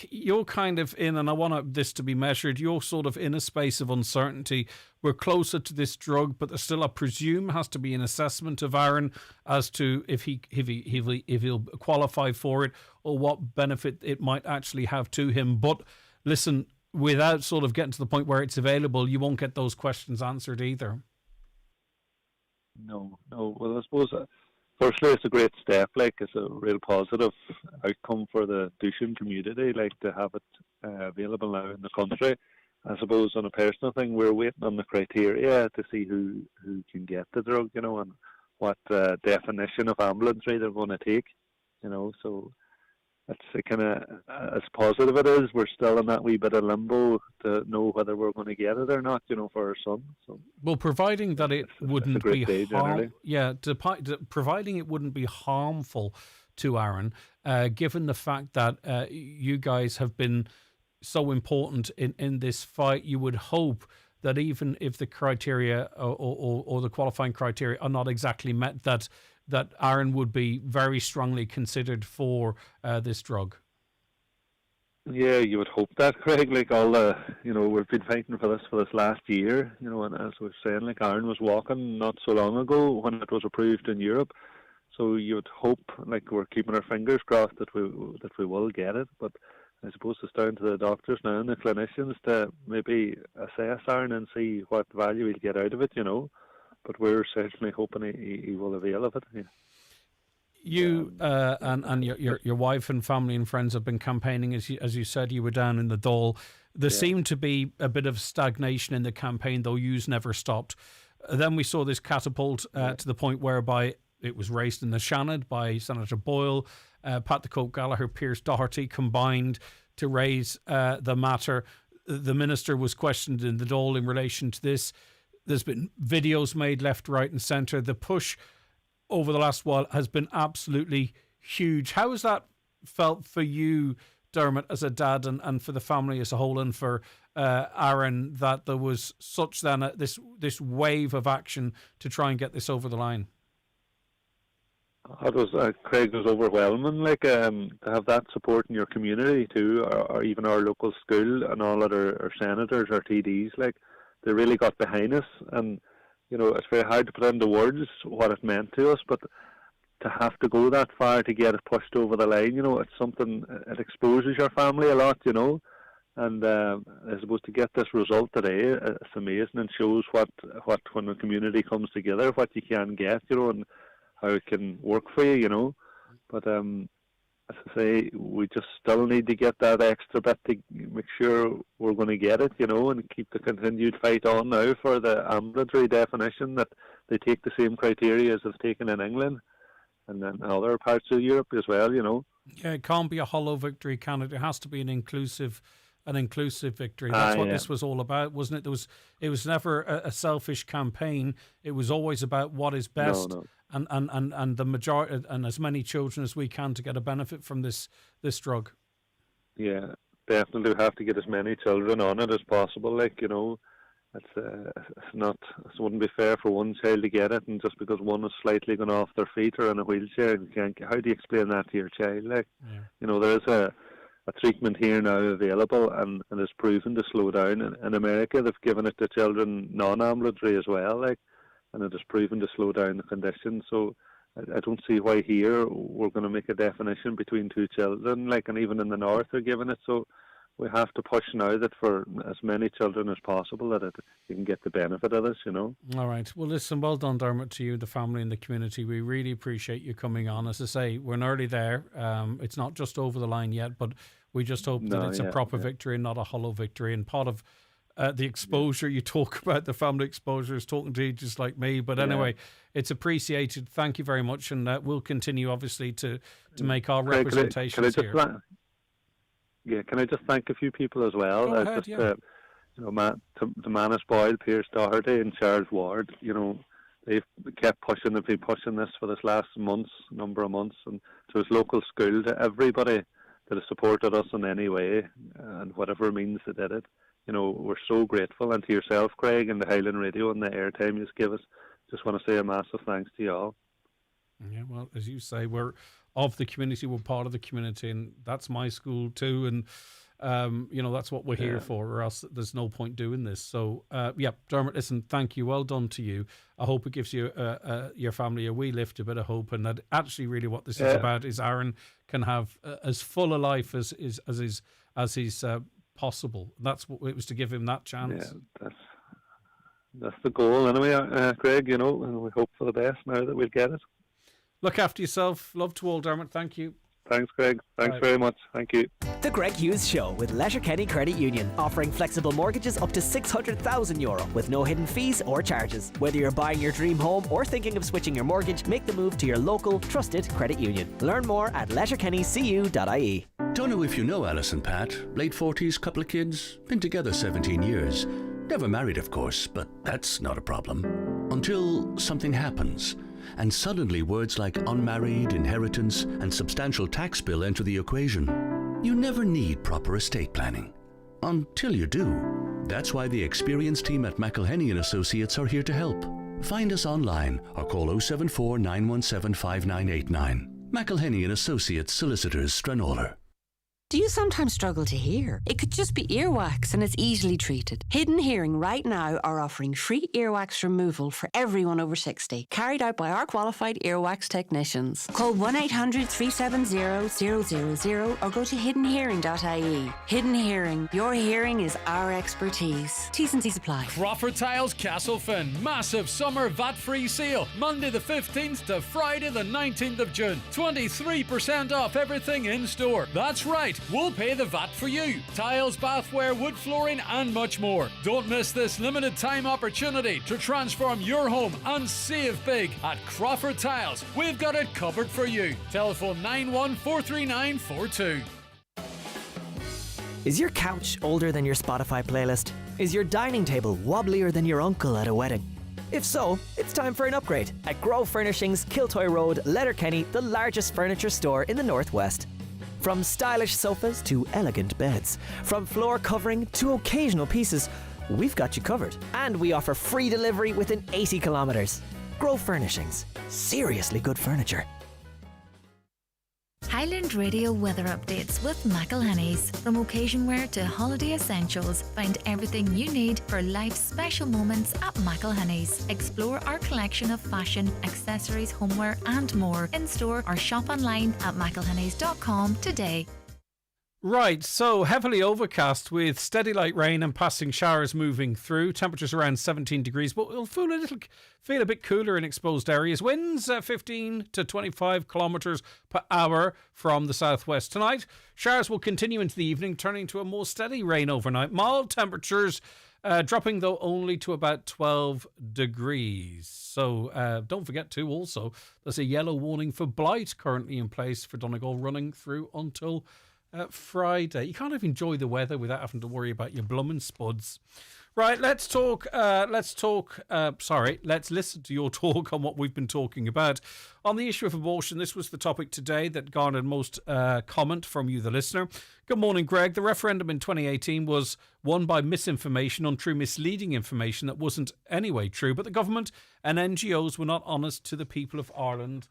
Speaker 1: you're kind of in, and I want this to be measured, you're sort of in a space of uncertainty. We're closer to this drug, but there still, I presume, has to be an assessment of Aaron as to if he'll qualify for it or what benefit it might actually have to him. But listen, without sort of getting to the point where it's available, you won't get those questions answered either.
Speaker 17: No. Well, I suppose firstly, it's a great step. Like, it's a real positive outcome for the Duchenne community. Like, to have it available now in the country. I suppose on a personal thing, we're waiting on the criteria to see who can get the drug, and what definition of ambulatory they're going to take, So it's kind of, as positive it is, we're still in that wee bit of limbo to know whether we're going to get it or not, for our son. So,
Speaker 1: well, providing that it wouldn't be providing it wouldn't be harmful to Aaron, given the fact that you guys have been so important in this fight, you would hope that even if the criteria or the qualifying criteria are not exactly met, that Aaron would be very strongly considered for this drug.
Speaker 17: Yeah, you would hope that, Craig. Like, all the, we've been fighting for this last year, and as we were saying, like, Aaron was walking not so long ago when it was approved in Europe. So you would hope, like, we're keeping our fingers crossed that we will get it. But I suppose it's down to the doctors now and the clinicians to maybe assess Aaron and see what value he'll get out of it, But we're certainly hoping he will avail of it. Yeah.
Speaker 1: You and your wife and family and friends have been campaigning, as you said. You were down in the Dáil. There seemed to be a bit of stagnation in the campaign, though yous never stopped. Then we saw this catapult to the point whereby it was raised in the Shannon by Senator Boyle, Pat the Cope Gallagher, Pierce Doherty combined to raise the matter. The minister was questioned in the Dáil in relation to this. There's been videos made left, right and centre. The push over the last while has been absolutely huge. How has that felt for you, Dermot, as a dad, and for the family as a whole, and for Aaron, that there was such then this wave of action to try and get this over the line?
Speaker 17: It was, Craig, was overwhelming. Like, to have that support in your community too, or even our local school and all that, our senators, our TDs, like, they really got behind us. And it's very hard to put into words what it meant to us, but to have to go that far to get it pushed over the line, it's something, it exposes your family a lot, And I suppose to get this result today, it's amazing, and shows what when the community comes together, what you can get, and how it can work for you, But as I say, we just still need to get that extra bit to make sure we're going to get it, and keep the continued fight on now for the ambulatory definition, that they take the same criteria as they've taken in England and then other parts of Europe as well,
Speaker 1: Yeah, it can't be a hollow victory, can it? It has to be an inclusive an inclusive victory. That's what this was all about, wasn't it? It was never a selfish campaign. It was always about what is best, and the majority, and as many children as we can to get a benefit from this drug.
Speaker 17: Yeah, definitely have to get as many children on it as possible. Like, you know, it's not. It wouldn't be fair for one child to get it, and just because one is slightly gone off their feet or in a wheelchair, how do you explain that to your child? Like, you know, there is a treatment here now available, and it's proven to slow down. In America, they've given it to children non-ambulatory as well, like, and it has proven to slow down the condition. So I don't see why here we're going to make a definition between two children, like, and even in the north they're giving it. So we have to push now that for as many children as possible that you can get the benefit of this, you know.
Speaker 1: All right. Well, listen, well done, Dermot, to you, the family and the community. We really appreciate you coming on. As I say, we're nearly there. It's not just over the line yet, but we just hope that it's a proper victory and not a hollow victory. And part of the exposure you talk about, the family exposure, is talking to you just like me. But anyway, it's appreciated. Thank you very much. And we'll continue, obviously, to make our representations here.
Speaker 17: Can I just thank a few people as well?
Speaker 1: Go ahead,
Speaker 17: you know, the Manus Boyle, Pierce Doherty and Charles Ward, you know, they've been pushing this for this last number of months, and to his local school, to everybody that has supported us in any way, and whatever means they did it. You know, we're so grateful, and to yourself, Craig, and the Highland Radio and the airtime you give us. Just want to say a massive thanks to you all.
Speaker 1: Yeah, well, as you say, we're of the community, we're part of the community, and that's my school too, and you know, that's what we're here for, or else there's no point doing this. So Dermot, listen, thank you, well done to you. I hope it gives you your family a wee lift, a bit of hope, and that actually really what this is about is Aaron can have as full a life as is possible. That's what it was, to give him that chance.
Speaker 17: That's the goal anyway, Craig, you know, and we hope for the best now that we'll get it.
Speaker 1: Look after yourself. Love to all, Dermot. Thank you.
Speaker 17: Thanks, Craig. Thanks very much. Thank you.
Speaker 3: The Greg Hughes Show with Letterkenny Credit Union, offering flexible mortgages up to €600,000 with no hidden fees or charges. Whether you're buying your dream home or thinking of switching your mortgage, make the move to your local trusted credit union. Learn more at letterkennycu.ie.
Speaker 8: Don't know if you know Alice and Pat. Late 40s, couple of kids, been together 17 years. Never married, of course, but that's not a problem. Until something happens. And suddenly words like unmarried, inheritance, and substantial tax bill enter the equation. You never need proper estate planning. Until you do. That's why the experienced team at McElhenney & Associates are here to help. Find us online or call 074 917 5989. McElhenney & Associates, Solicitors, Stranraer.
Speaker 11: Do you sometimes struggle to hear? It could just be earwax, and it's easily treated. Hidden Hearing right now are offering free earwax removal for everyone over 60, carried out by our qualified earwax technicians. Call 1-800-370-000 or go to hiddenhearing.ie. Hidden Hearing, your hearing is our expertise. T's and C's apply.
Speaker 6: Crawford Tiles Castlefin, massive summer VAT-free sale, Monday the 15th to Friday the 19th of June. 23% off everything in store. That's right. We'll pay the VAT for you. Tiles, bathware, wood flooring and much more. Don't miss this limited time opportunity to transform your home and save big at Crawford Tiles. We've got it covered for you. Telephone 914392.
Speaker 3: Is your couch older than your Spotify playlist? Is your dining table wobblier than your uncle at a wedding? If so, it's time for an upgrade at Grove Furnishings, Kiltoy Road, Letterkenny, the largest furniture store in the Northwest. From stylish sofas to elegant beds, from floor covering to occasional pieces, we've got you covered. And we offer free delivery within 80 kilometres. Grove Furnishings. Seriously good furniture.
Speaker 12: Highland Radio weather updates with McElhenney's. From occasion wear to holiday essentials, find everything you need for life's special moments at McElhenney's. Explore our collection of fashion, accessories, homeware and more in store or shop online at mcelhenneys.com today.
Speaker 1: Right, so heavily overcast with steady light rain and passing showers moving through. Temperatures around 17 degrees, but we'll feel a bit cooler in exposed areas. Winds 15 to 25 kilometres per hour from the southwest. Tonight, showers will continue into the evening, turning to a more steady rain overnight. Mild temperatures dropping, though, only to about 12 degrees. So don't forget to also, there's a yellow warning for blight currently in place for Donegal running through until Friday. You can't even enjoy the weather without having to worry about your blooming spuds. Right, let's listen to your talk on what we've been talking about. On the issue of abortion, this was the topic today that garnered most comment from you, the listener. Good morning, Greg. The referendum in 2018 was won by misinformation, untrue, misleading information that wasn't anyway true, but the government and NGOs were not honest to the people of Ireland.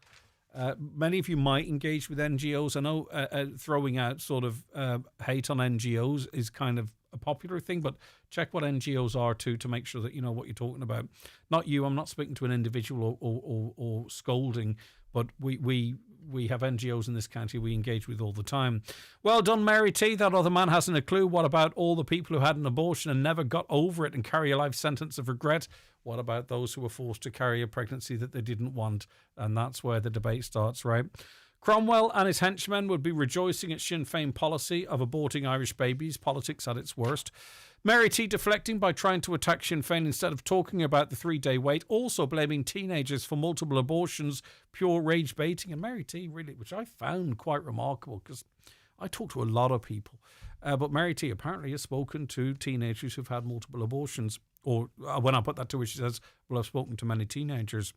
Speaker 1: Many of you might engage with NGOs. I know throwing out sort of hate on NGOs is kind of a popular thing, but check what NGOs are to make sure that you know what you're talking about. Not you. I'm not speaking to an individual or scolding, but we have NGOs in this county we engage with all the time. Well done, Mary T. That other man hasn't a clue. What about all the people who had an abortion and never got over it and carry a life sentence of regret? What about those who were forced to carry a pregnancy that they didn't want? And that's where the debate starts, right? Cromwell and his henchmen would be rejoicing at Sinn Féin policy of aborting Irish babies, politics at its worst. Mary T deflecting by trying to attack Sinn Féin instead of talking about the 3-day wait, also blaming teenagers for multiple abortions, pure rage baiting. And Mary T really, which I found quite remarkable because I talk to a lot of people. But Mary T apparently has spoken to teenagers who've had multiple abortions. Or when I put that to her, she says, well, I've spoken to many teenagers.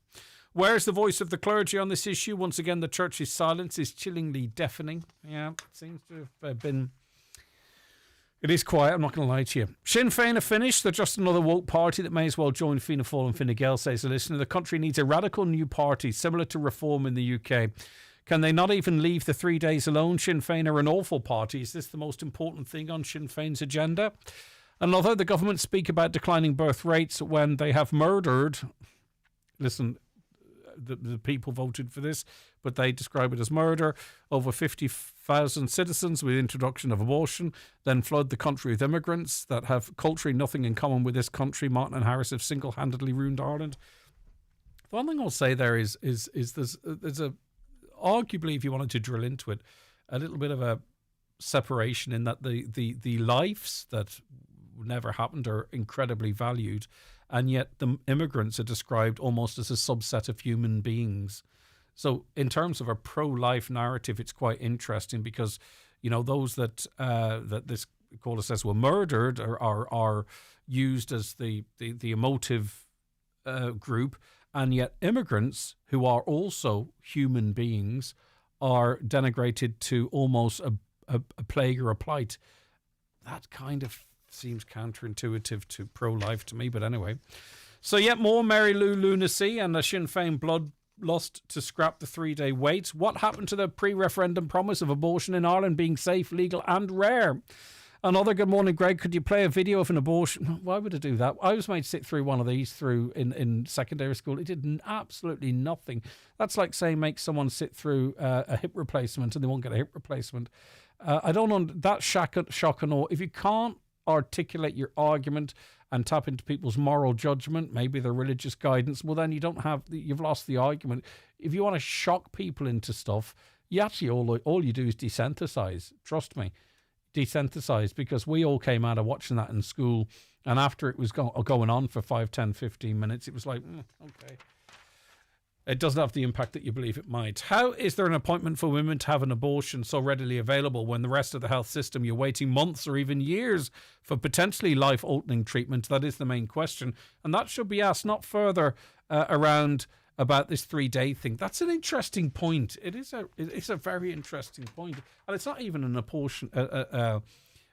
Speaker 1: Where's the voice of the clergy on this issue? Once again, the church's silence is chillingly deafening. Yeah, it seems to have been... It is quiet, I'm not going to lie to you. Sinn Féin are finished. They're just another woke party that may as well join Fianna Fáil and Fine Gael, says a listener. The country needs a radical new party, similar to Reform in the UK. Can they not even leave the 3 days alone? Sinn Féin are an awful party. Is this the most important thing on Sinn Féin's agenda? Another, the government speak about declining birth rates when they have murdered... Listen... The people voted for this, but they describe it as murder. Over 50,000 citizens with introduction of abortion, then flood the country with immigrants that have culturally nothing in common with this country. Martin and Harris have single-handedly ruined Ireland. The one thing I'll say there is there's a arguably, if you wanted to drill into it, a little bit of a separation in that the lives that never happened are incredibly valued. And yet the immigrants are described almost as a subset of human beings. So in terms of a pro-life narrative, it's quite interesting because, you know, those that this caller says were murdered are used as the emotive group. And yet immigrants, who are also human beings, are denigrated to almost a plague or a plight. That kind of seems counterintuitive to pro-life to me, but anyway. So yet more Mary Lou lunacy and the Sinn Féin bloodlust to scrap the 3-day wait. What happened to the pre-referendum promise of abortion in Ireland being safe, legal and rare? Another good morning, Greg. Could you play a video of an abortion? Why would I do that? I was made sit through one of these in secondary school. It did absolutely nothing. That's like saying make someone sit through a hip replacement and they won't get a hip replacement. I don't know. That's shock and awe. If you can't articulate your argument and tap into people's moral judgment, maybe their religious guidance, well then you've lost the argument. If you want to shock people into stuff, you actually all you do is desensitize. Trust me, desensitize, because we all came out of watching that in school, and after it was going on for 5, 10, 15 minutes, it was like, okay. It doesn't have the impact that you believe it might. How is there an appointment for women to have an abortion so readily available when the rest of the health system, you're waiting months or even years for potentially life-altering treatment? That is the main question. And that should be asked, not further around about this 3-day thing. That's an interesting point. It's a very interesting point. And it's not even an abortion.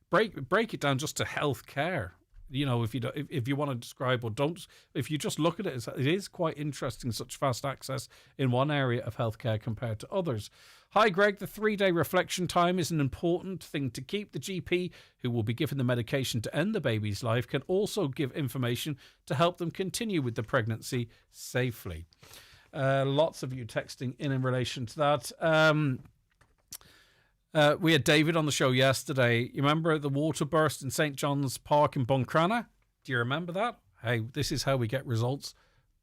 Speaker 1: Break it down just to health care. You know, if you want to describe or don't, if you just look at it, it is quite interesting, such fast access in one area of healthcare compared to others. Hi, Greg. The 3-day reflection time is an important thing to keep. The GP, who will be given the medication to end the baby's life, can also give information to help them continue with the pregnancy safely. Lots of you texting in relation to that. We had David on the show yesterday. You remember the water burst in St. John's Park in Buncrana? Do you remember that? Hey, this is how we get results.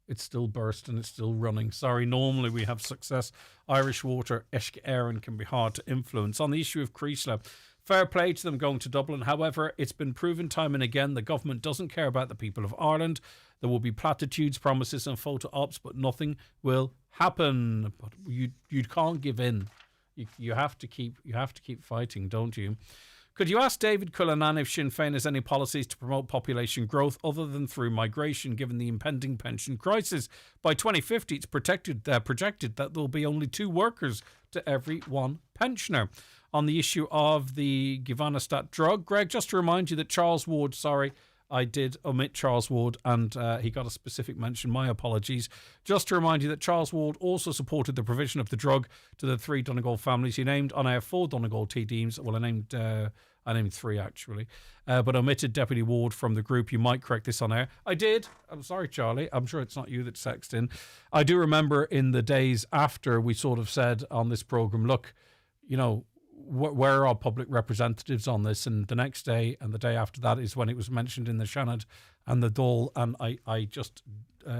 Speaker 1: It's still burst and it's still running. Sorry, normally we have success. Irish Water, Eisc Éireann can be hard to influence. On the issue of Creasla, fair play to them going to Dublin. However, it's been proven time and again the government doesn't care about the people of Ireland. There will be platitudes, promises and photo ops, but nothing will happen. But you can't give in. you have to keep fighting, don't you? Could you ask David Cullinan if Sinn Féin has any policies to promote population growth other than through migration, given the impending pension crisis? By 2050, it's projected that there will be only 2 workers to every 1 pensioner. On the issue of the Givanostat drug, Greg, just to remind you that Charles Ward, sorry, I did omit Charles Ward, and he got a specific mention. My apologies. Just to remind you that Charles Ward also supported the provision of the drug to the 3 Donegal families. He named on air 4 Donegal TDs. Well, I named 3 actually, but omitted Deputy Ward from the group. You might correct this on air. I did. I'm sorry, Charlie. I'm sure it's not you that sexed in. I do remember in the days after we sort of said on this programme, look, you know, where are public representatives on this? And the next day and the day after that is when it was mentioned in the Shannon and the Dáil. And I just,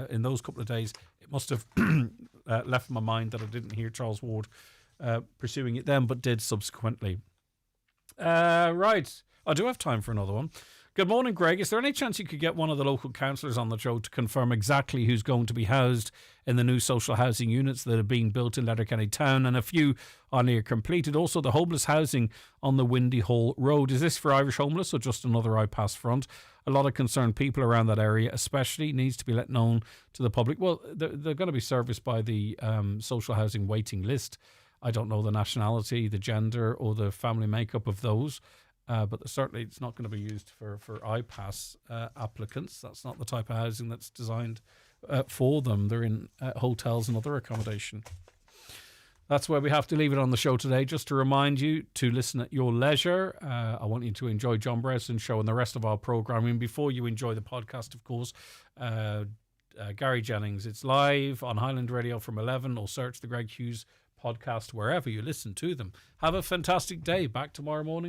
Speaker 1: in those couple of days, it must have left my mind that I didn't hear Charles Ward pursuing it then, but did subsequently. Right. I do have time for another one. Good morning, Greg. Is there any chance you could get one of the local councillors on the show to confirm exactly who's going to be housed in the new social housing units that are being built in Letterkenny Town, and a few are near completed? Also, the homeless housing on the Windy Hole Road. Is this for Irish homeless or just another iPass front? A lot of concerned people around that area, especially, needs to be let known to the public. Well, they're going to be serviced by the social housing waiting list. I don't know the nationality, the gender, or the family makeup of those. But certainly it's not going to be used for iPass applicants. That's not the type of housing that's designed for them. They're in hotels and other accommodation. That's where we have to leave it on the show today. Just to remind you to listen at your leisure. I want you to enjoy John Brewson's show and the rest of our programming. Before you enjoy the podcast, of course, Gary Jennings. It's live on Highland Radio from 11, or search the Greg Hughes podcast wherever you listen to them. Have a fantastic day. Back tomorrow morning.